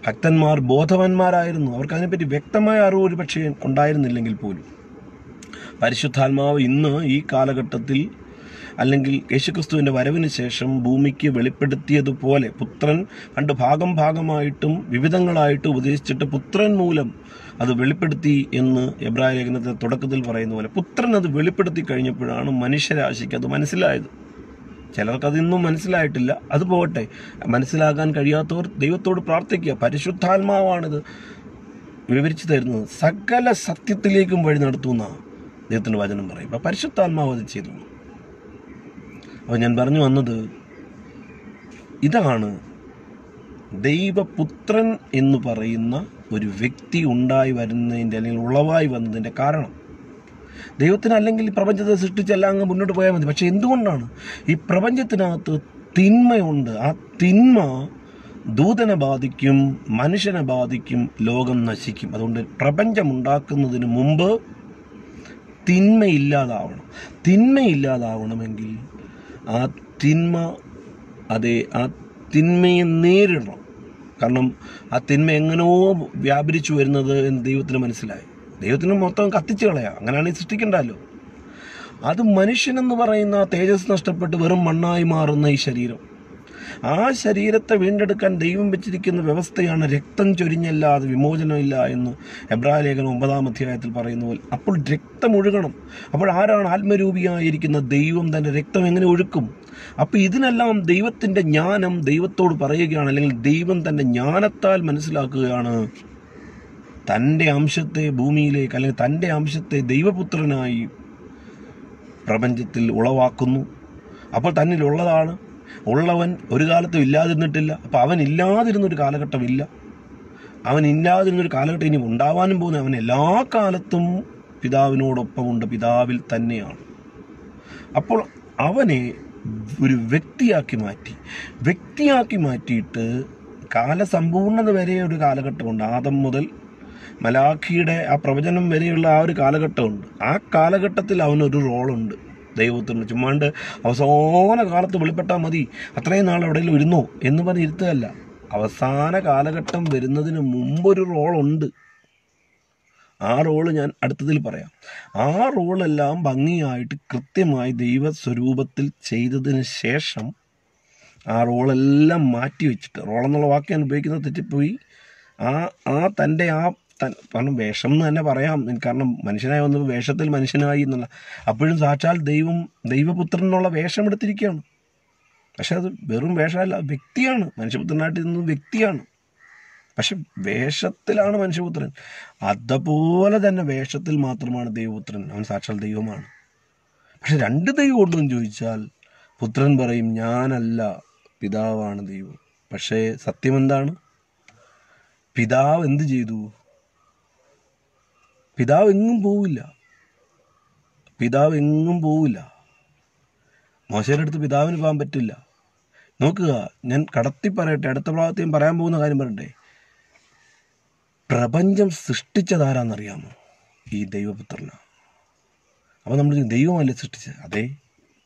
ഭക്തന്മാർ ബോധവാന്മാരായിരുന്നു. അവർക്ക് അതിനെപ്പറ്റി വ്യക്തമായ അറിവ് ഒരു പക്ഷേ ഉണ്ടായിരുന്നില്ലെങ്കിൽ പോലും പരിശുദ്ധാത്മാവ് ഇന്ന് ഈ കാലഘട്ടത്തിൽ, അല്ലെങ്കിൽ യേശുക്രിസ്തുവിൻ്റെ വരവിന് ശേഷം ഭൂമിക്ക് വെളിപ്പെടുത്തിയതുപോലെ പുത്രൻ പണ്ട് ഭാഗമായിട്ടും വിവിധങ്ങളായിട്ട് ഉപദേശിച്ചിട്ട് പുത്രൻ മൂലം അത് വെളിപ്പെടുത്തി എന്ന് എബ്രായ ലേഖനത്തെ തുടക്കത്തിൽ പറയുന്ന പോലെ പുത്രൻ അത് വെളിപ്പെടുത്തി കഴിഞ്ഞപ്പോഴാണ് മനുഷ്യരാശിക്ക് അത് മനസ്സിലായത്. ചിലർക്കതിന്നും മനസ്സിലായിട്ടില്ല. അത് പോകട്ടെ, മനസ്സിലാക്കാൻ കഴിയാത്തവർ ദൈവത്തോട് പ്രാർത്ഥിക്കുക. പരിശുദ്ധാത്മാവാണിത് വിവരിച്ചു തരുന്നത്, സകല സത്യത്തിലേക്കും വഴി നടത്തുന്ന ദൈവത്തിൻ്റെ വചനം പറയും. അപ്പം പരിശുദ്ധാത്മാവ് അത് ചെയ്തു. അപ്പോൾ ഞാൻ പറഞ്ഞു വന്നത് ഇതാണ്, ദൈവപുത്രൻ എന്ന് പറയുന്ന ഒരു വ്യക്തി ഉണ്ടായി വരുന്നതിൻ്റെ, അല്ലെങ്കിൽ ഉളവായി വന്നതിൻ്റെ കാരണം. ദൈവത്തിന് അല്ലെങ്കിൽ പ്രപഞ്ചത്തെ സൃഷ്ടിച്ചെല്ലാം അങ്ങ് മുന്നോട്ട് പോയാൽ മതി. പക്ഷെ എന്തുകൊണ്ടാണ് ഈ പ്രപഞ്ചത്തിനകത്ത് തിന്മയുണ്ട്? ആ തിന്മ ദൂതനെ ബാധിക്കും, മനുഷ്യനെ ബാധിക്കും, ലോകം നശിക്കും. അതുകൊണ്ട് പ്രപഞ്ചമുണ്ടാക്കുന്നതിന് മുമ്പ് തിന്മയില്ലാതാവണം. തിന്മയില്ലാതാവണമെങ്കിൽ ആ തിന്മയെ നേരിടണം. കാരണം ആ തിന്മ എങ്ങനെയോ വ്യാപരിച്ചു വരുന്നത് എന്ന് ദൈവത്തിന് മനസ്സിലായി. ദൈവത്തിന് മൊത്തം കത്തിച്ചു കളയാം, അങ്ങനെയാണ് സൃഷ്ടിക്കണ്ടല്ലോ. അത് മനുഷ്യനെന്ന് പറയുന്ന തേജസ് നഷ്ടപ്പെട്ട് വെറും മണ്ണായി മാറുന്ന ഈ ശരീരം, ആ ശരീരത്തെ വീണ്ടെടുക്കാൻ ദൈവം വെച്ചിരിക്കുന്ന വ്യവസ്ഥയാണ് രക്തം ചൊരിഞ്ഞല്ലാതെ വിമോചനമില്ല എന്ന് എബ്രായ ലേഖനം 9-ാം അധ്യായത്തിൽ പറയുന്ന പോലെ. അപ്പോൾ രക്തം ഒഴുകണം. അപ്പോൾ ആരാണ് ആത്മരൂപിയായിരിക്കുന്ന ദൈവം തൻ്റെ രക്തം എങ്ങനെ ഒഴുക്കും? അപ്പോൾ ഇതിനെല്ലാം ദൈവത്തിൻ്റെ ജ്ഞാനം ദൈവത്തോട് പറയുകയാണ്, അല്ലെങ്കിൽ ദൈവം തൻ്റെ ജ്ഞാനത്താൽ മനസ്സിലാക്കുകയാണ്, തൻ്റെ അംശത്തെ ഭൂമിയിലേക്ക്, അല്ലെങ്കിൽ തൻ്റെ അംശത്തെ ദൈവപുത്രനായി പ്രപഞ്ചത്തിൽ ഉളവാക്കുന്നു. അപ്പോൾ തന്നിലുള്ളതാണ്, ഉള്ളവൻ ഒരു കാലത്തും ഇല്ലാതിരുന്നിട്ടില്ല. അപ്പോൾ അവൻ ഇല്ലാതിരുന്നൊരു കാലഘട്ടമില്ല, അവൻ ഇല്ലാതിരുന്നൊരു കാലഘട്ടം ഇനി ഉണ്ടാവാനും പോകുന്നത്. അവൻ എല്ലാ കാലത്തും പിതാവിനോടൊപ്പമുണ്ട്, പിതാവിൽ തന്നെയാണ്. അപ്പോൾ അവനെ ഒരു വ്യക്തിയാക്കി മാറ്റിയിട്ട് കാലസമ്പൂർണത വരെ ഒരു കാലഘട്ടമുണ്ട്. ആദം മുതൽ മലാഖിയുടെ ആ പ്രവചനം വരെയുള്ള ആ ഒരു കാലഘട്ടമുണ്ട്. ആ കാലഘട്ടത്തിൽ അവനൊരു റോളുണ്ട് ദൈവത്തിന്. ചുമ്മാണ്ട് അവസാന കാലത്ത് വെളിപ്പെട്ടാൽ മതി, അത്രയും നാൾ എവിടെയെങ്കിലും ഇരുന്നോ എന്ന് പറഞ്ഞ് ഇരുത്തുകയല്ല. അവസാന കാലഘട്ടം വരുന്നതിന് മുമ്പൊരു റോളുണ്ട്. ആ റോള് ഞാൻ അടുത്തതിൽ പറയാം. ആ റോളെല്ലാം ഭംഗിയായിട്ട് കൃത്യമായി ദൈവസ്വരൂപത്തിൽ ചെയ്തതിന് ശേഷം ആ റോളെല്ലാം മാറ്റി വെച്ചിട്ട്, റോളെന്നുള്ള വാക്ക് ഞാൻ ഉപയോഗിക്കുന്നത് തെറ്റിപ്പോയി, കാരണം വേഷം എന്ന് തന്നെ പറയാം. കാരണം മനുഷ്യനായി വന്നപ്പോൾ വേഷത്തിൽ മനുഷ്യനായി എന്നുള്ള, അപ്പോഴും സാക്ഷാൽ ദൈവപുത്രൻ എന്നുള്ള വേഷം എടുത്തിരിക്കുകയാണ്. പക്ഷെ അത് വെറും വേഷമല്ല, വ്യക്തിയാണ്. മനുഷ്യപുത്രനായിട്ട് നിന്നത് വ്യക്തിയാണ്, പക്ഷെ വേഷത്തിലാണ് മനുഷ്യപുത്രൻ. അതുപോലെ തന്നെ വേഷത്തിൽ മാത്രമാണ് ദൈവപുത്രൻ, അവൻ സാക്ഷാൽ ദൈവമാണ്. പക്ഷെ രണ്ട് ദൈവം ഉണ്ടെന്ന് ചോദിച്ചാൽ പുത്രൻ പറയും, ഞാനല്ല, പിതാവാണ് ദൈവം. പക്ഷേ സത്യം എന്താണ്? പിതാവ് എന്ത് ചെയ്തു? പിതാവ് എങ്ങും പോവില്ല. മോശയുടെ അടുത്ത് പിതാവിന് പോകാൻ പറ്റില്ല. നോക്കുക, ഞാൻ കടത്തി പറയട്ടെ, അടുത്ത ഭാഗത്ത് പറയാൻ പോകുന്ന കാര്യം പറയട്ടെ. പ്രപഞ്ചം സൃഷ്ടിച്ചതാരാന്നറിയാമോ? ഈ ദൈവപുത്രനാണ്. അപ്പോൾ നമ്മൾ ദൈവമല്ലേ സൃഷ്ടിച്ചത്? അതെ,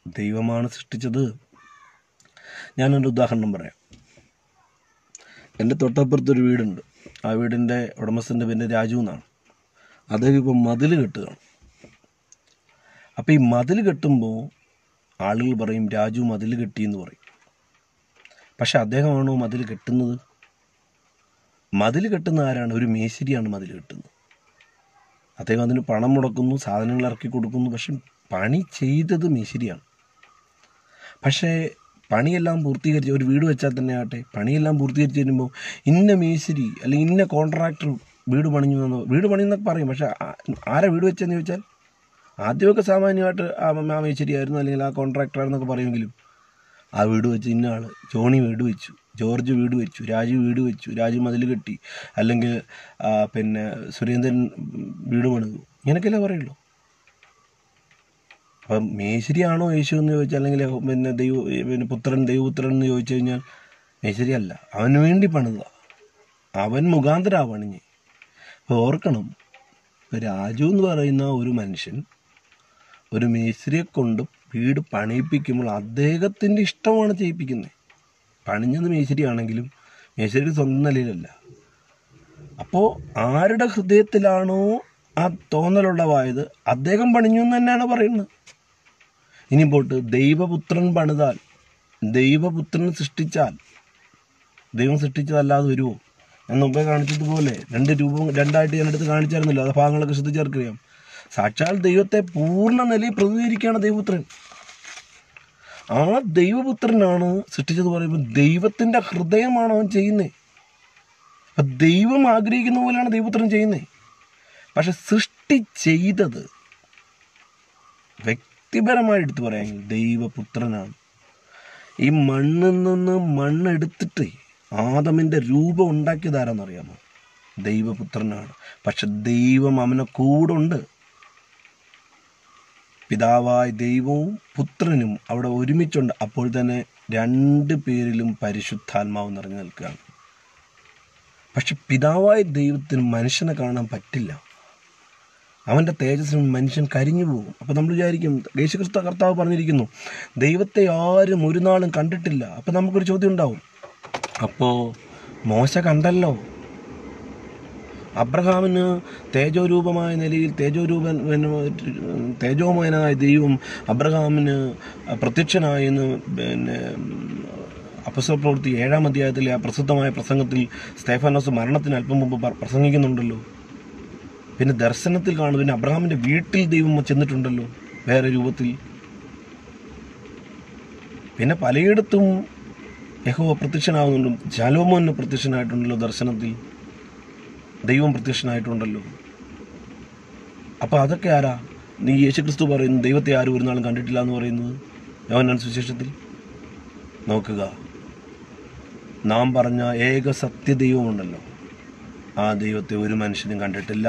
ദൈവമാണ് സൃഷ്ടിച്ചത്. ഞാനൊരു ഉദാഹരണം പറയാം. എൻ്റെ തൊട്ടപ്പുറത്തൊരു വീടുണ്ട്. ആ വീടിൻ്റെ ഉടമസ്ഥൻ്റെ പേര് രാജു എന്നാണ്. അദ്ദേഹം ഇപ്പം മതിൽ കെട്ടുകയാണ്. അപ്പോൾ ഈ മതിൽ കെട്ടുമ്പോൾ ആളുകൾ പറയും രാജു മതിൽ കെട്ടിയെന്ന് പറയും. പക്ഷെ അദ്ദേഹമാണോ മതിൽ കെട്ടുന്നത്? മതിൽ കെട്ടുന്ന ആരാണ്? ഒരു മേശരിയാണ് മതിൽ കെട്ടുന്നത്. അദ്ദേഹം അതിന് പണം മുടക്കുന്നു, സാധനങ്ങൾ ഇറക്കി കൊടുക്കുന്നു. പക്ഷെ പണി ചെയ്തത് മേശരിയാണ്. പക്ഷേ പണിയെല്ലാം പൂർത്തീകരിച്ച് ഒരു വീട് വെച്ചാൽ തന്നെ ആട്ടെ, പണിയെല്ലാം പൂർത്തീകരിച്ച് വരുമ്പോൾ ഇന്ന മേശരി അല്ലെങ്കിൽ ഇന്ന കോൺട്രാക്ടർ വീട് പണിയെന്നൊക്കെ പറയും. പക്ഷെ ആരാ വീട് വെച്ചതെന്ന് ചോദിച്ചാൽ ആദ്യമൊക്കെ സാമാന്യമായിട്ട് ആ മേശരിയായിരുന്നു അല്ലെങ്കിൽ ആ കോൺട്രാക്ടറായിരുന്നൊക്കെ പറയുമെങ്കിലും ആ വീട് വെച്ച് ഇന്ന ആൾ ജോണി വീട് വെച്ചു, ജോർജ് വീട് വെച്ചു, രാജു വീട് വെച്ചു, രാജു മതിൽ കെട്ടി, അല്ലെങ്കിൽ സുരേന്ദ്രൻ വീട് പണിതു, ഇങ്ങനെയൊക്കെയല്ലേ പറയുള്ളൂ. അപ്പം മേശരിയാണോ യേശു എന്ന് ചോദിച്ചാൽ, അല്ലെങ്കിൽ ദൈവപുത്രൻ എന്ന് ചോദിച്ചു കഴിഞ്ഞാൽ മേശരി അല്ല, അവന് വേണ്ടി പണിത, അവൻ മുഖാന്തരാ പണിഞ്ഞ്. അപ്പോൾ ഓർക്കണം, രാജു എന്ന് പറയുന്ന ഒരു മനുഷ്യൻ ഒരു മേശരിയെ കൊണ്ട് വീട് പണിയിപ്പിക്കുമ്പോൾ അദ്ദേഹത്തിൻ്റെ ഇഷ്ടമാണ് ചെയ്യിപ്പിക്കുന്നത്. പണിഞ്ഞത് മേശരിയാണെങ്കിലും മേശരിയുടെ സ്വന്തം നിലയിലല്ല. അപ്പോൾ ആരുടെ ഹൃദയത്തിലാണോ ആ തോന്നലുള്ളവായത് അദ്ദേഹം പണിഞ്ഞു എന്ന് തന്നെയാണ് പറയുന്നത്. ഇനി പോട്ട് ദൈവപുത്രൻ പണിതാൽ, ദൈവപുത്രൻ സൃഷ്ടിച്ചാൽ ദൈവം സൃഷ്ടിച്ചതല്ലാതെ വരുമോ? ഞാൻ മുമ്പേ കാണിച്ചതുപോലെ രണ്ടായിട്ട് ഞാനെടുത്ത് കാണിച്ചായിരുന്നല്ലോ. അത് ഭാഗങ്ങളൊക്കെ ശ്രദ്ധിച്ചറിയാം. സാക്ഷാൽ ദൈവത്തെ പൂർണ്ണ നിലയിൽ പ്രതിനിധീകരിക്കുകയാണ് ദൈവപുത്രൻ. ആ ദൈവപുത്രനാണ് സൃഷ്ടിച്ചത് പറയുമ്പോൾ ദൈവത്തിൻ്റെ ഹൃദയമാണ് അവൻ ചെയ്യുന്നത്. അപ്പം ദൈവം ആഗ്രഹിക്കുന്ന പോലെയാണ് ദൈവപുത്രൻ ചെയ്യുന്നത്. പക്ഷെ സൃഷ്ടി ചെയ്തത് വ്യക്തിപരമായി എടുത്തു പറയാമെങ്കിൽ ദൈവപുത്രനാണ്. ഈ മണ്ണിൽ നിന്ന് മണ്ണെടുത്തിട്ട് ആദമിൻ്റെ രൂപം ഉണ്ടാക്കിയതാരാന്നറിയാമോ? ദൈവപുത്രനാണ്. പക്ഷെ ദൈവം അവനെ കൂടുണ്ട്. പിതാവായ ദൈവവും പുത്രനും അവിടെ ഒരുമിച്ചുണ്ട്. അപ്പോൾ തന്നെ രണ്ട് പേരിലും പരിശുദ്ധാത്മാവ് നിറഞ്ഞു നിൽക്കുകയാണ്. പക്ഷെ പിതാവായ ദൈവത്തിന് മനുഷ്യനെ കാണാൻ പറ്റില്ല. അവൻ്റെ തേജസ്സിന് മനുഷ്യൻ കരിഞ്ഞു പോകും. അപ്പോൾ നമ്മൾ വിചാരിക്കും, യേശുക്രിസ്തു കർത്താവ് പറഞ്ഞിരിക്കുന്നു, ദൈവത്തെ ആരും ഒരു നാളും കണ്ടിട്ടില്ല. അപ്പോൾ നമുക്കൊരു ചോദ്യം ഉണ്ടാവും, അപ്പോൾ മോശ കണ്ടല്ലോ, അബ്രഹാമിന് തേജോരൂപമായ നിലയിൽ തേജോമയനായ ദൈവം അബ്രഹാമിന് പ്രത്യക്ഷനായെന്ന് അപ്പോസ്തല പ്രവൃത്തി 7-ാം അധ്യായത്തിലെ ആ പ്രസിദ്ധമായ പ്രസംഗത്തിൽ സ്തെഫാനോസ് മരണത്തിന് അല്പം മുമ്പ് പ്രസംഗിക്കുന്നുണ്ടല്ലോ. പിന്നെ ദർശനത്തിൽ കാണുന്നു, പിന്നെ അബ്രഹാമിൻ്റെ വീട്ടിൽ ദൈവം ചെന്നിട്ടുണ്ടല്ലോ വേറെ രൂപത്തിൽ. പിന്നെ പലയിടത്തും യഹോവ പ്രത്യക്ഷനാകുന്നുണ്ട്. ശലോമോന് പ്രത്യക്ഷനായിട്ടുണ്ടല്ലോ, ദർശനത്തിൽ ദൈവം പ്രത്യക്ഷനായിട്ടുണ്ടല്ലോ. അപ്പോൾ അതൊക്കെ ആരാ? നീ യേശുക്രിസ്തു പറയുന്നു ദൈവത്തെ ആരും ഒരു നാളും കണ്ടിട്ടില്ല എന്ന് പറയുന്നത് യോഹന്നാൻ സുവിശേഷത്തിൽ. നോക്കുക, നാം പറഞ്ഞ ഏക സത്യദൈവമുണ്ടല്ലോ, ആ ദൈവത്തെ ഒരു മനുഷ്യനും കണ്ടിട്ടില്ല.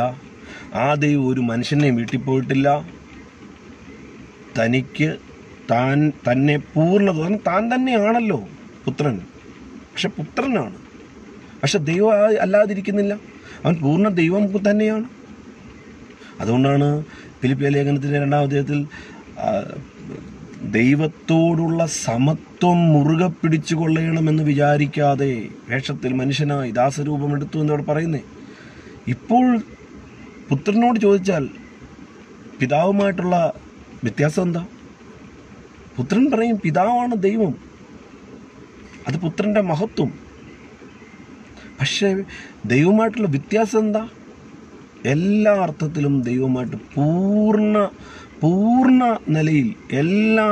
ആ ദൈവം ഒരു മനുഷ്യനെയും വീട്ടിൽ പോയിട്ടില്ല. തനിക്ക് തന്നെ പൂർണ്ണത താൻ തന്നെയാണല്ലോ പുത്രൻ. പക്ഷെ പുത്രനാണ്, പക്ഷെ ദൈവം അല്ലാതിരിക്കുന്നില്ല. അവൻ പൂർണ്ണ ദൈവം തന്നെയാണ്. അതുകൊണ്ടാണ് ഫിലിപ്പിയ ലേഖനത്തിൻ്റെ 2-ാം അധ്യായത്തിൽ ദൈവത്തോടുള്ള സമത്വം മുറുകെ പിടിച്ചു കൊള്ളണമെന്ന് വിചാരിക്കാതെ വേഷത്തിൽ മനുഷ്യനായി ദാസരൂപം എടുത്തു എന്നവിടെ പറയുന്നേ. ഇപ്പോൾ പുത്രനോട് ചോദിച്ചാൽ പിതാവുമായിട്ടുള്ള വ്യത്യാസം എന്താ? പുത്രൻ പറയും പിതാവാണ് ദൈവം, അത് പുത്രൻ്റെ മഹത്വം. പക്ഷേ ദൈവമായിട്ടുള്ള വ്യത്യാസം എന്താ? എല്ലാ അർത്ഥത്തിലും ദൈവമായിട്ട് പൂർണ്ണ നിലയിൽ എല്ലാ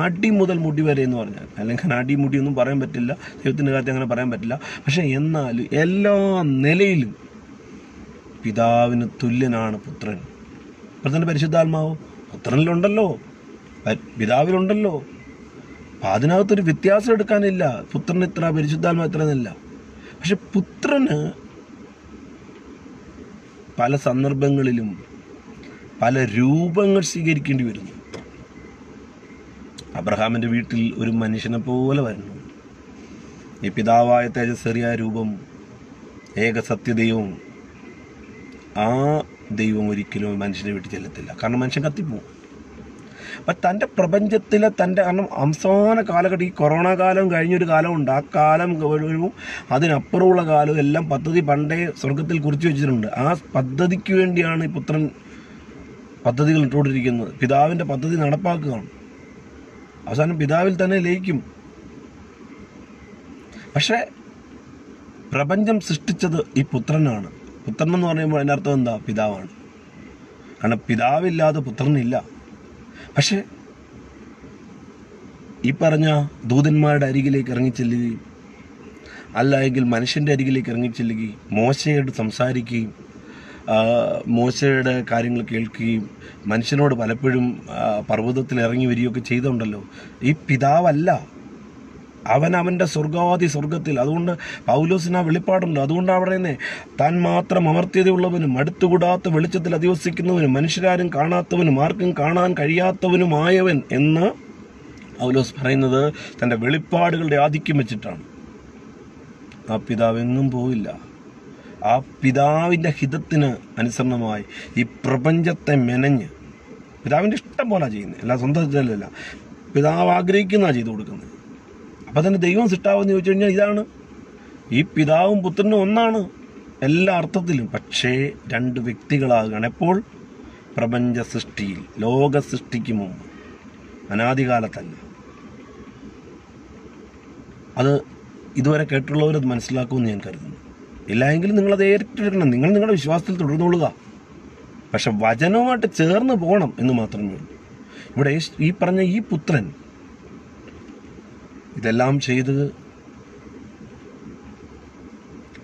അടി മുതൽ മുടി വരെ എന്ന് പറഞ്ഞാൽ, അല്ലെങ്കിൽ അടി മുടിയൊന്നും പറയാൻ പറ്റില്ല, ദൈവത്തിൻ്റെ കാര്യത്തിൽ അങ്ങനെ പറയാൻ പറ്റില്ല. പക്ഷെ എന്നാലും എല്ലാ നിലയിലും പിതാവിന് തുല്യനാണ് പുത്രൻ. പുത്രൻ്റെ പരിശുദ്ധാത്മാവോ പുത്രനിലുണ്ടല്ലോ, പിതാവിലുണ്ടല്ലോ. അപ്പം അതിനകത്തൊരു വ്യത്യാസം എടുക്കാനില്ല. പുത്രന് ഇത്ര, പരിശുദ്ധാത്മാവ് ഇത്ര എന്നില്ല. പക്ഷെ പുത്രന് പല സന്ദർഭങ്ങളിലും പല രൂപങ്ങൾ സ്വീകരിക്കേണ്ടി വരുന്നു. അബ്രഹാമിൻ്റെ വീട്ടിൽ ഒരു മനുഷ്യനെ പോലെ വരുന്നു. ഈ പിതാവായ തേജസ്സേറിയ രൂപം, ഏക സത്യദൈവം, ആ ദൈവം ഒരിക്കലും മനുഷ്യൻ്റെ വീട്ടിൽ ചെല്ലത്തില്ല. കാരണം മനുഷ്യൻ കത്തിപ്പോവും. അപ്പം തൻ്റെ പ്രപഞ്ചത്തിലെ കാരണം അവസാന കാലഘട്ടം, ഈ കൊറോണ കാലം കഴിഞ്ഞൊരു കാലമുണ്ട്, ആ കാലം അതിനപ്പുറമുള്ള കാലവും എല്ലാം പദ്ധതി പണ്ടേ സ്വർഗത്തിൽ കുറിച്ച് വെച്ചിട്ടുണ്ട്. ആ പദ്ധതിക്ക് വേണ്ടിയാണ് ഈ പുത്രൻ പദ്ധതികൾ ഇട്ടുകൊണ്ടിരിക്കുന്നത്. പിതാവിൻ്റെ പദ്ധതി നടപ്പാക്കുകയാണ്. അവസാനം പിതാവിൽ തന്നെ ലയിക്കും. പക്ഷേ പ്രപഞ്ചം സൃഷ്ടിച്ചത് ഈ പുത്രനാണ്. പുത്രൻ എന്ന് പറയുമ്പോൾ അതിനർത്ഥം എന്താ? പിതാവാണ്. കാരണം പിതാവില്ലാതെ പുത്രനില്ല. പക്ഷേ ഈ പറഞ്ഞ ദൂതന്മാരുടെ അരികിലേക്ക് ഇറങ്ങിച്ചെല്ലുകയും അല്ല എങ്കിൽ മനുഷ്യൻ്റെ അരികിലേക്ക് ഇറങ്ങിച്ചെല്ലുകയും മോശയോട് സംസാരിക്കുകയും മോശയുടെ കാര്യങ്ങൾ കേൾക്കുകയും മനുഷ്യനോട് പലപ്പോഴും പർവ്വതത്തിൽ ഇറങ്ങി വരികയൊക്കെ ചെയ്തുണ്ടല്ലോ. ഈ പിതാവല്ല, അവൻ്റെ സ്വർഗത്തിൽ. അതുകൊണ്ട് പൗലോസിന് ആ വെളിപ്പാടുണ്ട്. അതുകൊണ്ടാണ് പറയുന്നത്, താൻ മാത്രം അമർത്യതയുള്ളവനും അടുത്തുകൂടാത്ത വെളിച്ചത്തിൽ അധിവസിക്കുന്നവനും മനുഷ്യരാരും കാണാത്തവനും ആർക്കും കാണാൻ കഴിയാത്തവനുമായവൻ എന്ന് പൗലോസ് പറയുന്നത് തൻ്റെ വെളിപ്പാടുകളുടെ ആധിക്യം വെച്ചിട്ടാണ്. ആ പിതാവ് എങ്ങും പോയില്ല. ആ പിതാവിൻ്റെ ഹിതത്തിന് അനുസരണമായി ഈ പ്രപഞ്ചത്തെ മെനഞ്ഞ് പിതാവിൻ്റെ ഇഷ്ടം പോലെ ചെയ്യുന്നത്, അല്ല സ്വന്തം ഇഷ്ടമല്ല, പിതാവ് ആഗ്രഹിക്കുന്നതാണ് ചെയ്തു കൊടുക്കുന്നത്. അപ്പം തന്നെ ദൈവം സൃഷ്ടാവെന്ന് ചോദിച്ചു കഴിഞ്ഞാൽ ഇതാണ്. ഈ പിതാവും പുത്രനും ഒന്നാണ് എല്ലാ അർത്ഥത്തിലും. പക്ഷേ രണ്ട് വ്യക്തികളാകുകയാണ്. എപ്പോൾ? പ്രപഞ്ച സൃഷ്ടിയിൽ, ലോക സൃഷ്ടിക്ക് മുമ്പ്, അനാദികാലത്തല്ല. അത് ഇതുവരെ കേട്ടുള്ളവരത് മനസ്സിലാക്കുമെന്ന് ഞാൻ കരുതുന്നു. ഇല്ലായെങ്കിൽ നിങ്ങളത് ഏറ്റെടുക്കണം. നിങ്ങൾ നിങ്ങളുടെ വിശ്വാസത്തിൽ തുടർന്നുകൊള്ളുക. പക്ഷെ വചനവുമായിട്ട് ചേർന്ന് പോകണം എന്ന് മാത്രമേ ഉള്ളൂ. ഇവിടെ ഈ പറഞ്ഞ ഈ പുത്രൻ ഇതെല്ലാം ചെയ്ത്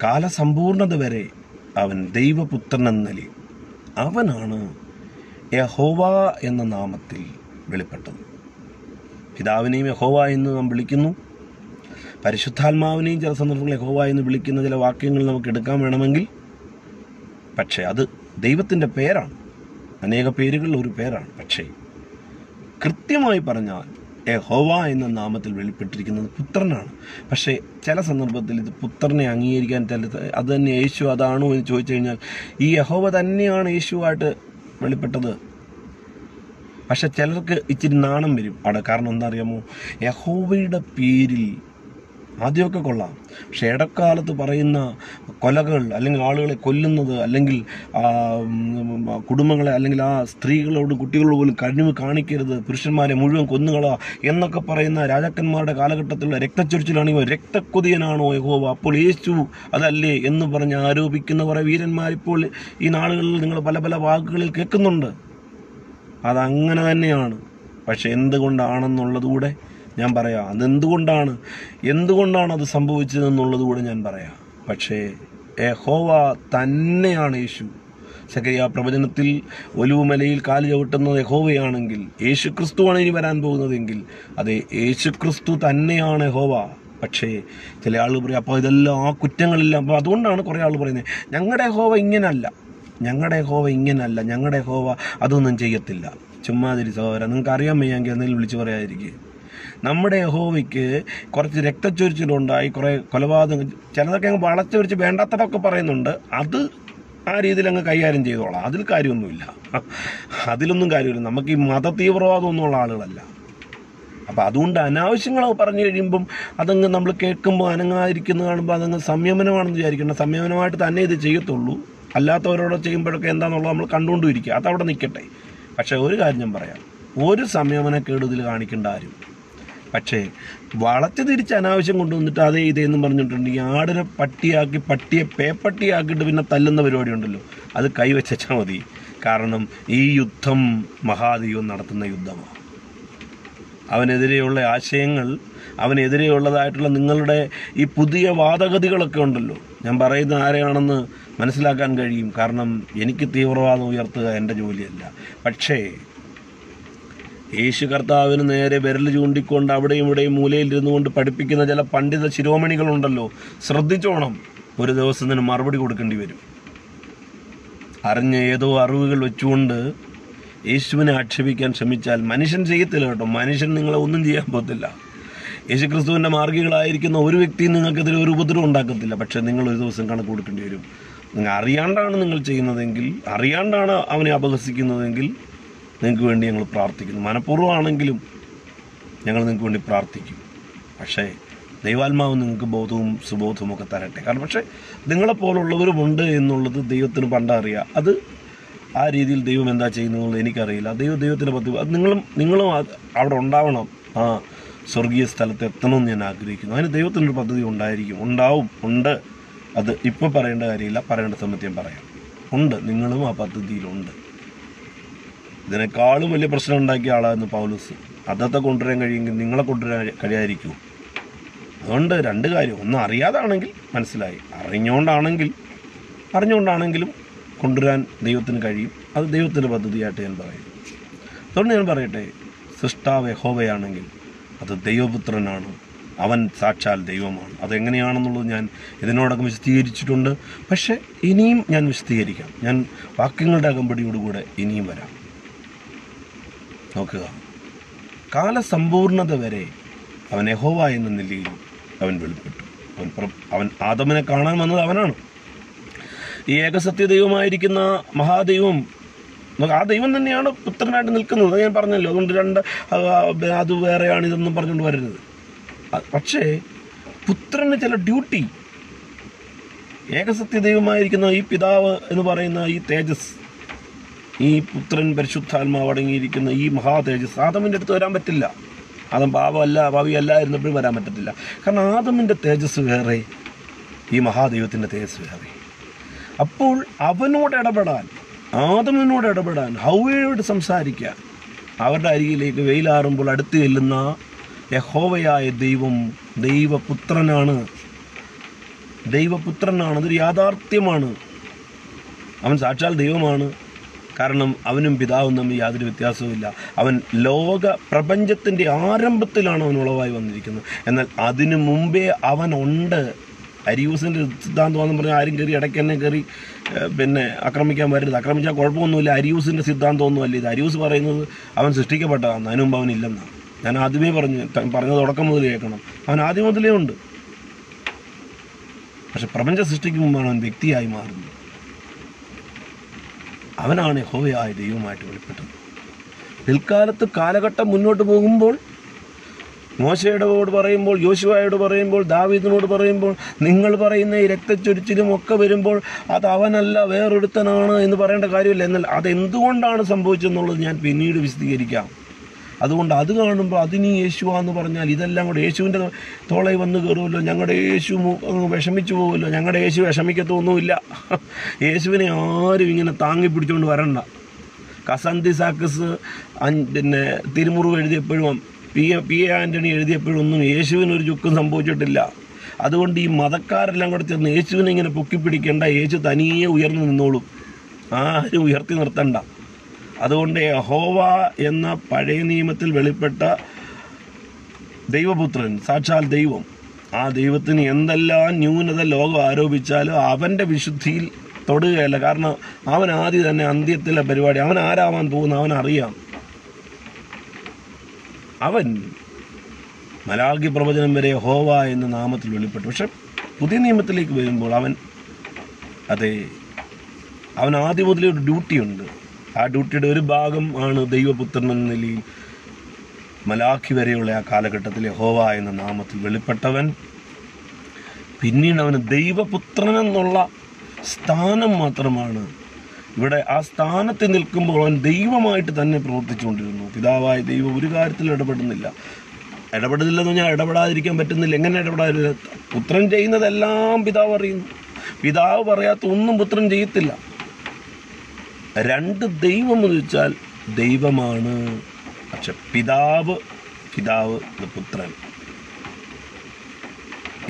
കാലസമ്പൂർണത വരെ അവൻ ദൈവപുത്രൻ എന്ന നിലയിൽ അവനാണ് യഹോവ എന്ന നാമത്തിൽ വെളിപ്പെട്ടത്. പിതാവിനെയും യഹോവ എന്ന് നാം വിളിക്കുന്നു. പരിശുദ്ധാത്മാവിനെയും ചില സന്ദർഭങ്ങളിൽ യഹോവ എന്ന് വിളിക്കുന്ന ചില വാക്യങ്ങൾ നമുക്ക് എടുക്കാൻ വേണമെങ്കിൽ. പക്ഷേ അത് ദൈവത്തിൻ്റെ പേരാണ്. അനേക പേരുകളിൽ ഒരു പേരാണ്. പക്ഷേ കൃത്യമായി പറഞ്ഞാൽ യഹോവ എന്ന നാമത്തിൽ വെളിപ്പെട്ടിരിക്കുന്നത് പുത്രനാണ്. പക്ഷേ ചില സന്ദർഭത്തിൽ ഇത് പുത്രനെ അംഗീകരിക്കാൻ അത് തന്നെ യേശു അതാണോ എന്ന് ചോദിച്ചു കഴിഞ്ഞാൽ ഈ യഹോവ തന്നെയാണ് യേശുവായിട്ട് വെളിപ്പെട്ടത്. പക്ഷെ ചിലർക്ക് ഇച്ചിരി നാണം വരും അവിടെ. കാരണം എന്താ അറിയാമോ? യഹോവയുടെ പേരിൽ ആദ്യമൊക്കെ കൊള്ളാം, പക്ഷെ ഇടക്കാലത്ത് പറയുന്ന കൊലകൾ, അല്ലെങ്കിൽ ആളുകളെ കൊല്ലുന്നത്, അല്ലെങ്കിൽ കുടുംബങ്ങളെ, അല്ലെങ്കിൽ ആ സ്ത്രീകളോട് കുട്ടികളോട് പോലും കഴിവ് കാണിക്കരുത്, പുരുഷന്മാരെ മുഴുവൻ കൊന്നുകളാ എന്നൊക്കെ പറയുന്ന രാജാക്കന്മാരുടെ കാലഘട്ടത്തിലുള്ള രക്തച്ചൊരിച്ചിലാണെങ്കിൽ രക്തക്കൊതിയനാണോ യഹോവ? അപ്പോൾ യേശു അതല്ലേ എന്ന് പറഞ്ഞ് ആരോപിക്കുന്ന കുറേ വീരന്മാരിപ്പോൾ ഈ നാളുകളിൽ നിങ്ങൾ പല പല വാക്കുകളിൽ കേൾക്കുന്നുണ്ട്. അതങ്ങനെ തന്നെയാണ്. പക്ഷെ എന്തുകൊണ്ടാണെന്നുള്ളതുകൂടെ ഞാൻ പറയാം. എന്തുകൊണ്ടാണ് അത് സംഭവിച്ചതെന്നുള്ളതുകൂടെ ഞാൻ പറയാം. പക്ഷേ യഹോവ തന്നെയാണ് യേശു. സക്കറിയ പ്രവചനത്തിൽ ഒലിവുമലയിൽ കാല് ചവിട്ടുന്നത് യഹോവയാണെങ്കിൽ യേശു ക്രിസ്തുവാണ് ഇനി വരാൻ പോകുന്നതെങ്കിൽ അത് യേശു ക്രിസ്തു തന്നെയാണ് യഹോവ. പക്ഷേ ചില ആളുകൾ പറയും അപ്പോൾ ഇതെല്ലാം ആ കുറ്റങ്ങളെല്ലാം. അപ്പോൾ അതുകൊണ്ടാണ് കുറേ ആൾ പറയുന്നത് ഞങ്ങളുടെ യഹോവ ഇങ്ങനല്ല, ഞങ്ങളുടെ യഹോവ അതൊന്നും ചെയ്യത്തില്ല. ചുമ്മാതിരി സഹോദര, നിങ്ങൾക്ക് അറിയാൻ വയ്യെങ്കിൽ എന്തെങ്കിലും വിളിച്ചു പറയാതിരിക്കുക. നമ്മുടെ യഹോവയ്ക്ക് കുറച്ച് രക്തച്ചൊരിച്ചിലുണ്ടായി, കുറേ കൊലപാതകം, ചിലതൊക്കെ അങ്ങ് വളച്ചൊരിച്ച് വേണ്ടാത്തതൊക്കെ പറയുന്നുണ്ട്. അത് ആ രീതിയിൽ അങ്ങ് കൈകാര്യം ചെയ്തോളാം. അതിൽ കാര്യമൊന്നുമില്ല, അതിലൊന്നും കാര്യമില്ല. നമുക്ക് ഈ മത തീവ്രവാദമൊന്നുമുള്ള ആളുകളല്ല. അപ്പം അതുകൊണ്ട് അനാവശ്യങ്ങൾ പറഞ്ഞു കഴിയുമ്പം അതങ്ങ് നമ്മൾ കേൾക്കുമ്പോൾ അനങ്ങാതിരിക്കുന്നത് കാണുമ്പോൾ അതങ്ങ് സംയമനമാണെന്ന് വിചാരിക്കണം. സംയമനമായിട്ട് തന്നെ ഇത് ചെയ്യത്തുള്ളൂ. അല്ലാത്തവരോട് ചെയ്യുമ്പോഴൊക്കെ എന്താണെന്നുള്ളത് നമ്മൾ കണ്ടുകൊണ്ടും ഇരിക്കുക. അതവിടെ നിൽക്കട്ടെ. പക്ഷേ ഒരു കാര്യം ഞാൻ പറയാം, ഒരു സംയമനക്കേട് ഇതിൽ കാണിക്കേണ്ട ആരും. പക്ഷേ വളച്ചു തിരിച്ച് അനാവശ്യം കൊണ്ടുവന്നിട്ട് അതേ ഇതേന്നും പറഞ്ഞിട്ടുണ്ട്. ഈ ആടിനെ പട്ടിയാക്കി പട്ടിയെ പേപ്പട്ടിയാക്കിയിട്ട് പിന്നെ തല്ലുന്ന പരിപാടി ഉണ്ടല്ലോ, അത് കൈവച്ചാൽ മതി. കാരണം ഈ യുദ്ധം മഹാദൈവം നടത്തുന്ന യുദ്ധമാണ്. അവനെതിരെയുള്ള ആശയങ്ങൾ, അവനെതിരെയുള്ളതായിട്ടുള്ള നിങ്ങളുടെ ഈ പുതിയ വാദഗതികളൊക്കെ ഉണ്ടല്ലോ, ഞാൻ പറയുന്ന ആരെയാണെന്ന് മനസ്സിലാക്കാൻ കഴിയും. കാരണം എനിക്ക് തീവ്രവാദം ഉയർത്തുക എൻ്റെ ജോലിയല്ല. പക്ഷേ യേശു കർത്താവിന് നേരെ വിരൽ ചൂണ്ടിക്കൊണ്ട് അവിടെയും ഇവിടെയും മൂലയിലിരുന്നു കൊണ്ട് പഠിപ്പിക്കുന്ന ചില പണ്ഡിത ശിരോമണികളുണ്ടല്ലോ, ശ്രദ്ധിച്ചോണം. ഒരു ദിവസം തന്നെ മറുപടി കൊടുക്കേണ്ടി വരും. അറിഞ്ഞ ഏതോ അറിവുകൾ വെച്ചുകൊണ്ട് യേശുവിനെ ആക്ഷേപിക്കാൻ ശ്രമിച്ചാൽ മനുഷ്യൻ ചെയ്യത്തില്ല കേട്ടോ. മനുഷ്യൻ നിങ്ങളെ ഒന്നും ചെയ്യാൻ പോകത്തില്ല. യേശുക്രിസ്തുവിൻ്റെ മാർഗികളായിരിക്കുന്ന ഒരു വ്യക്തിയും നിങ്ങൾക്കെതിരെ ഒരു ഉപദ്രവം ഉണ്ടാക്കത്തില്ല. പക്ഷേ നിങ്ങൾ ഒരു ദിവസം കണക്ക് കൊടുക്കേണ്ടി വരും. നിങ്ങൾ അറിയാണ്ടാണ് നിങ്ങൾ ചെയ്യുന്നതെങ്കിൽ, അറിയാണ്ടാണ് അവനെ അപഹസിക്കുന്നതെങ്കിൽ നിങ്ങൾക്ക് വേണ്ടി ഞങ്ങൾ പ്രാർത്ഥിക്കുന്നു. മനഃപൂർവ്വമാണെങ്കിലും ഞങ്ങൾ നിങ്ങൾക്ക് വേണ്ടി പ്രാർത്ഥിക്കും. പക്ഷേ ദൈവാത്മാവ് നിങ്ങൾക്ക് ബോധവും സുബോധവും ഒക്കെ തരട്ടെ. കാരണം പക്ഷേ നിങ്ങളെപ്പോലുള്ളവരുമുണ്ട് എന്നുള്ളത് ദൈവത്തിന് പണ്ടറിയാം. അത് ആ രീതിയിൽ ദൈവം എന്താ ചെയ്യുന്നതെന്നുള്ളത് എനിക്കറിയില്ല. ദൈവത്തിൻ്റെ പദ്ധതി. അത് നിങ്ങളും അവിടെ ഉണ്ടാവണം. ആ സ്വർഗീയ സ്ഥലത്ത് എത്തണമെന്ന് ഞാൻ ആഗ്രഹിക്കുന്നു. അതിന് ദൈവത്തിനൊരു പദ്ധതി ഉണ്ട്. അത് ഇപ്പോൾ പറയേണ്ട കാര്യമില്ല, പറയേണ്ട സമയത്ത് ഞാൻ പറയാം. ഉണ്ട്, നിങ്ങളും ആ പദ്ധതിയിലുണ്ട്. ഇതിനേക്കാളും വലിയ പ്രശ്നം ഉണ്ടാക്കിയ ആളായിരുന്നു പൗലോസ്. അതൊക്കെ കൊണ്ടുവരാൻ കഴിയുമെങ്കിൽ നിങ്ങളെ കൊണ്ടുവരാൻ കഴിയാതിരിക്കുമോ? അതുകൊണ്ട് രണ്ട് കാര്യം. ഒന്ന്, അറിയാതാണെങ്കിൽ മനസ്സിലായി. അറിഞ്ഞുകൊണ്ടാണെങ്കിലും കൊണ്ടുവരാൻ ദൈവത്തിന് കഴിയും. അത് ദൈവത്തിൻ്റെ പദ്ധതിയായിട്ട് ഞാൻ പറയും. അതുകൊണ്ട് ഞാൻ പറയട്ടെ, സൃഷ്ടാവ് യഹോവയാണെങ്കിൽ അത് ദൈവപുത്രനാണ്. അവൻ സാക്ഷാൽ ദൈവമാണ്. അതെങ്ങനെയാണെന്നുള്ളത് ഞാൻ ഇതിനോടകം വിശദീകരിച്ചിട്ടുണ്ട്. പക്ഷേ ഇനിയും ഞാൻ വിശദീകരിക്കാം. ഞാൻ വാക്യങ്ങളുടെ അകമ്പടിയോടുകൂടെ ഇനിയും വരാം. നോക്കുക, കാലസമ്പൂർണത വരെ അവൻ യഹോവ എന്ന നിലയിൽ അവൻ വെളിപ്പെട്ടു. അവൻ ആദമിനെ കാണാൻ വന്നത് അവനാണ്. ഈ ഏകസത്യ ദൈവമായിരിക്കുന്ന മഹാദൈവം, ആ ദൈവം തന്നെയാണ് പുത്രനായിട്ട് നിൽക്കുന്നത്. ഞാൻ പറഞ്ഞല്ലോ. അതുകൊണ്ട് അത് വേറെയാണ് ഇതൊന്നും പറഞ്ഞുകൊണ്ട് വരരുത്. പക്ഷേ പുത്രന് ചില ഡ്യൂട്ടി, ഏകസത്യ ദൈവമായിരിക്കുന്ന ഈ പിതാവ് എന്ന് പറയുന്ന ഈ തേജസ്, ഈ പുത്രൻ പരിശുദ്ധാത്മാവ് അടങ്ങിയിരിക്കുന്ന ഈ മഹാ തേജസ് ആദമിൻ്റെ അടുത്ത് വരാൻ പറ്റില്ല. ആദം ഭാവിയല്ല ഇരുന്നപ്പോഴും വരാൻ പറ്റത്തില്ല. കാരണം ആദമിൻ്റെ തേജസ് വേറെ, ഈ മഹാദൈവത്തിൻ്റെ തേജസ് വേറെ. അപ്പോൾ ആദമിനോട് ഇടപെടാൻ, ഹൗവയോട് സംസാരിക്കാൻ, അവരുടെ അരികിലേക്ക് വെയിലാറുമ്പോൾ അടുത്ത് ചെല്ലുന്ന യഹോവയായ ദൈവം ദൈവപുത്രനാണ്. അതൊരു യാഥാർത്ഥ്യമാണ്. അവൻ സാക്ഷാൽ ദൈവമാണ്. കാരണം അവനും പിതാവും തമ്മിൽ യാതൊരു വ്യത്യാസവുമില്ല. അവൻ പ്രപഞ്ചത്തിൻ്റെ ആരംഭത്തിലാണ് അവൻ ഉളവായി വന്നിരിക്കുന്നത്. എന്നാൽ അതിനു മുമ്പേ അവനുണ്ട്. അരിയൂസിൻ്റെ സിദ്ധാന്തമാണെന്ന് പറഞ്ഞാൽ ആരും ഇടയ്ക്ക് തന്നെ കയറി ആക്രമിക്കാൻ വരരുത്. ആക്രമിച്ചാൽ കുഴപ്പമൊന്നുമില്ല. അരിയൂസിൻ്റെ സിദ്ധാന്തമൊന്നുമല്ല ഇത്. അരിയൂസ് പറയുന്നത് അവൻ സൃഷ്ടിക്കപ്പെട്ടതാണ്, അതിനു മുമ്പ് അവനില്ലെന്നാണ്. ഞാൻ ആദ്യമേ പറഞ്ഞത് തുടക്കം മുതൽ കേൾക്കണം. അവൻ ആദ്യം മുതലേ ഉണ്ട്. പക്ഷെ പ്രപഞ്ച സൃഷ്ടിക്ക് മുമ്പാണ് അവൻ വ്യക്തിയായി മാറുന്നത്. അവനാണ് യഹോവയായ ദൈവമായിട്ട് വെളിപ്പെട്ടത്. പിൽക്കാലത്ത് കാലഘട്ടം മുന്നോട്ട് പോകുമ്പോൾ, മോശയോട് പറയുമ്പോൾ, യോശുവയോട് പറയുമ്പോൾ, ദാവീദിനോട് പറയുമ്പോൾ, നിങ്ങൾ പറയുന്ന ഈ രക്തച്ചൊരിച്ചിലും ഒക്കെ വരുമ്പോൾ അത് അവനല്ല വേറൊരുത്തനാണ് എന്ന് പറയേണ്ട കാര്യമില്ല. എന്നാൽ അതെന്തുകൊണ്ടാണ് സംഭവിച്ചെന്നുള്ളത് ഞാൻ പിന്നീട് വിശദീകരിക്കാം. അതുകൊണ്ട് അത് കാണുമ്പോൾ അതിന് യേശുവാന്ന് പറഞ്ഞാൽ ഇതെല്ലാം കൂടെ യേശുവിൻ്റെ തോളെ വന്ന് കയറുമല്ലോ, ഞങ്ങളുടെ യേശു വിഷമിച്ചു പോകുമല്ലോ. ഞങ്ങളുടെ യേശു വിഷമിക്കത്തൊന്നുമില്ല. യേശുവിനെ ആരും ഇങ്ങനെ താങ്ങി പിടിച്ചുകൊണ്ട് വരണ്ട. കസന്തിസാക്കസ് തിരുമുറിവ് എഴുതിയപ്പോഴും പി എ ആൻ്റണി എഴുതിയപ്പോഴൊന്നും യേശുവിനൊരു ചുക്കും സംഭവിച്ചിട്ടില്ല. അതുകൊണ്ട് ഈ മതക്കാരെല്ലാം കൂടെ ചേർന്ന് യേശുവിനെ ഇങ്ങനെ പൊക്കിപ്പിടിക്കേണ്ട. യേശു തനിയെ ഉയർന്നു നിന്നോളും, ആരും ഉയർത്തി നിർത്തണ്ട. അതുകൊണ്ട് യഹോവ എന്ന പഴയ നിയമത്തിൽ വെളിപ്പെട്ട ദൈവപുത്രൻ, സാക്ഷാൽ ദൈവം, ആ ദൈവത്തിന് എന്തെല്ലാം ന്യൂനത ലോകം ആരോപിച്ചാലും അവൻ്റെ വിശുദ്ധിയിൽ തൊടുകയല്ല. കാരണം അവൻ ആദ്യം തന്നെ അന്ത്യത്തിലെ പരിപാടി, അവൻ ആരാവാൻ പോകുന്ന അവനറിയാം. അവൻ മലാഖി പ്രവചനം വരെ യഹോവ എന്ന നാമത്തിൽ വെളിപ്പെട്ടു. പക്ഷെ പുതിയ നിയമത്തിലേക്ക് വരുമ്പോൾ അവൻ ആദ്യം മുതലേ ഒരു ഡ്യൂട്ടിയുണ്ട്. ആ ഡ്യൂട്ടിയുടെ ഒരു ഭാഗം ആണ് ദൈവപുത്രൻ എന്ന നിലയിൽ മലാഖി വരെയുള്ള ആ കാലഘട്ടത്തിൽ യഹോവ എന്ന നാമത്തിൽ വെളിപ്പെട്ടവൻ. പിന്നീട് അവന് ദൈവപുത്രൻ എന്നുള്ള സ്ഥാനം മാത്രമാണ്. ഇവിടെ ആ സ്ഥാനത്ത് നിൽക്കുമ്പോൾ അവൻ ദൈവമായിട്ട് തന്നെ പ്രവർത്തിച്ചുകൊണ്ടിരുന്നു. പിതാവായ ദൈവം ഒരു കാര്യത്തിൽ ഇടപെടുന്നില്ലെന്ന് പറഞ്ഞാൽ ഇടപെടാതിരിക്കാൻ പറ്റുന്നില്ല. എങ്ങനെ ഇടപെടാതില്ല? പുത്രൻ ചെയ്യുന്നതെല്ലാം പിതാവ് അറിയുന്നു. പിതാവ് പറയാത്ത ഒന്നും പുത്രൻ ചെയ്യത്തില്ല. രണ്ട് ദൈവം എന്ന് വെച്ചാൽ ദൈവമാണ്. പക്ഷെ പിതാവ് പുത്രൻ.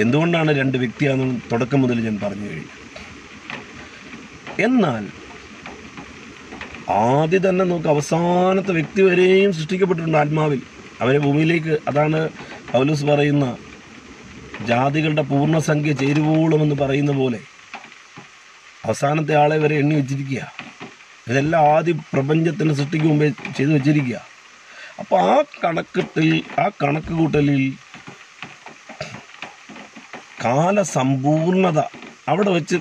എന്തുകൊണ്ടാണ് രണ്ട് വ്യക്തിയാണെന്ന് തുടക്കം മുതൽ ഞാൻ പറഞ്ഞു കഴിഞ്ഞു. എന്നാൽ ആദ്യം തന്നെ നോക്ക്, അവസാനത്തെ വ്യക്തി വരെയും സൃഷ്ടിക്കപ്പെട്ടിട്ടുണ്ട് ആത്മാവിൽ. അവരെ ഭൂമിയിലേക്ക്, അതാണ് പൗലോസ് പറയുന്ന ജാതികളുടെ പൂർണ്ണസംഖ്യ ചേരുവോളുമെന്ന് പറയുന്ന പോലെ അവസാനത്തെ ആളെ വരെ എണ്ണി വെച്ചിരിക്കുക. ഇതെല്ലാം ആദ്യം പ്രപഞ്ചത്തിന് സൃഷ്ടിക്ക് മുമ്പേ ചെയ്തു വെച്ചിരിക്കുക. അപ്പോൾ ആ കണക്ക് കൂട്ടലിൽ കാലസമ്പൂർണത അവിടെ വെച്ച്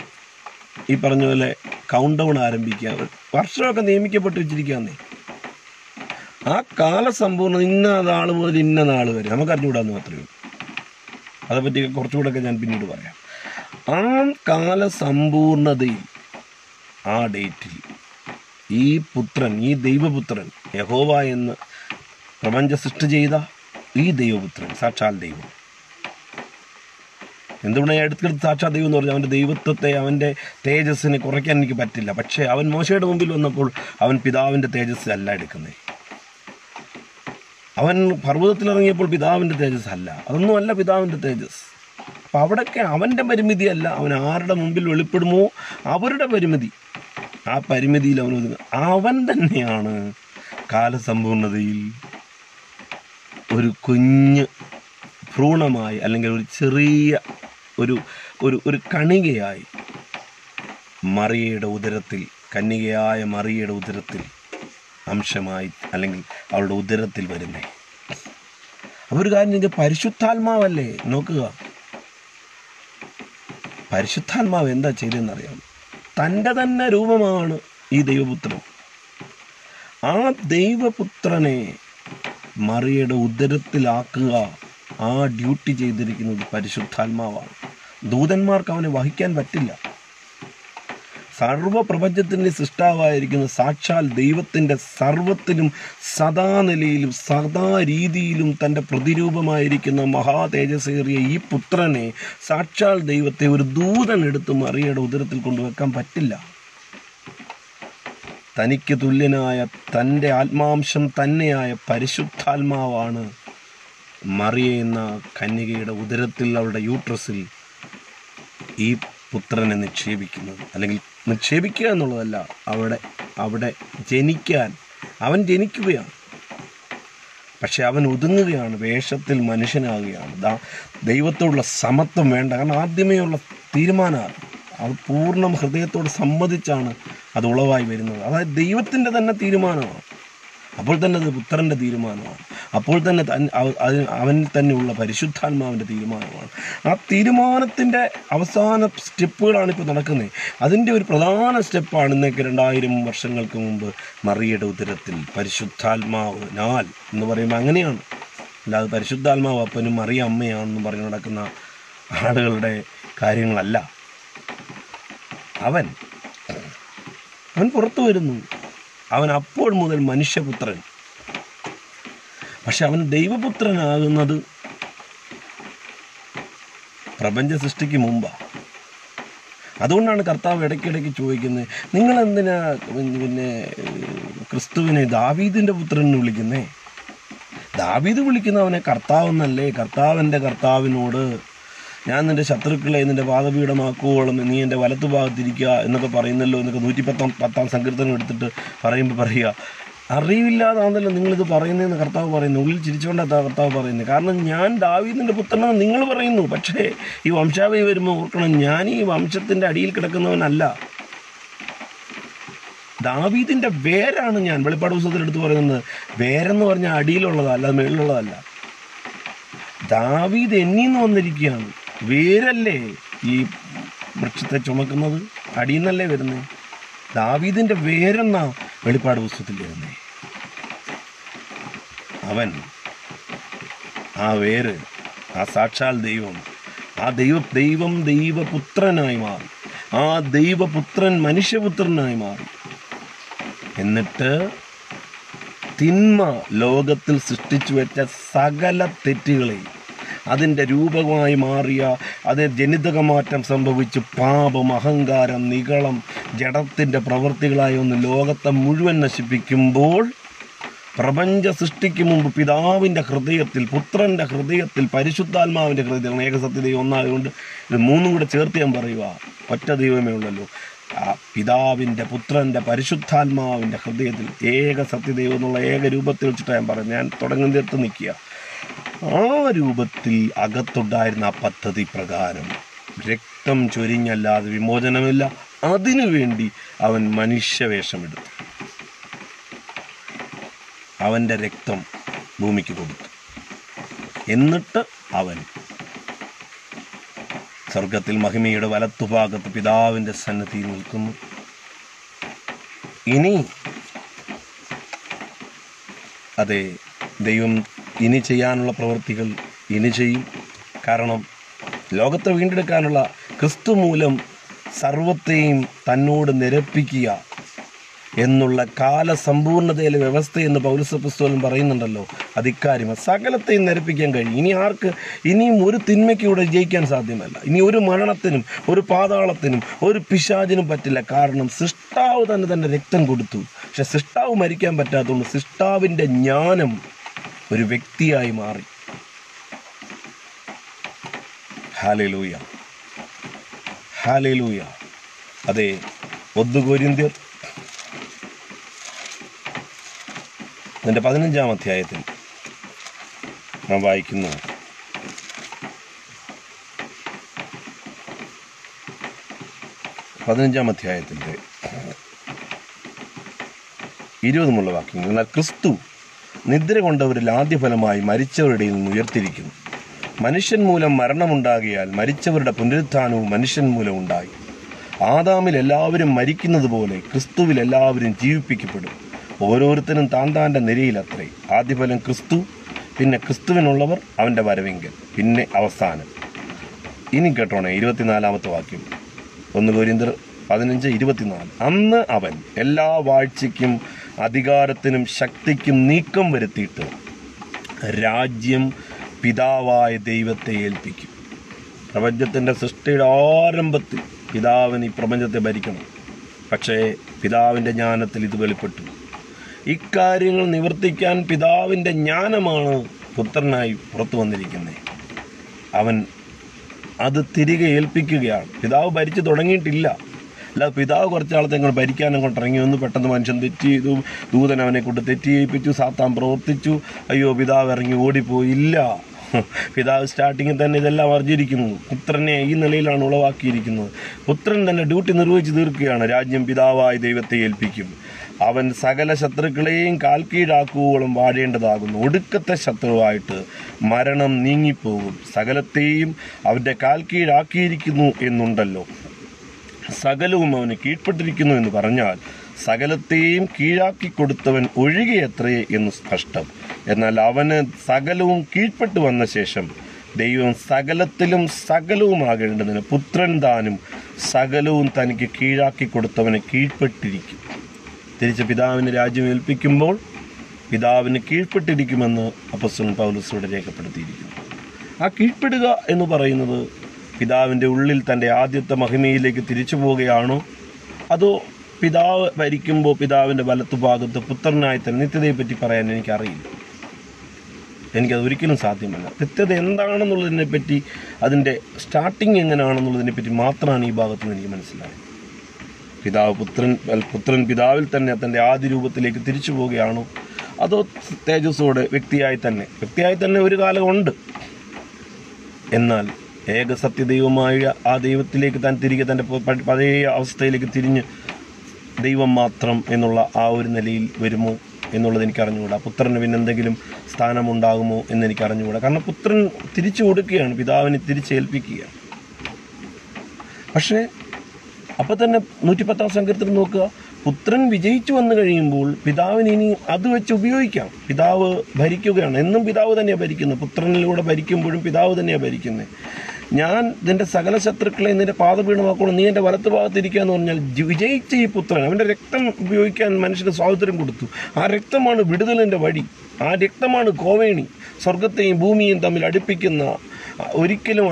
ഈ പറഞ്ഞ പോലെ കൗണ്ട് ഡൗൺ ആരംഭിക്കുക. വർഷമൊക്കെ നിയമിക്കപ്പെട്ട് വെച്ചിരിക്കുകയെന്നേ. ആ കാലസമ്പൂർണ്ണത ഇന്ന നാൾ മുതൽ ഇന്ന നാൾ വരെ നമുക്കറിഞ്ഞുകൂടാന്ന് മാത്രമേ ഉള്ളൂ. അതേപ്പറ്റി കുറച്ചുകൂടെയൊക്കെ ഞാൻ പിന്നീട് പറയാം. ആ കാലസമ്പൂർണതയിൽ, ആ ഡേറ്റിൽ ഈ പുത്രൻ, ഈ ദൈവപുത്രൻ, യഹോവ എന്ന് പ്രപഞ്ച സൃഷ്ടി ചെയ്ത ഈ ദൈവപുത്രൻ, സാക്ഷാൽ ദൈവം. എന്തുകൊണ്ടാണ് എടുത്തെടുത്ത് സാക്ഷാൽ ദൈവം എന്ന് പറഞ്ഞാൽ അവൻ്റെ ദൈവത്വത്തെ, അവൻ്റെ തേജസ്സിനെ കുറയ്ക്കാൻ എനിക്ക് പറ്റില്ല. പക്ഷേ അവൻ മോശയുടെ മുമ്പിൽ വന്നപ്പോൾ അവൻ പിതാവിൻ്റെ തേജസ് അല്ല എടുക്കുന്നത്. അവൻ പർവ്വതത്തിലിറങ്ങിയപ്പോൾ പിതാവിൻ്റെ തേജസ് അല്ല, അതൊന്നുമല്ല പിതാവിൻ്റെ തേജസ്. അപ്പം അവിടെയൊക്കെ അവൻ്റെ പരിമിതിയല്ല, അവൻ ആരുടെ മുമ്പിൽ വെളിപ്പെടുമോ അവരുടെ പരിമിതി, ആ പരിമിതിയിൽ അവൻ ഒതുങ്ങുക. അവൻ തന്നെയാണ് കാലസമ്പൂർണതയിൽ ഒരു കുഞ്ഞ് ഭ്രൂണമായി, അല്ലെങ്കിൽ ഒരു ചെറിയ ഒരു കണികയായി മറിയയുടെ ഉദരത്തിൽ, കന്യകയായ മറിയയുടെ ഉദരത്തിൽ അംശമായി, അല്ലെങ്കിൽ അവളുടെ ഉദരത്തിൽ വരുന്നേ. അപ്പോൾ ഒരു കാര്യം, നിങ്ങൾക്ക് പരിശുദ്ധാത്മാവല്ലേ, നോക്കുക, പരിശുദ്ധാത്മാവ് എന്താ ചെയ്തതെന്നറിയാം. തൻ്റെ തന്നെ രൂപമാണ് ഈ ദൈവപുത്രൻ. ആ ദൈവപുത്രനെ മറിയയുടെ ഉദരത്തിലാക്കുക, ആ ഡ്യൂട്ടി ചെയ്തിരിക്കുന്നത് പരിശുദ്ധാത്മാവാണ്. ദൂതന്മാർക്ക് അവനെ വഹിക്കാൻ പറ്റില്ല. സർവപ്രപഞ്ചത്തിൻ്റെ സൃഷ്ടാവായിരിക്കുന്ന സാക്ഷാൽ ദൈവത്തിൻ്റെ സർവത്തിലും സദാനിലയിലും സദാ രീതിയിലും തൻ്റെ പ്രതിരൂപമായിരിക്കുന്ന മഹാ തേജസ്സേറിയ ഈ പുത്രനെ, സാക്ഷാൽ ദൈവത്തെ ഒരു ദൂതൻ എടുത്ത് മറിയയുടെ ഉദരത്തിൽ കൊണ്ടുവെക്കാൻ പറ്റില്ല. തനിക്ക് തുല്യനായ തൻ്റെ ആത്മാംശം തന്നെയായ പരിശുദ്ധാത്മാവാണ് മറിയ എന്ന കന്യകയുടെ ഉദരത്തിൽ, അവളുടെ യൂട്രസിൽ ഈ പുത്രനെ നിക്ഷേപിക്കുന്നത്. അല്ലെങ്കിൽ നിക്ഷേപിക്കുക എന്നുള്ളതല്ല, അവിടെ ജനിക്കാൻ അവൻ ജനിക്കുകയാണ്. പക്ഷെ അവൻ ഒതുങ്ങുകയാണ്, വേഷത്തിൽ മനുഷ്യനാകുകയാണ്. ദൈവത്തോടുള്ള സമത്വം വേണ്ട, കാരണം ആദ്യമേ ഉള്ള തീരുമാനമാണ്. അത് പൂർണ്ണ ഹൃദയത്തോട് സമ്മതിച്ചാണ് അത് ഉളവായി വരുന്നത്. അതായത് ദൈവത്തിൻ്റെ തന്നെ തീരുമാനമാണ്. അപ്പോൾ തന്നെ അത് പുത്രൻ്റെ തീരുമാനമാണ്. അപ്പോൾ തന്നെ അവനിൽ തന്നെയുള്ള പരിശുദ്ധാത്മാവിൻ്റെ തീരുമാനമാണ്. ആ തീരുമാനത്തിൻ്റെ അവസാന സ്റ്റെപ്പുകളാണ് ഇപ്പോൾ നടക്കുന്നത്. അതിൻ്റെ ഒരു പ്രധാന സ്റ്റെപ്പാണ് ഇന്നേക്ക് 2000 വർഷങ്ങൾക്ക് മുമ്പ് മറിയയുടെ ഉദരത്തിൽ പരിശുദ്ധാത്മാവിനാൽ എന്ന് പറയുമ്പോൾ അങ്ങനെയാണ്. അല്ലാതെ പരിശുദ്ധാത്മാവ് അപ്പനും മറിയ അമ്മയാണെന്ന് പറഞ്ഞ് നടക്കുന്ന ആളുകളുടെ കാര്യങ്ങളല്ല. അവൻ പുറത്തു വരുന്നു. അവൻ അപ്പോൾ മുതൽ മനുഷ്യപുത്രൻ. പക്ഷെ അവൻ ദൈവപുത്രനാകുന്നത് പ്രപഞ്ച സൃഷ്ടിക്ക് മുമ്പാണ്. അതുകൊണ്ടാണ് കർത്താവ് ഇടയ്ക്കിടയ്ക്ക് ചോദിക്കുന്നത്, നിങ്ങളെന്തിനാ പിന്നെ ക്രിസ്തുവിനെ ദാവീദിൻ്റെ പുത്രൻ എന്ന് വിളിക്കുന്നേ? ദാവീദ് വിളിക്കുന്നവനെ കർത്താവെന്നല്ലേ. കർത്താവിൻ്റെ കർത്താവിനോട് ഞാൻ നിൻ്റെ ശത്രുക്കളെ നിൻ്റെ പാദപീഠമാക്കുവോളം നീ എൻ്റെ വലത്തു ഭാഗത്തിരിക്കുക എന്നൊക്കെ പറയുന്നല്ലോ എന്നൊക്കെ 110 സങ്കീർത്തനം എടുത്തിട്ട് പറയുക, അറിവില്ലാതാണല്ലോ നിങ്ങളിത് പറയുന്നതെന്ന് കർത്താവ് പറയുന്നു. ഉള്ളിൽ ചിരിച്ചുകൊണ്ടാണ് കർത്താവ് പറയുന്നത്. കാരണം ഞാൻ ദാവീദിൻ്റെ പുത്രനെന്ന് നിങ്ങൾ പറയുന്നു, പക്ഷേ ഈ വംശാവലി വരുമ്പോൾ ഓർക്കണം, ഞാൻ ഈ വംശത്തിൻ്റെ അടിയിൽ കിടക്കുന്നവനല്ല. ദാവീദിൻ്റെ വേരാണ് ഞാൻ. വെളിപ്പാട് പുസ്തകത്തിൽ എടുത്ത് പറയുന്നത് വേരെന്ന് പറഞ്ഞാൽ അടിയിലുള്ളതല്ല, അല്ലാതെ മേളിലുള്ളതല്ല. ദാവീദ് എന്നീന്ന് വന്നിരിക്കുകയാണ്. വേരല്ലേ ഈ വൃക്ഷത്തെ ചുമക്കുന്നത്, അടിയിൽ നിന്നല്ലേ വരുന്നത്. ദാവീദിൻ്റെ വേരെന്നാ വെളിപ്പാട് പുസ്തകത്തിൽ വരുന്നത്. അവൻ, ആ വേര്, ആ സാക്ഷാൽ ദൈവം, ആ ദൈവപുത്രനായി മാറി. ആ ദൈവപുത്രൻ മനുഷ്യപുത്രനായി മാറി. എന്നിട്ട് തിന്മ ലോകത്തിൽ സൃഷ്ടിച്ചു വെച്ച സകല തെറ്റുകളെയും, അതിൻ്റെ രൂപമായി മാറിയ, അത് ജനിതകമാറ്റം സംഭവിച്ച് പാപം, അഹങ്കാരം, നിഗളം, ജഡത്തിൻ്റെ പ്രവൃത്തികളായി ഒന്ന് ലോകത്തെ മുഴുവൻ നശിപ്പിക്കുമ്പോൾ, പ്രപഞ്ച സൃഷ്ടിക്ക് മുമ്പ് പിതാവിൻ്റെ ഹൃദയത്തിൽ, പുത്രൻ്റെ ഹൃദയത്തിൽ, പരിശുദ്ധാത്മാവിൻ്റെ ഹൃദയത്തിൽ, ഏകസത്യദൈവം ഒന്നായതുകൊണ്ട് ഇത് മൂന്നും കൂടെ ചേർത്ത് ഞാൻ പറയുക, ഒറ്റ ദൈവമേ ഉള്ളല്ലോ. ആ പിതാവിൻ്റെ, പുത്രൻ്റെ, പരിശുദ്ധാത്മാവിൻ്റെ ഹൃദയത്തിൽ ഏക സത്യദൈവം എന്നുള്ള ഏക രൂപത്തിൽ വെച്ചിട്ടാണ് ഞാൻ പറയുന്നത്. ഞാൻ തുടങ്ങുന്നിടത്ത് നിൽക്കുക. ആ രൂപത്തിൽ അകത്തുണ്ടായിരുന്ന ആ പദ്ധതി പ്രകാരം രക്തം ചൊരിഞ്ഞല്ലാതെ വിമോചനമില്ല. അതിനുവേണ്ടി അവൻ മനുഷ്യവേഷമെടുത്തു. അവൻ്റെ രക്തം ഭൂമിക്ക് കൊടുത്തു. എന്നിട്ട് അവൻ സ്വർഗത്തിൽ മഹിമയുടെ വലത്തുഭാഗത്ത് പിതാവിൻ്റെ സന്നിധിയിൽ നിൽക്കുന്നു. ഇനി അതെ, ദൈവം ഇനി ചെയ്യാനുള്ള പ്രവൃത്തികൾ ഇനി ചെയ്യും. കാരണം ലോകത്തെ വീണ്ടെടുക്കാനുള്ള ക്രിസ്തു മൂലം സർവത്തെയും തന്നോട് നിരപ്പിക്കുക എന്നുള്ള കാലസമ്പൂർണതയിലെ വ്യവസ്ഥ എന്ന് പൗലോസ് പറയുന്നുണ്ടല്ലോ. അതിക്കാര്യം സകലത്തെയും നിരപ്പിക്കാൻ കഴിയും. ഇനിയും ഒരു തിന്മയ്ക്കൂടെ ജയിക്കാൻ സാധ്യമല്ല. ഇനി ഒരു മരണത്തിനും ഒരു പാതാളത്തിനും ഒരു പിശാചിനും പറ്റില്ല. കാരണം സൃഷ്ടാവ് തന്നെ തൻ്റെ രക്തം കൊടുത്തു. പക്ഷെ സൃഷ്ടാവ് മരിക്കാൻ പറ്റാത്തതുകൊണ്ട് സൃഷ്ടാവിൻ്റെ ജ്ഞാനം ഒരു വ്യക്തിയായി മാറി. Hallelujah, hallelujah. അതെ, 1 കൊരിന്ത്യർ 15-ാം അധ്യായത്തിൽ നാം വായിക്കുന്നു, 15-ാം അധ്യായത്തിൻ്റെ 20 വാക്യങ്ങൾ. എന്നാൽ ക്രിസ്തു നിദ്ര കൊണ്ടവരിൽ ആദ്യഫലമായി മരിച്ചവരുടെ നിന്ന് ഉയർത്തിരിക്കുന്നു. മനുഷ്യൻ മൂലം മരണമുണ്ടാകിയാൽ മരിച്ചവരുടെ പുനരുത്ഥാനവും മനുഷ്യൻ മൂലം ഉണ്ടായി. ആദാമിൽ എല്ലാവരും മരിക്കുന്നത് പോലെ ക്രിസ്തുവിൽ എല്ലാവരും ജീവിപ്പിക്കപ്പെടും. ഓരോരുത്തരും താൻ്റെ നിരയിലത്രേ. ആദ്യഫലം ക്രിസ്തു, പിന്നെ ക്രിസ്തുവിനുള്ളവർ അവൻ്റെ വരവെങ്കിൽ, പിന്നെ അവസാനം. ഇനി കേട്ടോണേ 24-ാമത്തെ വാക്യം, 1 കൊരിന്ത്യർ 15:24. അന്ന് അവൻ എല്ലാ വാഴ്ചയ്ക്കും അധികാരത്തിനും ശക്തിക്കും നീക്കം വരുത്തിയിട്ട് രാജ്യം പിതാവായ ദൈവത്തെ ഏൽപ്പിക്കും. പ്രപഞ്ചത്തിൻ്റെ സൃഷ്ടിയുടെ ആരംഭത്തിൽ പിതാവിന് ഈ പ്രപഞ്ചത്തെ ഭരിക്കണം. പക്ഷേ പിതാവിൻ്റെ ജ്ഞാനത്തിൽ ഇത് വെളിപ്പെട്ടു. ഇക്കാര്യങ്ങൾ നിവർത്തിക്കാൻ പിതാവിൻ്റെ ജ്ഞാനമാണ് പുത്രനായി പുറത്തു വന്നിരിക്കുന്നത്. അവൻ അത് തിരികെ ഏൽപ്പിക്കുകയാണ്. പിതാവ് ഭരിച്ചു തുടങ്ങിയിട്ടില്ല. അല്ല പിതാവ് കുറച്ചാളത്തെ ഭരിക്കാനും കൊണ്ട് ഇറങ്ങി വന്നു. പെട്ടെന്ന് മനുഷ്യൻ തെറ്റ് ചെയ്തു, ദൂതൻ അവനെ കൊണ്ട് തെറ്റ് ചെയ്യിപ്പിച്ചു, സാത്താൻ പ്രവർത്തിച്ചു, അയ്യോ പിതാവ് ഇറങ്ങി ഓടിപ്പോയി. ഇല്ല, പിതാവ് സ്റ്റാർട്ടിങ്ങിൽ തന്നെ ഇതെല്ലാം അറിഞ്ഞിരിക്കുന്നു. പുത്രനെ ഈ നിലയിലാണ് ഉളവാക്കിയിരിക്കുന്നത്. പുത്രൻ തന്നെ ഡ്യൂട്ടി നിർവഹിച്ച് തീർക്കുകയാണ്. രാജ്യം പിതാവായ ദൈവത്തെ ഏൽപ്പിക്കും. അവൻ സകല ശത്രുക്കളെയും കാൽക്കീഴാക്കുവോളം വാഴേണ്ടതാകുന്നു. ഒടുക്കത്തെ ശത്രുവായിട്ട് മരണം നീങ്ങിപ്പോകും. സകലത്തെയും അവൻ്റെ കാൽക്കീഴാക്കിയിരിക്കുന്നു എന്നുണ്ടല്ലോ. സകലവും അവന് കീഴ്പ്പെട്ടിരിക്കുന്നു എന്ന് പറഞ്ഞാൽ സകലത്തെയും കീഴാക്കി കൊടുത്തവൻ ഒഴികെയത്രേ എന്ന് സ്പഷ്ടം. എന്നാൽ അവന് സകലവും കീഴ്പ്പെട്ടു വന്ന ശേഷം ദൈവം സകലത്തിലും സകലവുമാകേണ്ടതിന് പുത്രൻ താനും സകലവും തനിക്ക് കീഴാക്കി കൊടുത്തവന് കീഴ്പ്പെട്ടിരിക്കും. തിരിച്ച് പിതാവിന് രാജ്യം ഏൽപ്പിക്കുമ്പോൾ പിതാവിന് കീഴ്പ്പെട്ടിരിക്കുമെന്ന് അപ്പോസ്തലൻ പൗലോസ് രേഖപ്പെടുത്തിയിരിക്കുന്നു. ആ കീഴ്പ്പെടുക എന്ന് പറയുന്നത് പിതാവിൻ്റെ ഉള്ളിൽ തൻ്റെ ആദ്യത്തെ മഹിമയിലേക്ക് തിരിച്ചു പോവുകയാണോ, അതോ പിതാവ് ഭരിക്കുമ്പോൾ പിതാവിൻ്റെ വലത്തുഭാഗത്ത് പുത്രനായി തന്നെ നിത്യതയെപ്പറ്റി പറയാൻ എനിക്കറിയില്ല. എനിക്കത് ഒരിക്കലും സാധ്യമല്ല. നിത്യത എന്താണെന്നുള്ളതിനെപ്പറ്റി, അതിൻ്റെ സ്റ്റാർട്ടിങ് എങ്ങനെയാണെന്നുള്ളതിനെപ്പറ്റി മാത്രമാണ് ഈ ഭാഗത്ത് നിന്ന് എനിക്ക് മനസ്സിലായത്. പുത്രൻ പിതാവിൽ തന്നെ തൻ്റെ ആദ്യ രൂപത്തിലേക്ക് തിരിച്ചു പോവുകയാണോ, അതോ തേജസ്സോടെ വ്യക്തിയായി തന്നെ ഒരു കാലമുണ്ട്. എന്നാൽ ഏകസത്യദൈവമായ ആ ദൈവത്തിലേക്ക് താൻ തിരികെ തൻ്റെ പഴയ അവസ്ഥയിലേക്ക് തിരിഞ്ഞ് ദൈവം മാത്രം എന്നുള്ള ആ ഒരു നിലയിൽ വരുമോ എന്നുള്ളത് എനിക്കറിഞ്ഞുകൂടാ. പുത്രന് പിന്നെ എന്തെങ്കിലും സ്ഥാനമുണ്ടാകുമോ എന്നെനിക്കറിഞ്ഞുകൂടാ. കാരണം പുത്രൻ തിരിച്ചു കൊടുക്കുകയാണ്, പിതാവിനെ തിരിച്ചേൽപ്പിക്കുകയാണ്. പക്ഷേ അപ്പോൾ തന്നെ 110-ാം സങ്കീർത്തനം നോക്കുക. പുത്രൻ വിജയിച്ചു വന്നു കഴിയുമ്പോൾ പിതാവിന് ഇനി അത് വെച്ച് ഉപയോഗിക്കാം. പിതാവ് ഭരിക്കുകയാണ്. എന്നും പിതാവ് തന്നെയാണ് ഭരിക്കുന്നത്. പുത്രനിലൂടെ ഭരിക്കുമ്പോഴും പിതാവ് തന്നെയാണ് ഭരിക്കുന്നത്. ഞാൻ നിൻ്റെ സകല ശത്രുക്കളെ നിൻ്റെ പാദപീഠമാക്കണം, നീ എൻ്റെ വലത്ത് ഭാഗത്തിരിക്കുക എന്ന് പറഞ്ഞാൽ വിജയിച്ച ഈ പുത്രൻ അവൻ്റെ രക്തം ഉപയോഗിക്കാൻ മനുഷ്യന് സ്വാതന്ത്ര്യം കൊടുത്തു. ആ രക്തമാണ് വിടുതലിൻ്റെ വഴി. ആ രക്തമാണ് കോവേണി. സ്വർഗത്തെയും ഭൂമിയെയും തമ്മിൽ അടുപ്പിക്കുന്ന, ഒരിക്കലും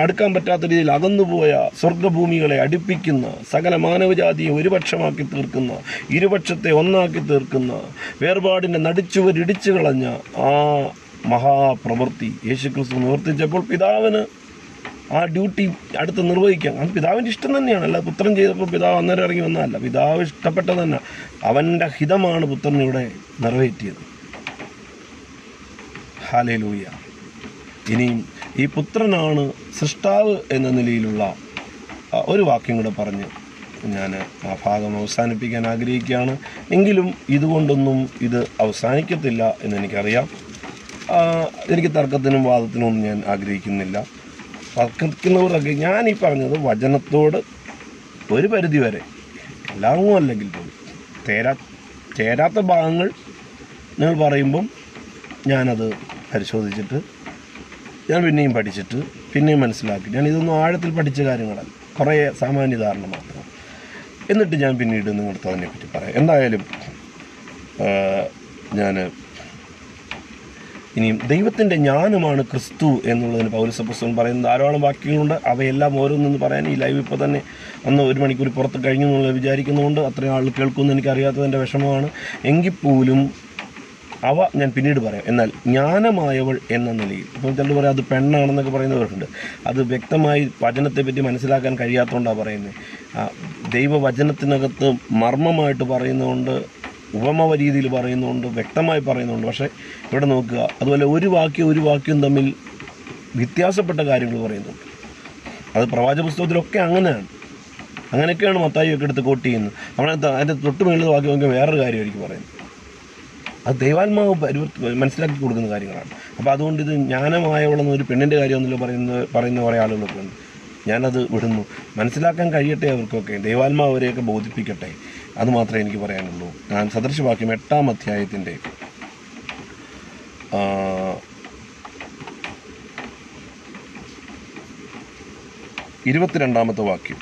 അടുക്കാൻ പറ്റാത്ത രീതിയിൽ അകന്നുപോയ സ്വർഗഭൂമികളെ അടുപ്പിക്കുന്ന, സകല മാനവജാതിയെ ഒരുപക്ഷമാക്കി തീർക്കുന്ന, ഇരുപക്ഷത്തെ ഒന്നാക്കി തീർക്കുന്ന, വേർപാടിൻ്റെ നടിച്ചുവരിടിച്ചു കളഞ്ഞ ആ മഹാപ്രവൃത്തി യേശുക്രിസ്തു നിവർത്തിച്ചപ്പോൾ പിതാവിന് ആ ഡ്യൂട്ടി അടുത്ത് നിർവഹിക്കാം. അത് പിതാവിൻ്റെ ഇഷ്ടം തന്നെയാണ്. അല്ല പുത്രൻ ചെയ്തപ്പോൾ പിതാവ് അന്നേരം ഇറങ്ങി വന്നതല്ല. പിതാവ് ഇഷ്ടപ്പെട്ടത് തന്നെ. അവൻ്റെ ഹിതമാണ് പുത്രനിവിടെ നിറവേറ്റിയത്. ഹല്ലേലൂയ. ഇനിയും ഈ പുത്രനാണ് സൃഷ്ടാവ് എന്ന നിലയിലുള്ള ഒരു വാക്യം കൂടെ പറഞ്ഞ് ഞാൻ ആ ഭാഗം അവസാനിപ്പിക്കാൻ ആഗ്രഹിക്കുകയാണ്. എങ്കിലും ഇതുകൊണ്ടൊന്നും ഇത് അവസാനിക്കത്തില്ല എന്നെനിക്കറിയാം. എനിക്ക് തർക്കത്തിനും വാദത്തിനും ഒന്നും ഞാൻ ആഗ്രഹിക്കുന്നില്ല. തർക്കിക്കുന്നവരൊക്കെ ഞാൻ ഈ പറഞ്ഞത് വചനത്തോട് ഒരു പരിധി വരെ, എല്ലാമോ അല്ലെങ്കിൽ പോലും ചേരാത്ത ഭാഗങ്ങൾ നിങ്ങൾ പറയുമ്പം ഞാനത് പരിശോധിച്ചിട്ട് ഞാൻ പിന്നെയും പഠിച്ചിട്ട് പിന്നെയും മനസ്സിലാക്കി. ഞാൻ ഇതൊന്നും ആഴത്തിൽ പഠിച്ച കാര്യങ്ങളല്ല, കുറേ സാമാന്യ ധാരണ മാത്രം. എന്നിട്ട് ഞാൻ പിന്നീട് നിങ്ങളുടെ അതിനെപ്പറ്റി പറയാം. എന്തായാലും ഞാൻ ഇനിയും ദൈവത്തിൻ്റെ ജ്ഞാനമാണ് ക്രിസ്തു എന്നുള്ളതിന് പൗലോസപ്പോസ്തലൻ പറയുന്ന ധാരാളം വാക്യങ്ങളുണ്ട്. അവയെല്ലാം ഓരോന്നെന്ന് പറയാൻ ഈ ലൈവ് ഇപ്പോൾ തന്നെ 1 മണിക്കൂർ പുറത്ത് കഴിഞ്ഞു എന്നുള്ളത് വിചാരിക്കുന്നതുകൊണ്ട് അത്രയും ആൾ കേൾക്കുമെന്ന് എനിക്കറിയാത്തതിൻ്റെ വിഷമമാണ്. എങ്കിൽ പോലും അവ ഞാൻ പിന്നീട് പറയാം. എന്നാൽ ജ്ഞാനമായവൾ എന്ന നിലയിൽ, ഇപ്പം ചിലർ പറയാം അത് പെണ്ണാണെന്നൊക്കെ പറയുന്നവരുണ്ട്. അത് വ്യക്തമായി വചനത്തെപ്പറ്റി മനസ്സിലാക്കാൻ കഴിയാത്തതുകൊണ്ടാണ് പറയുന്നത്. ദൈവവചനത്തിനകത്ത് മർമ്മമായിട്ട് പറയുന്നതുകൊണ്ട്, ഉപമ രീതിയിൽ പറയുന്നുണ്ട്, വ്യക്തമായി പറയുന്നുണ്ട്. പക്ഷേ ഇവിടെ നോക്കുക, അതുപോലെ ഒരു വാക്യവും തമ്മിൽ വ്യത്യാസപ്പെട്ട കാര്യങ്ങൾ പറയുന്നുണ്ട്. അത് പ്രവാചക പുസ്തകത്തിലൊക്കെ അങ്ങനെയൊക്കെയാണ് മത്തായിയൊക്കെ എടുത്ത് കോട്ട് ചെയ്യുന്നത്. അതിൻ്റെ തൊട്ട് മേളിൽ വാക്യം നോക്കിയാൽ വേറൊരു കാര്യമായിരിക്കും പറയുന്നത്. അത് ദൈവാത്മാവ് മനസ്സിലാക്കി കൊടുക്കുന്ന കാര്യങ്ങളാണ്. അപ്പോൾ അതുകൊണ്ട് ഇത് ജ്ഞാനമായവളെന്ന് ഒരു പെണ്ണിൻ്റെ കാര്യമൊന്നുമില്ല പറയുന്ന കുറേ ആളുകളൊക്കെ ഉണ്ട്. ഞാനത് വിടുന്നു. മനസ്സിലാക്കാൻ കഴിയട്ടെ അവർക്കൊക്കെ, ദൈവാത്മാവ് അവരെയൊക്കെ ബോധിപ്പിക്കട്ടെ. അതുമാത്രമേ എനിക്ക് പറയാനുള്ളൂ. ഞാൻ സദൃശവാക്യം 8-ാം അധ്യായത്തിൻ്റെ 22-ാമത്തെ വാക്യം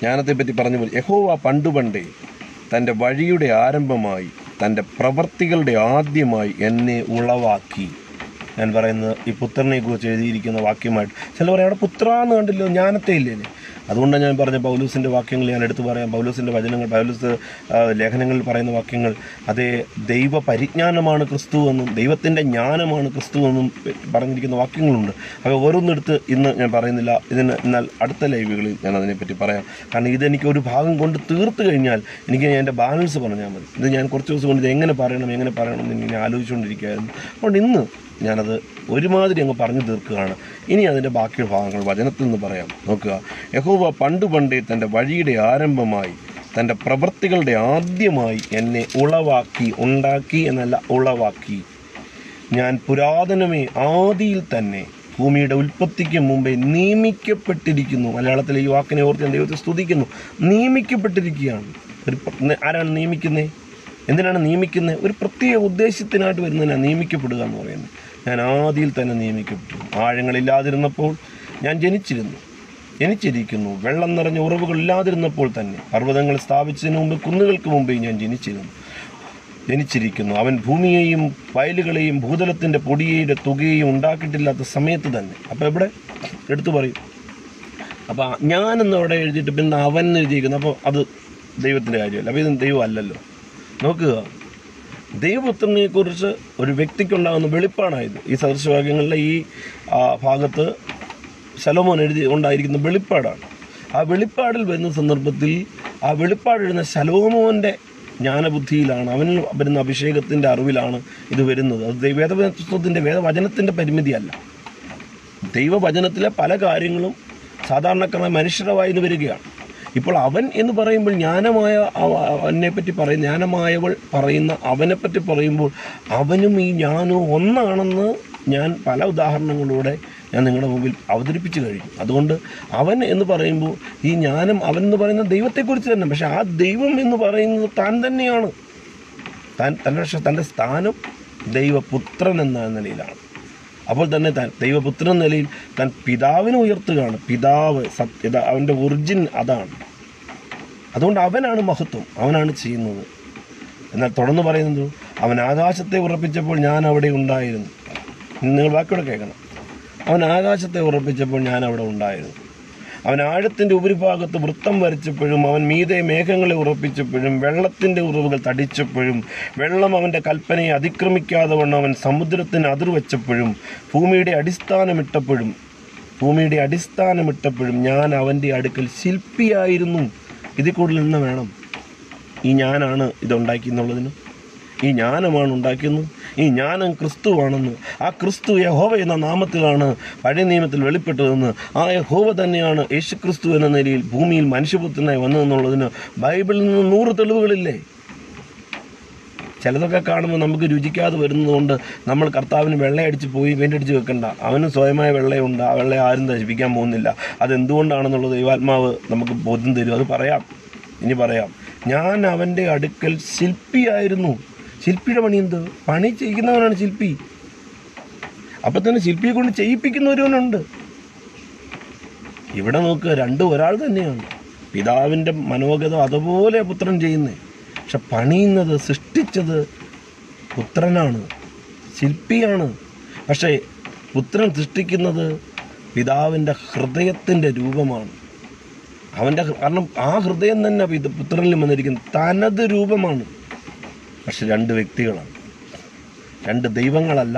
ജ്ഞാനത്തെപ്പറ്റി പറഞ്ഞു. യഹോവ പണ്ടുപണ്ടേ തൻ്റെ വഴിയുടെ ആരംഭമായി തൻ്റെ പ്രവർത്തികളുടെ ആദ്യമായി എന്നെ ഉളവാക്കി. ഞാൻ പറയുന്നത് ഈ പുത്രനെ കുറിച്ച് എഴുതിയിരിക്കുന്ന വാക്യമായിട്ട്. ചില പറയാം അവിടെ പുത്രാന്ന് കണ്ടില്ലോ, ജ്ഞാനത്തെ ഇല്ലേ. അതുകൊണ്ടാണ് ഞാൻ പറഞ്ഞ പൗലൂസിൻ്റെ വാക്യങ്ങൾ ഞാൻ എടുത്തു പറയാം. പൗലൂസിൻ്റെ വചനങ്ങൾ, പൗലൂസ് ലേഖനങ്ങളിൽ പറയുന്ന വാക്യങ്ങൾ, അതേ ദൈവ പരിജ്ഞാനമാണ് ക്രിസ്തു എന്നും ദൈവത്തിൻ്റെ ജ്ഞാനമാണ് ക്രിസ്തു എന്നും പറഞ്ഞിരിക്കുന്ന വാക്യങ്ങളുണ്ട്. അവ ഓരോന്നെടുത്ത് ഇന്ന് ഞാൻ പറയുന്നില്ല. എന്നാൽ അടുത്ത ലൈവുകളിൽ ഞാൻ അതിനെപ്പറ്റി പറയാം. കാരണം ഇതെനിക്ക് ഒരു ഭാഗം കൊണ്ട് തീർത്ത് കഴിഞ്ഞാൽ എനിക്ക് എൻ്റെ ബാലൻസ് പറഞ്ഞാൽ മതി. ഇത് ഞാൻ കുറച്ച് ദിവസം കൊണ്ട് ഇത് എങ്ങനെ പറയണം എന്ന് ഇങ്ങനെ ആലോചിച്ചുകൊണ്ടിരിക്കുകയായിരുന്നു. അതുകൊണ്ട് ഇന്ന് ഞാനത് ഒരുമാതിരി അങ്ങ് പറഞ്ഞു തീർക്കുകയാണ്. ഇനി അതിൻ്റെ ബാക്കി ഭാഗങ്ങൾ വചനത്തിൽ നിന്ന് പറയാം. നോക്കുക, യഹോവ പണ്ടുപണ്ടേ തൻ്റെ വഴിയുടെ ആരംഭമായി തൻ്റെ പ്രവൃത്തികളുടെ ആദ്യമായി എന്നെ ഉളവാക്കി. ഉണ്ടാക്കി എന്നല്ല, ഉളവാക്കി. ഞാൻ പുരാതനമേ ആദിയിൽ തന്നെ ഭൂമിയുടെ ഉൽപ്പത്തിക്ക് മുമ്പേ നിയമിക്കപ്പെട്ടിരിക്കുന്നു. മലയാളത്തിൽ ഈ വാക്കിനെ ഓർത്ത് ഞാൻ ദൈവത്തെ സ്തുതിക്കുന്നു. നിയമിക്കപ്പെട്ടിരിക്കുകയാണ്. ആരാണ് നിയമിക്കുന്നത്? എന്തിനാണ് നിയമിക്കുന്നത്? ഒരു പ്രത്യേക ഉദ്ദേശത്തിനായിട്ട് വരുന്നതിനാണ് നിയമിക്കപ്പെടുക എന്ന് പറയുന്നത്. ഞാൻ ആദിയിൽ തന്നെ നിയമിക്കപ്പെട്ടു. ആഴങ്ങളില്ലാതിരുന്നപ്പോൾ ഞാൻ ജനിച്ചിരിക്കുന്നു. വെള്ളം നിറഞ്ഞ ഉറവുകളില്ലാതിരുന്നപ്പോൾ തന്നെ പർവ്വതങ്ങൾ സ്ഥാപിച്ചതിന് മുമ്പ് കുന്നുകൾക്ക് മുമ്പേ ഞാൻ ജനിച്ചിരിക്കുന്നു. അവൻ ഭൂമിയെയും വയലുകളെയും ഭൂതലത്തിൻ്റെ പൊടിയുടെ തുകയെയും ഉണ്ടാക്കിയിട്ടില്ലാത്ത സമയത്ത് തന്നെ. അപ്പോൾ ഇവിടെ എടുത്തു പറയും. അപ്പോൾ ഞാനെന്നവിടെ എഴുതിയിട്ട് പിന്നെ അവൻ എഴുതിയിരിക്കുന്നു. അപ്പോൾ അത് ദൈവത്തിൻ്റെ കാര്യമല്ല. അപ്പോൾ ഇത് ദൈവം അല്ലല്ലോ. നോക്കുക, ദൈവപുത്രനെക്കുറിച്ച് ഒരു വ്യക്തിക്കുണ്ടാകുന്ന വെളിപ്പാടായത്. ഈ സദൃശവാക്യങ്ങളിലെ ഈ ഭാഗത്ത് ശലോമോൻ ഉണ്ടായിരിക്കുന്ന വെളിപ്പാടാണ്. ആ വെളിപ്പാടിൽ വരുന്ന സന്ദർഭത്തിൽ ആ വെളിപ്പാടെഴുതുന്ന ശലോമോൻ്റെ ജ്ഞാനബുദ്ധിയിലാണ്, അവനിൽ വരുന്ന അഭിഷേകത്തിൻ്റെ അറിവിലാണ് ഇത് വരുന്നത്. അത് വേദവചനത്തിൻ്റെ പരിമിതിയല്ല. ദൈവവചനത്തിലെ പല കാര്യങ്ങളും സാധാരണക്കാരായ മനുഷ്യരുടെ വായിന്ന് വരികയാണ്. ഇപ്പോൾ അവൻ എന്ന് പറയുമ്പോൾ ജ്ഞാനമായവൾ പറയുന്ന അവനെപ്പറ്റി പറയുമ്പോൾ അവനും ഈ ജ്ഞാനവും ഒന്നാണെന്ന് ഞാൻ പല ഉദാഹരണങ്ങളിലൂടെ ഞാൻ നിങ്ങളുടെ മുമ്പിൽ അവതരിപ്പിച്ചു കഴിഞ്ഞു. അതുകൊണ്ട് അവൻ എന്ന് പറയുമ്പോൾ ഈ ജ്ഞാനം, അവൻ എന്ന് പറയുന്ന ദൈവത്തെക്കുറിച്ച് തന്നെ. പക്ഷെ ആ ദൈവം എന്ന് പറയുന്നത് താൻ തന്നെയാണ്. തൻ്റെ സ്ഥാനം ദൈവപുത്രൻ എന്ന നിലയിലാണ്. അപ്പോൾ തന്നെ താൻ ദൈവപുത്രൻ എന്ന നിലയിൽ താൻ പിതാവിനെ ഉയർത്തുകയാണ്. പിതാവ് സത്യത, അവൻ്റെ ഒറിജിൻ അതാണ്. അതുകൊണ്ട് അവനാണ് മഹത്വം, അവനാണ് ചെയ്യുന്നത്. എന്നാൽ തുടർന്ന് പറയുന്നത്, അവൻ ആകാശത്തെ ഉറപ്പിച്ചപ്പോൾ ഞാൻ അവിടെ ഉണ്ടായിരുന്നു. നിങ്ങൾ ബാക്കിയോടെ കേൾക്കണം. അവൻ ആകാശത്തെ ഉറപ്പിച്ചപ്പോൾ ഞാൻ അവിടെ ഉണ്ടായിരുന്നു. അവൻ ആഴത്തിൻ്റെ ഉപരിഭാഗത്ത് വൃത്തം വരച്ചപ്പോഴും, അവൻ മീതെ മേഘങ്ങളെ ഉറപ്പിച്ചപ്പോഴും, വെള്ളത്തിൻ്റെ ഉറവുകൾ തടിച്ചപ്പോഴും, വെള്ളം അവൻ്റെ കൽപ്പനയെ അതിക്രമിക്കാതെ വണ്ണം അവൻ സമുദ്രത്തിന് അതിർവെച്ചപ്പോഴും, ഭൂമിയുടെ അടിസ്ഥാനമിട്ടപ്പോഴും ഞാൻ അവൻ്റെ അടുക്കൽ ശില്പിയായിരുന്നു. ഇതിൽ കൂടുതൽ നിന്ന് വേണം? ഈ ഞാനാണ് ഇതുണ്ടാക്കി എന്നുള്ളതിന്. ഈ ജ്ഞാനമാണ് ഉണ്ടാക്കുന്നത്. ഈ ജ്ഞാനം ക്രിസ്തുവാണെന്ന്, ആ ക്രിസ്തു യഹോവ എന്ന നാമത്തിലാണ് പഴയ നിയമത്തിൽ വെളിപ്പെട്ടതെന്ന്, ആ യഹോവ തന്നെയാണ് യേശുക്രിസ്തു എന്ന നിലയിൽ ഭൂമിയിൽ മനുഷ്യപുത്രനായി വന്നതെന്നുള്ളതിന് ബൈബിളിൽ നിന്ന് 100 തെളിവുകളില്ലേ? ചിലതൊക്കെ കാണുമ്പോൾ നമുക്ക് രുചിക്കാതെ വരുന്നതുകൊണ്ട് നമ്മൾ കർത്താവിന് വെള്ളയടിച്ച് പോയി വെൻ്റടിച്ച് വെക്കണ്ട. അവന് സ്വയമായ വെള്ളയുണ്ട്. ആ വെള്ളം ആരും നശിപ്പിക്കാൻ പോകുന്നില്ല. അതെന്തുകൊണ്ടാണെന്നുള്ളത് ദൈവാത്മാവ് നമുക്ക് ബോധ്യം തരും. അത് പറയാം, ഇനി പറയാം. ഞാൻ അവൻ്റെ അടുക്കൽ ശില്പിയായിരുന്നു. ശില്പിയുടെ പണി എന്ത്? പണി ചെയ്യിക്കുന്നവനാണ് ശില്പി. അപ്പം തന്നെ ശില്പിയെ കൊണ്ട് ചെയ്യിപ്പിക്കുന്നവരുണ്ട്. ഇവിടെ നോക്കുക, രണ്ടും ഒരാൾ തന്നെയാണ്. പിതാവിൻ്റെ മനോഗതം അതുപോലെ പുത്രൻ ചെയ്യുന്നത്. പക്ഷെ പണിയുന്നത്, സൃഷ്ടിച്ചത് പുത്രനാണ്, ശില്പിയാണ്. പക്ഷേ പുത്രൻ സൃഷ്ടിക്കുന്നത് പിതാവിൻ്റെ ഹൃദയത്തിൻ്റെ രൂപമാണ്. കാരണം ആ ഹൃദയം തന്നെ പുത്രനിൽ വന്നിരിക്കുന്നത് തനത് രൂപമാണ്. പക്ഷെ രണ്ട് വ്യക്തികളാണ്, രണ്ട് ദൈവങ്ങളല്ല.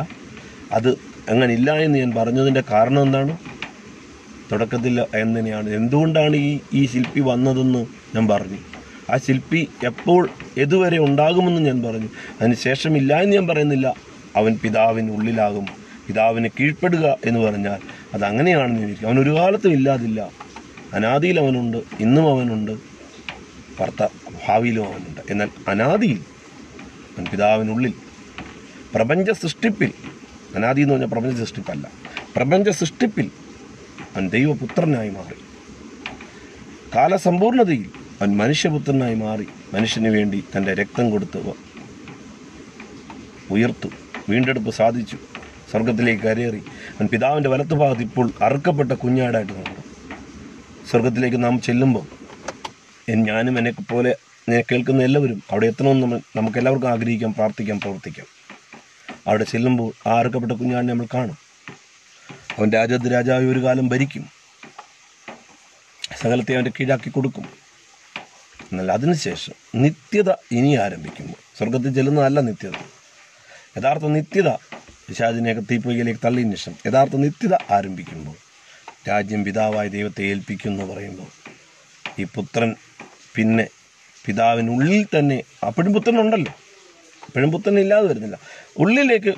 അത് അങ്ങനെ ഇല്ല എന്ന് ഞാൻ പറഞ്ഞതിൻ്റെ കാരണം എന്താണ്? തുടക്കത്തിൽ എന്തുകൊണ്ടാണ് ഈ ശില്പി വന്നതെന്ന് ഞാൻ പറഞ്ഞു. ആ ശില്പി എപ്പോൾ ഏതുവരെ ഉണ്ടാകുമെന്ന് ഞാൻ പറഞ്ഞു. അതിനുശേഷം ഇല്ല എന്ന് ഞാൻ പറയുന്നില്ല. അവൻ പിതാവിനുള്ളിലാകും. പിതാവിനെ കീഴ്പ്പെടുക എന്ന് പറഞ്ഞാൽ അതങ്ങനെയാണെന്ന് എനിക്ക്. അവനൊരു കാലത്തും ഇല്ലാതില്ല. അനാദിയിൽ അവനുണ്ട്, ഇന്നും അവനുണ്ട്, ഭാവിയിലും അവനുണ്ട്. എന്നാൽ അനാദിയിൽ അവൻ പിതാവിനുള്ളിൽ പ്രപഞ്ച സൃഷ്ടിപ്പിൽ, അനാദി എന്ന് പറഞ്ഞാൽ പ്രപഞ്ച സൃഷ്ടിപ്പല്ല, പ്രപഞ്ച സൃഷ്ടിപ്പിൽ അവൻ ദൈവപുത്രനായി മാറി. കാലസമ്പൂർണതയിൽ അവൻ മനുഷ്യപുത്രനായി മാറി. മനുഷ്യന് വേണ്ടി തൻ്റെ രക്തം കൊടുത്ത് ഉയർത്തു, വീണ്ടെടുപ്പ് സാധിച്ചു, സ്വർഗത്തിലേക്ക് കരയേറി. അവൻ പിതാവിൻ്റെ വലത്തുഭാഗത്ത് ഇപ്പോൾ അറുക്കപ്പെട്ട കുഞ്ഞാടായിട്ട് നടന്നു. സ്വർഗത്തിലേക്ക് നാം ചെല്ലുമ്പോൾ ഞാനും എന്നെപ്പോലെ കേൾക്കുന്ന എല്ലാവരും അവിടെ എത്തണമെന്ന് നമുക്കെല്ലാവർക്കും ആഗ്രഹിക്കാം, പ്രാർത്ഥിക്കാം, പ്രവർത്തിക്കാം. അവിടെ ചെല്ലുമ്പോൾ ആ അറുക്കപ്പെട്ട കുഞ്ഞാടിനെ നമ്മൾ കാണും. അവൻ രാജാവ് ഒരു കാലം ഭരിക്കും, സകലത്തെ അവൻ്റെ കീഴാക്കി കൊടുക്കും. എന്നാൽ അതിനുശേഷം നിത്യത ഇനി ആരംഭിക്കുമ്പോൾ, സ്വർഗത്തിൽ ചെല്ലുന്നതല്ല നിത്യത, യഥാർത്ഥ നിത്യത പിശാചിനെയൊക്കെ തീപ്പൊയ്കയിലേക്ക് തള്ളിയതിന് ശേഷം യഥാർത്ഥ നിത്യത ആരംഭിക്കുമ്പോൾ രാജ്യം പിതാവായ ദൈവത്തെ ഏൽപ്പിക്കുമെന്ന് പറയുമ്പോൾ ഈ പുത്രൻ പിന്നെ പിതാവിനുള്ളിൽ തന്നെ, അപ്പോഴും പുത്രനുണ്ടല്ലോ, അപ്പോഴും പുത്രൻ ഇല്ലാതെ വരുന്നില്ല, ഉള്ളിലേക്ക്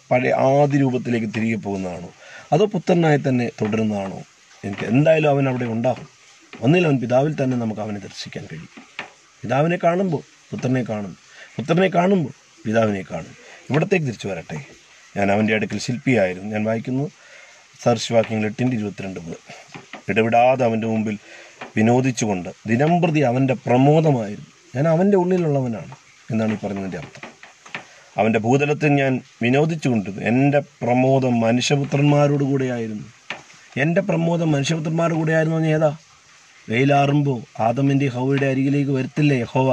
പഴയ ആദ്യ രൂപത്തിലേക്ക് തിരികെ പോകുന്നതാണോ അതോ പുത്രനായി തന്നെ തുടരുന്നതാണോ? എനിക്ക് എന്തായാലും അവൻ അവിടെ ഉണ്ടാകും. ഒന്നിൽ അവൻ പിതാവിൽ തന്നെ നമുക്ക് അവനെ ദർശിക്കാൻ കഴിയും. പിതാവിനെ കാണുമ്പോൾ പുത്രനെ കാണും, പുത്രനെ കാണുമ്പോൾ പിതാവിനെ കാണും. ഇവിടത്തേക്ക് തിരിച്ചു വരട്ടെ. ഞാൻ അവൻ്റെ അടുക്കൽ ശില്പിയായിരുന്നു. ഞാൻ വായിക്കുന്നു സദൃശവാക്യങ്ങൾ 8:22 മുതൽ. ഇടവിടാതെ അവൻ്റെ മുമ്പിൽ വിനോദിച്ചുകൊണ്ട് ദിനംപ്രതി അവൻ്റെ പ്രമോദമായിരുന്നു. ഞാൻ അവൻ്റെ ഉള്ളിലുള്ളവനാണ് എന്നാണ് ഈ പറഞ്ഞതിൻ്റെ അർത്ഥം. അവൻ്റെ ഭൂതലത്തിൽ ഞാൻ വിനോദിച്ചുകൊണ്ടിരുന്നു. എൻ്റെ പ്രമോദം മനുഷ്യപുത്രന്മാരോട് കൂടെയായിരുന്നു. എൻ്റെ പ്രമോദം മനുഷ്യപുത്രന്മാരുടെ കൂടെയായിരുന്നു. എന്ന് ഏതാ? വെയിലാറുമ്പോൾ ആദമിൻ്റെ ഹൗവയുടെ അരികിലേക്ക് വരത്തില്ലേ യഹോവ?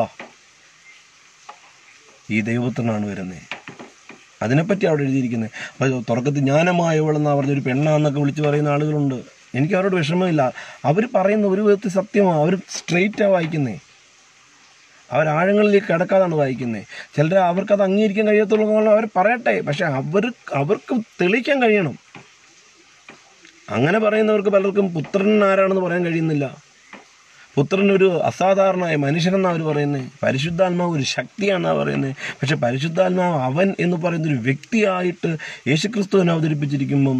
ഈ ദൈവപുത്രനാണ് വരുന്നത്. അതിനെപ്പറ്റി അവിടെ എഴുതിയിരിക്കുന്നത്. അപ്പോൾ തുടക്കത്തിൽ ജ്ഞാനമായവളെന്നാ പറഞ്ഞൊരു പെണ്ണാന്നൊക്കെ വിളിച്ച് പറയുന്ന ആളുകളുണ്ട്. എനിക്ക് അവരോട് വിഷമമില്ല. അവർ പറയുന്ന ഒരു വിധത്തിൽ സത്യമാണ്. അവർ സ്ട്രെയിറ്റാണ് വായിക്കുന്നത്, അവരാഴങ്ങളിലേക്ക് കിടക്കാതാണ് വായിക്കുന്നത്. ചിലർ അവർക്കത് അംഗീകരിക്കാൻ കഴിയത്തുള്ളൂ, അവർ പറയട്ടെ. പക്ഷെ അവർക്ക് തെളിയിക്കാൻ കഴിയണം. അങ്ങനെ പറയുന്നവർക്ക് പലർക്കും പുത്രൻ ആരാണെന്ന് പറയാൻ കഴിയുന്നില്ല. പുത്രനൊരു അസാധാരണമായ മനുഷ്യനെന്നാണ് അവർ പറയുന്നത്. പരിശുദ്ധാത്മാവ് ഒരു ശക്തിയാണെന്നാണ് പറയുന്നത്. പക്ഷെ പരിശുദ്ധാത്മാവ് അവൻ എന്ന് പറയുന്നൊരു വ്യക്തിയായിട്ട് യേശുക്രിസ്തുവിനെ അവതരിപ്പിച്ചിരിക്കുമ്പം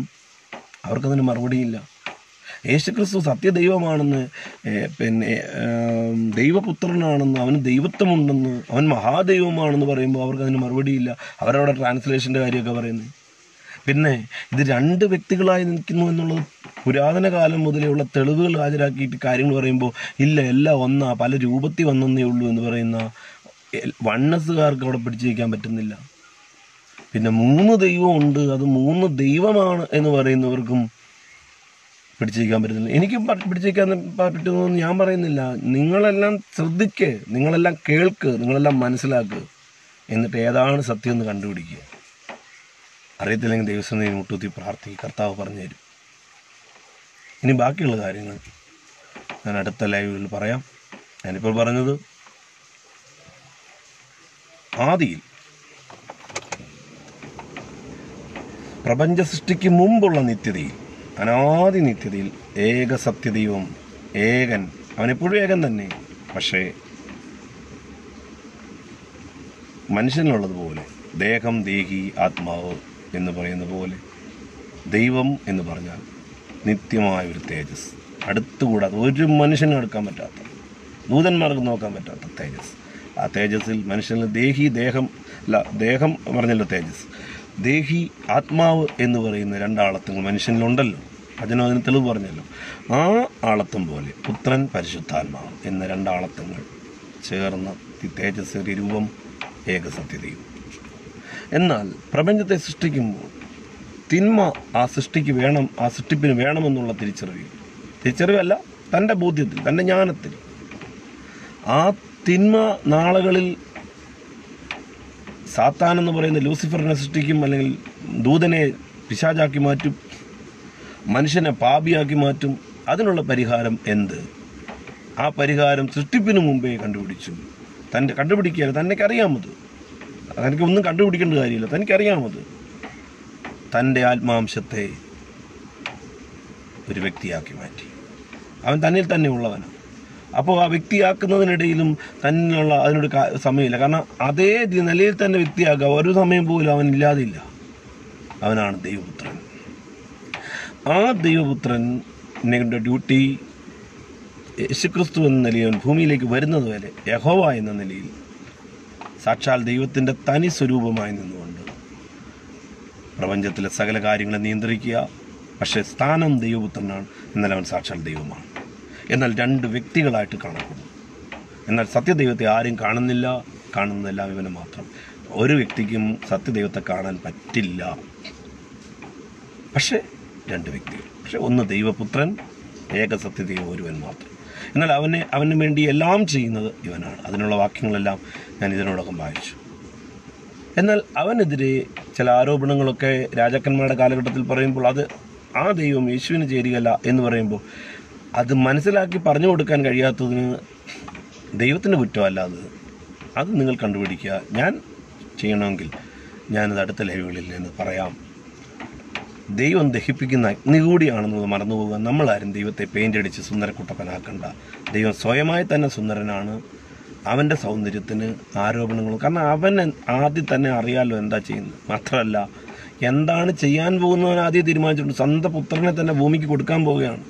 അവർക്കതിന് മറുപടിയില്ല. യേശുക്രിസ്തു സത്യദൈവമാണെന്ന്, പിന്നെ ദൈവപുത്രനാണെന്ന്, അവന് ദൈവത്വമുണ്ടെന്ന്, അവൻ മഹാദൈവമാണെന്ന് പറയുമ്പോൾ അവർക്കതിന് മറുപടിയില്ല. അവരവിടെ ട്രാൻസ്ലേഷൻ്റെ കാര്യമൊക്കെ പറയുന്നത്. പിന്നെ ഇത് രണ്ട് വ്യക്തികളായി നിൽക്കുന്നു എന്നുള്ളത് പുരാതന കാലം മുതലുള്ള തെളിവുകൾ ഹാജരാക്കിയിട്ട് കാര്യങ്ങൾ പറയുമ്പോൾ ഇല്ല, എല്ലാം ഒന്നാ, പല രൂപത്തിൽ വന്നേ ഉള്ളൂ എന്ന് പറയുന്ന വണ്ണസുകാർക്ക് അവിടെ പിടിച്ചു വയ്ക്കാൻ പറ്റുന്നില്ല. പിന്നെ 3 ദൈവമുണ്ട്, അത് 3 ദൈവമാണ് എന്ന് പറയുന്നവർക്കും പിടിച്ചു വയ്ക്കാൻ പറ്റുന്നില്ല. എനിക്കും പിടിച്ചു വയ്ക്കാൻ പറ്റുമെന്ന് ഞാൻ പറയുന്നില്ല. നിങ്ങളെല്ലാം ശ്രദ്ധിക്ക്, നിങ്ങളെല്ലാം കേൾക്ക്, നിങ്ങളെല്ലാം മനസ്സിലാക്കുക, എന്നിട്ട് ഏതാണ് സത്യം എന്ന് കണ്ടുപിടിക്കുക. അറിയത്തില്ലെങ്കിൽ ദൈവസന്നിധിയിൽ മുട്ടുകുത്തി പ്രാർത്ഥിക്കുക, കർത്താവ് പറഞ്ഞു തരും. ഇനി ബാക്കിയുള്ള കാര്യങ്ങൾ ഞാൻ അടുത്ത ലൈവുകളിൽ പറയാം. ഞാനിപ്പോൾ പറഞ്ഞത് ആദിയിൽ പ്രപഞ്ച സൃഷ്ടിക്ക് മുമ്പുള്ള നിത്യതയിൽ, അനാദി നിത്യതയിൽ ഏക സത്യദൈവം, ഏകൻ, അവനെപ്പോഴും ഏകൻ തന്നെ. പക്ഷേ മനുഷ്യനുള്ളതുപോലെ ദേഹം, ദേഹി, ആത്മാവ് എന്ന് പറയുന്ന പോലെ ദൈവം എന്ന് പറഞ്ഞാൽ നിത്യമായ ഒരു തേജസ്, അടുത്തുകൂടാതെ ഒരു മനുഷ്യനും അടുക്കാൻ പറ്റാത്ത, ദൂതന്മാർക്ക് നോക്കാൻ പറ്റാത്ത തേജസ്. ആ തേജസ്സിൽ മനുഷ്യന് ദേഹം പറഞ്ഞല്ലോ തേജസ്, ദേഹി, ആത്മാവ് എന്ന് പറയുന്ന 2 ആളത്വങ്ങൾ മനുഷ്യനിലുണ്ടല്ലോ. അതിന് തെളിവ് പറഞ്ഞല്ലോ. ആ ആളത്വം പോലെ പുത്രൻ, പരിശുദ്ധാത്മാവ് എന്ന 2 ആളത്വങ്ങൾ ചേർന്ന തേജസ്സേറിയ രൂപം ഏകസത്യദൈവം. എന്നാൽ പ്രപഞ്ചത്തെ സൃഷ്ടിക്കുമ്പോൾ തിന്മ ആ സൃഷ്ടിപ്പിന് വേണമെന്നുള്ള തിരിച്ചറിവല്ല, തൻ്റെ ബോധ്യത്തിൽ, തൻ്റെ ജ്ഞാനത്തിൽ. ആ തിന്മ നാളുകളിൽ സാത്താൻ എന്ന് പറയുന്ന ലൂസിഫറിനെ സൃഷ്ടിക്കും, അല്ലെങ്കിൽ ദൂതനെ പിശാചാക്കി മാറ്റും, മനുഷ്യനെ പാപിയാക്കി മാറ്റും. അതിനുള്ള പരിഹാരം എന്ത്? ആ പരിഹാരം സൃഷ്ടിപ്പിന് മുമ്പേ കണ്ടുപിടിച്ചു. കണ്ടുപിടിക്കുകയല്ല, തനിക്കറിയാമത്. തനിക്കൊന്നും കണ്ടുപിടിക്കേണ്ട കാര്യമില്ല, തനിക്കറിയാമത്. തൻ്റെ ആത്മാംശത്തെ ഒരു വ്യക്തിയാക്കി മാറ്റി. അവൻ തന്നിൽ തന്നെ ഉള്ളവനാണ്. അപ്പോൾ ആ വ്യക്തിയാക്കുന്നതിനിടയിലും തന്നിലുള്ള അതിനൊരു സമയമില്ല. കാരണം അതേ നിലയിൽ തന്നെ വ്യക്തിയാക്കുക ഒരു സമയം പോലും അവൻ ഇല്ലാതില്ല. അവനാണ് ദൈവപുത്രൻ. ആ ദൈവപുത്രൻ്റെ ഡ്യൂട്ടി യേശുക്രിസ്തു എന്ന നിലയിൽ അവൻ ഭൂമിയിലേക്ക് വരുന്നത് വരെ യഹോവ എന്ന നിലയിൽ സാക്ഷാൽ ദൈവത്തിൻ്റെ തനി സ്വരൂപമായി നിന്നുകൊണ്ട് പ്രപഞ്ചത്തിലെ സകല കാര്യങ്ങളെ നിയന്ത്രിക്കുക. പക്ഷേ സ്ഥാനം ദൈവപുത്രനാണ്, എന്നാൽ അവൻ സാക്ഷാൽ ദൈവമാണ്. എന്നാൽ രണ്ട് വ്യക്തികളായിട്ട് കാണപ്പെടുന്നു. എന്നാൽ സത്യദൈവത്തെ ആരും കാണുന്നില്ല, കാണുന്നതെല്ലാം ഇവനെ മാത്രം. ഒരു വ്യക്തിക്കും സത്യദൈവത്തെ കാണാൻ പറ്റില്ല. പക്ഷേ രണ്ട് വ്യക്തികൾ, പക്ഷെ ഒന്ന് ദൈവപുത്രൻ, ഏക സത്യദൈവം ഒരുവൻ മാത്രം. എന്നാൽ അവന് വേണ്ടി എല്ലാം ചെയ്യുന്നത് ഇവനാണ്. അതിനുള്ള വാക്യങ്ങളെല്ലാം ഞാൻ ഇതിനോടകം വായിച്ചു. എന്നാൽ അവനെതിരെ ചില ആരോപണങ്ങളൊക്കെ രാജാക്കന്മാരുടെ കാലഘട്ടത്തിൽ പറയുമ്പോൾ ആ ദൈവം യേശുവിന് ചേരുകയല്ല എന്ന് പറയുമ്പോൾ അത് മനസ്സിലാക്കി പറഞ്ഞു കൊടുക്കാൻ കഴിയാത്തതിന് ദൈവത്തിൻ്റെ കുറ്റമല്ല അത് നിങ്ങൾ കണ്ടുപിടിക്കുക. ഞാൻ ചെയ്യണമെങ്കിൽ ഞാനത് അടുത്ത ലൈവുകളിൽ നിന്ന് പറയാം. ദൈവം ദഹിപ്പിക്കുന്ന അഗ്നി കൂടിയാണെന്നത് മറന്നുപോകുക. നമ്മളാരും ദൈവത്തെ പെയിൻ്റടിച്ച് സുന്ദരക്കുട്ടപ്പനാക്കണ്ട. ദൈവം സ്വയമായി തന്നെ സുന്ദരനാണ്. അവൻ്റെ സൗന്ദര്യത്തിന് ആരോപണങ്ങളും, കാരണം അവൻ ആദ്യം തന്നെ അറിയാമല്ലോ എന്താ ചെയ്യുന്നത്. മാത്രമല്ല എന്താണ് ചെയ്യാൻ പോകുന്നവൻ ആദ്യം തീരുമാനിച്ചിട്ടുണ്ട്. സ്വന്തം പുത്രനെ തന്നെ ഭൂമിക്ക് കൊടുക്കാൻ പോവുകയാണ്.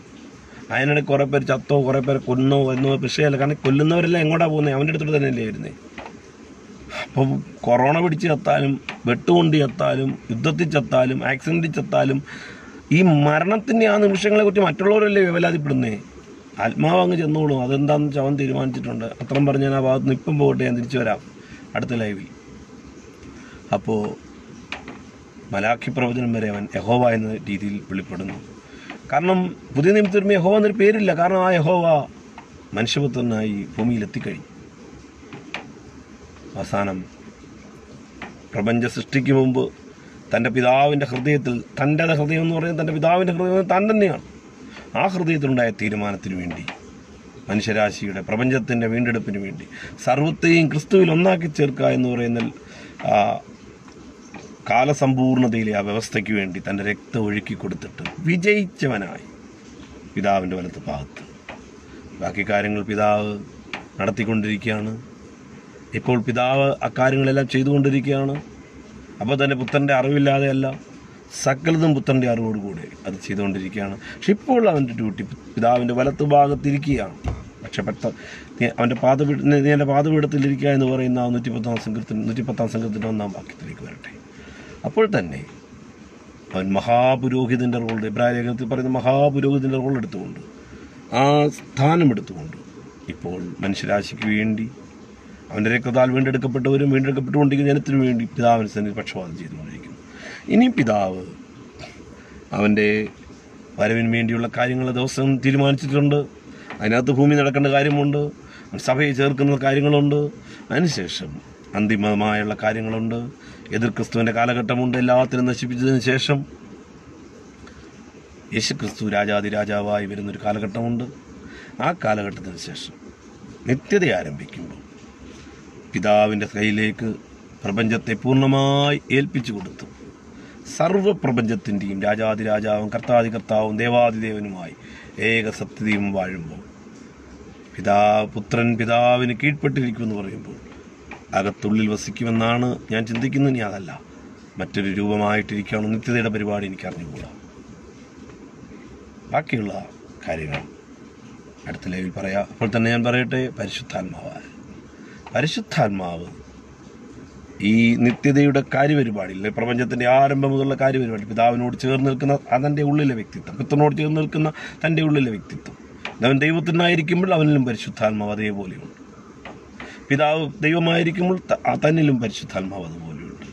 അതിനിടെ കുറേ പേര് ചത്തോ, കുറേ പേരെ കൊന്നോ എന്നോ വിഷയമല്ല. കാരണം കൊല്ലുന്നവരെല്ലാം എങ്ങോട്ടാണ് പോകുന്നത്? അവൻ്റെ അടുത്തോട്ട് തന്നെയല്ലേ വരുന്നത്. അപ്പം കൊറോണ പിടിച്ച് ചത്താലും, വെട്ടുകൊണ്ട് ചത്താലും, യുദ്ധത്തിൽ ചത്താലും, ആക്സിഡൻറ്റിൽ ചത്താലും, ഈ മരണത്തിൻ്റെ ആ നിമിഷങ്ങളെക്കുറിച്ച് മറ്റുള്ളവരല്ലേ വേവലാതിപ്പെടുന്നേ. ആത്മാവ് അങ്ങ് ചെന്നോളും. അതെന്താണെന്ന് വെച്ചാൽ അവൻ തീരുമാനിച്ചിട്ടുണ്ട്. അത്രയും പറഞ്ഞ് ഞാൻ ആ ഭാഗത്ത് നിന്ന് ഇപ്പം പോകട്ടെ, ഞാൻ തിരിച്ചു വരാം അടുത്ത ലൈവിൽ. അപ്പോൾ മലാഖി പ്രവചനം വരെ അവൻ യഹോവ എന്ന രീതിയിൽ വെളിപ്പെടുന്നു. കാരണം പുതിയ നിയമത്തിൽ വരുമ്പോൾ യഹോവ എന്നൊരു പേരില്ല. കാരണം ആ യഹോവ മനുഷ്യപുത്രനായി ഭൂമിയിലെത്തിക്കഴിഞ്ഞു. അവസാനം പ്രപഞ്ച സൃഷ്ടിക്ക് മുമ്പ് തൻ്റെ പിതാവിൻ്റെ ഹൃദയത്തിൽ, തൻ്റെ ഹൃദയം എന്ന് പറയുന്നത് തൻ്റെ പിതാവിൻ്റെ ഹൃദയം താൻ തന്നെയാണ്. ആ ഹൃദയത്തിലുണ്ടായ തീരുമാനത്തിന് വേണ്ടി, മനുഷ്യരാശിയുടെ പ്രപഞ്ചത്തിൻ്റെ വീണ്ടെടുപ്പിന് വേണ്ടി, സർവത്തെയും ക്രിസ്തുവിൽ ഒന്നാക്കി ചേർക്കുക എന്ന് പറയുന്ന കാലസമ്പൂർണതയിലെ ആ വ്യവസ്ഥയ്ക്ക് വേണ്ടി തൻ്റെ രക്തം ഒഴുക്കി കൊടുത്തിട്ട് വിജയിച്ചവനായി പിതാവിൻ്റെ വലത്ത് ഭാഗത്ത്. ബാക്കി കാര്യങ്ങൾ പിതാവ് നടത്തിക്കൊണ്ടിരിക്കുകയാണ്. ഇപ്പോൾ പിതാവ് അക്കാര്യങ്ങളെല്ലാം ചെയ്തുകൊണ്ടിരിക്കുകയാണ്. അപ്പോൾ തന്നെ പുത്രൻ്റെ അറിവില്ലാതെയല്ല, സകലതും പുത്രൻ്റെ അറിവോടുകൂടെ അത് ചെയ്തുകൊണ്ടിരിക്കുകയാണ്. പക്ഷെ ഇപ്പോൾ അവൻ്റെ ഡ്യൂട്ടി പിതാവിൻ്റെ വലത്ത് ഭാഗത്തിരിക്കുകയാണ്. പക്ഷെ അവൻ്റെ പാദപീഠത്തിലിരിക്കുക എന്ന് പറയുന്ന 110 സംഘത്തിൻ്റെ 1-ാം വാക്യത്തിലേക്ക് വരട്ടെ. അപ്പോൾ തന്നെ അവൻ മഹാപുരോഹിതൻ്റെ റോൾ, എബ്രായ ലേഖനത്തിൽ പറയുന്ന മഹാപുരോഹിതൻ്റെ റോൾ എടുത്തുകൊണ്ട്, ആ സ്ഥാനമെടുത്തുകൊണ്ട് ഇപ്പോൾ മനുഷ്യരാശിക്ക് വേണ്ടി, അവൻ്റെ രക്തത്താൽ വീണ്ടെടുക്കപ്പെട്ടവരും വീണ്ടെടുക്കപ്പെട്ടുകൊണ്ടിരിക്കുന്ന ജനത്തിനു വേണ്ടി പിതാവിന് സന്നിധി പക്ഷപാതം ചെയ്തുകൊണ്ടിരിക്കുന്നു. ഇനി പിതാവ് അവൻ്റെ വരവിന് വേണ്ടിയുള്ള കാര്യങ്ങൾ ദിവസം തീരുമാനിച്ചിട്ടുണ്ട്. അതിനകത്ത് ഭൂമി നടക്കേണ്ട കാര്യമുണ്ട്, സഭയെ ചേർക്കുന്ന കാര്യങ്ങളുണ്ട്, അതിനുശേഷം അന്തിമമായുള്ള കാര്യങ്ങളുണ്ട്, എതിർ ക്രിസ്തുവിൻ്റെ കാലഘട്ടമുണ്ട്. എല്ലാത്തിനും നശിപ്പിച്ചതിന് ശേഷം യേശുക്രിസ്തു രാജാതിരാജാവായി വരുന്നൊരു കാലഘട്ടമുണ്ട്. ആ കാലഘട്ടത്തിന് ശേഷം നിത്യത ആരംഭിക്കുമ്പോൾ പിതാവിൻ്റെ കയ്യിലേക്ക് പ്രപഞ്ചത്തെ പൂർണ്ണമായി ഏൽപ്പിച്ചു കൊടുത്തു സർവ്വപ്രപഞ്ചത്തിൻ്റെയും രാജാതിരാജാവും കർത്താതികർത്താവും ദേവാതിദേവനുമായി ഏക സത്യതയും വാഴുമ്പോൾ പുത്രൻ പിതാവിന് കീഴ്പ്പെട്ടിരിക്കുമെന്ന് പറയുമ്പോൾ അകത്തുള്ളിൽ വസിക്കുമെന്നാണ് ഞാൻ ചിന്തിക്കുന്നത്. ഇനി അതല്ല, മറ്റൊരു രൂപമായിട്ടിരിക്കുകയാണ് നിത്യതയുടെ പരിപാടി. എനിക്ക് അറിഞ്ഞുകൂടാ. ബാക്കിയുള്ള കാര്യങ്ങൾ അടുത്ത ലൈവിൽ പറയാം. അപ്പോൾ തന്നെ ഞാൻ പറയട്ടെ, പരിശുദ്ധാത്മാവ് ഈ നിത്യതയുടെ കാര്യപരിപാടിയിൽ, പ്രപഞ്ചത്തിൻ്റെ ആരംഭം മുതലുള്ള കാര്യപരിപാടി, പിതാവിനോട് ചേർന്ന് നിൽക്കുന്ന അതിൻ്റെ ഉള്ളിലെ വ്യക്തിത്വം, പുത്രനോട് ചേർന്ന് നിൽക്കുന്ന തൻ്റെ ഉള്ളിലെ വ്യക്തിത്വം, അവൻ ദൈവത്തിനായിരിക്കുമ്പോൾ അവനിലും പരിശുദ്ധാത്മാവ് അതേപോലെയുണ്ട്. പിതാവ് ദൈവമായിരിക്കുമ്പോൾ തന്നിലും പരിശുദ്ധാത്മാവ് അതുപോലെയുണ്ട്.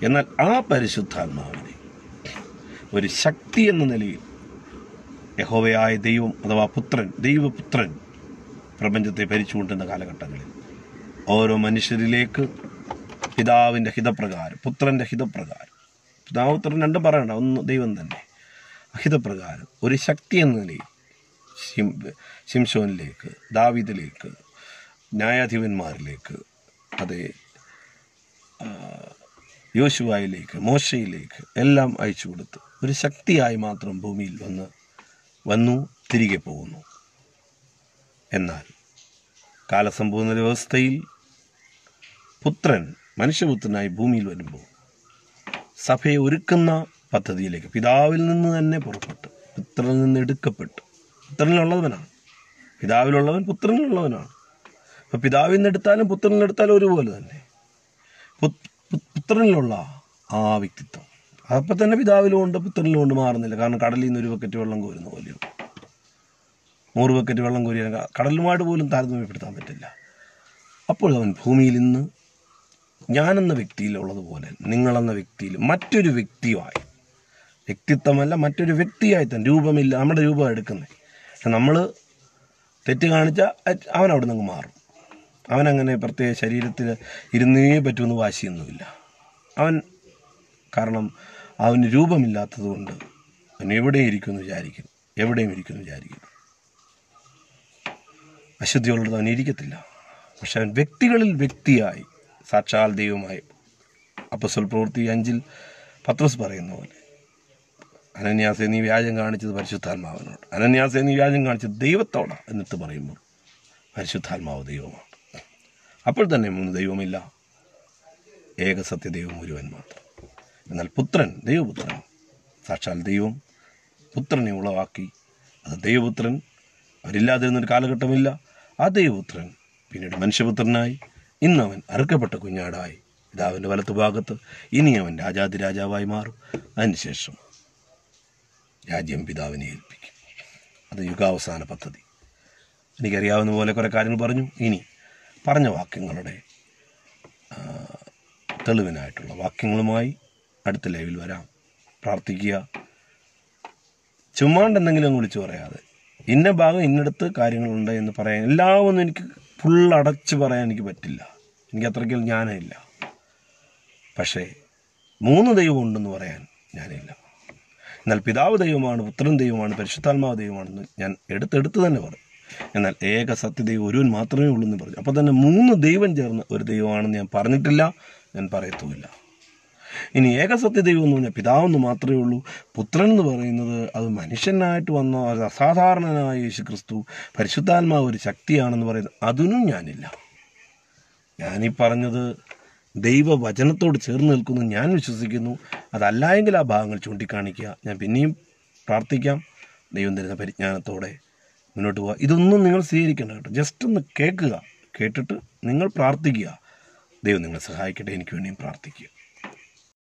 എന്നാൽ ആ പരിശുദ്ധാത്മാവിനെ ഒരു ശക്തി എന്ന നിലയിൽ യഹോവയായ ദൈവം അഥവാ പുത്രൻ, ദൈവപുത്രൻ പ്രപഞ്ചത്തെ ഭരിച്ചുകൊണ്ടിരുന്ന കാലഘട്ടങ്ങളിൽ ഓരോ മനുഷ്യരിലേക്ക് പിതാവിൻ്റെ ഹിതപ്രകാരം, പുത്രൻ്റെ ഹിതപ്രകാരം, പിതാവ് പുത്രൻ രണ്ടും പറയണ്ട, ഒന്ന് ദൈവം തന്നെ, ഹിതപ്രകാരം ഒരു ശക്തി എന്ന നിലയിൽ ശിംശോനിലേക്ക്, ദാവീദിലേക്ക്, ന്യായാധിപന്മാരിലേക്ക്, അതേ യോശുവയിലേക്ക്, മോശയിലേക്ക് എല്ലാം അയച്ചു കൊടുത്ത് ഒരു ശക്തിയായി മാത്രം ഭൂമിയിൽ വന്നു തിരികെ പോകുന്നു. എന്നാൽ കാലസമ്പൂർണ്ണ വ്യവസ്ഥയിൽ പുത്രൻ മനുഷ്യപുത്രനായി ഭൂമിയിൽ വരുമ്പോൾ സഭയെ ഒരുക്കുന്ന പദ്ധതിയിലേക്ക് പിതാവിൽ നിന്ന് തന്നെ പുറപ്പെട്ടു, പുത്രനിൽ നിന്ന് എടുക്കപ്പെട്ടു. പുത്രനിലുള്ളവനാണ്, പിതാവിലുള്ളവൻ പുത്രനിലുള്ളവനാണ്. അപ്പോൾ പിതാവിൽ നിന്ന് എടുത്താലും പുത്രനിലെടുത്താലും ഒരുപോലെ തന്നെ പുത്രനിലുള്ള ആ വ്യക്തിത്വം അപ്പം തന്നെ പിതാവിലും ഉണ്ട് പുത്രനിലും കൊണ്ട് മാറുന്നില്ല. കാരണം കടലിൽ നിന്ന് ഒരു ബക്കറ്റ് വെള്ളം കോരുന്ന പോലെയോ 100 ബക്കറ്റ് വെള്ളം കോരിയ കടലുമായിട്ട് പോലും താരതമ്യപ്പെടുത്താൻ പറ്റില്ല. അപ്പോൾ അവൻ ഭൂമിയിൽ നിന്ന് ഞാനെന്ന വ്യക്തിയിലുള്ളതുപോലെ നിങ്ങളെന്ന വ്യക്തിയിൽ മറ്റൊരു വ്യക്തിയുമായി, വ്യക്തിത്വമല്ല മറ്റൊരു വ്യക്തിയായി തന്നെ, രൂപമില്ല, നമ്മുടെ രൂപം എടുക്കുന്നത്. പക്ഷെ നമ്മൾ തെറ്റ് കാണിച്ചാൽ അവൻ അവിടെ നിന്ന് മാറും. അവനങ്ങനെ പ്രത്യേക ശരീരത്തിൽ ഇരുന്നേ പറ്റുമെന്ന് വാശിയൊന്നുമില്ല. കാരണം അവന് രൂപമില്ലാത്തത് കൊണ്ട് അവൻ എവിടെയും ഇരിക്കുമെന്ന് വിചാരിക്കുന്നു. അശുദ്ധിയുള്ളത് അവൻ ഇരിക്കത്തില്ല. പക്ഷെ അവൻ വ്യക്തികളിൽ വ്യക്തിയായി സാക്ഷാൽ ദൈവമായി, അപ്പോസ്തല പ്രവൃത്തി 5 പത്രോസ് പറയുന്ന പോലെ, അനന്യാസേ നീ വ്യാജം കാണിച്ചത് പരിശുദ്ധാത്മാവിനോട്, അനന്യാസേ നീ വ്യാജം കാണിച്ചത് ദൈവത്തോടാണ് എന്നിട്ട് പറയുമ്പോൾ പരിശുദ്ധാത്മാവ് ദൈവമാണ്. അപ്പോൾ തന്നെ 3 ദൈവമില്ല, ഏകസത്യദൈവം ഒരുവൻ മാത്രം. എന്നാൽ പുത്രൻ, ദൈവപുത്രൻ, സാക്ഷാൽ ദൈവം പുത്രനെ ഉളവാക്കി. അത് ദൈവപുത്രൻ, അവരില്ലാതിരുന്നൊരു കാലഘട്ടമില്ല. ആ ദൈവപുത്രൻ പിന്നീട് മനുഷ്യപുത്രനായി, ഇന്ന് അവൻ അറുക്കപ്പെട്ട കുഞ്ഞാടായി പിതാവിൻ്റെ വലത്തുഭാഗത്ത്, ഇനി അവൻ രാജാതിരാജാവായി മാറും. അതിനുശേഷം രാജ്യം പിതാവിനെ ഏൽപ്പിക്കും. അത് യുഗാവസാന പദ്ധതി. എനിക്കറിയാവുന്ന പോലെ കുറേ കാര്യങ്ങൾ പറഞ്ഞു. ഇനി പറഞ്ഞ വാക്യങ്ങളുടെ തെളിവിനായിട്ടുള്ള വാക്യങ്ങളുമായി അടുത്ത ലൈവിൽ വരാം. പ്രാർത്ഥിക്കുക. ചുമ്മാണ്ടെന്തെങ്കിലും വിളിച്ചു പറയാതെ, ഇന്ന ഭാഗം ഇന്നടത്ത് കാര്യങ്ങളുണ്ട് എന്ന് പറയാൻ എല്ലാം ഒന്നും എനിക്ക് ഫുള്ളടച്ച് പറയാൻ എനിക്ക് പറ്റില്ല. എനിക്ക് അത്രയ്ക്ക് ജ്ഞാനമില്ല. പക്ഷേ 3 ദൈവം ഉണ്ടെന്ന് പറയാൻ ഞാനില്ല. എന്നാൽ പിതാവ് ദൈവമാണ്, പുത്രൻ ദൈവമാണ്, പരിശുദ്ധാത്മാവ് ദൈവമാണെന്ന് ഞാൻ എടുത്തെടുത്ത് തന്നെ പറയും. എന്നാൽ ഏക സത്യദൈവം ഒരുവൻ മാത്രമേ ഉള്ളൂ എന്ന് പറഞ്ഞു. അപ്പോൾ തന്നെ 3 ദൈവം ചേർന്ന് ഒരു ദൈവമാണെന്ന് ഞാൻ പറഞ്ഞിട്ടില്ല, ഞാൻ പറയത്തുമില്ല. ഇനി ഏകസത്യദൈവം എന്ന് പറഞ്ഞാൽ പിതാവെന്ന് മാത്രമേ ഉള്ളൂ. പുത്രൻ എന്ന് പറയുന്നത് അത് മനുഷ്യനായിട്ട് വന്ന ഒരു അസാധാരണനായ യേശു ക്രിസ്തു, പരിശുദ്ധാത്മാവ് ഒരു ശക്തിയാണെന്ന് പറയുന്നത് അതിനും ഞാനില്ല. ഞാനീ പറഞ്ഞത് ദൈവവചനത്തോട് ചേർന്ന് നിൽക്കുന്നു ഞാൻ വിശ്വസിക്കുന്നു. അതല്ല എങ്കിൽ ആ ഭാഗങ്ങൾ ചൂണ്ടിക്കാണിക്കുക. ഞാൻ പിന്നെയും പ്രാർത്ഥിക്കാം. ദൈവം തരുന്ന പരിജ്ഞാനത്തോടെ മുന്നോട്ട് പോവുക. ഇതൊന്നും നിങ്ങൾ സ്വീകരിക്കേണ്ട കേട്ടോ. ജസ്റ്റ് ഒന്ന് കേൾക്കുക, കേട്ടിട്ട് നിങ്ങൾ പ്രാർത്ഥിക്കുക. ദൈവം നിങ്ങളെ സഹായിക്കട്ടെ. എനിക്ക് വേണ്ടിയും പ്രാർത്ഥിക്കുക.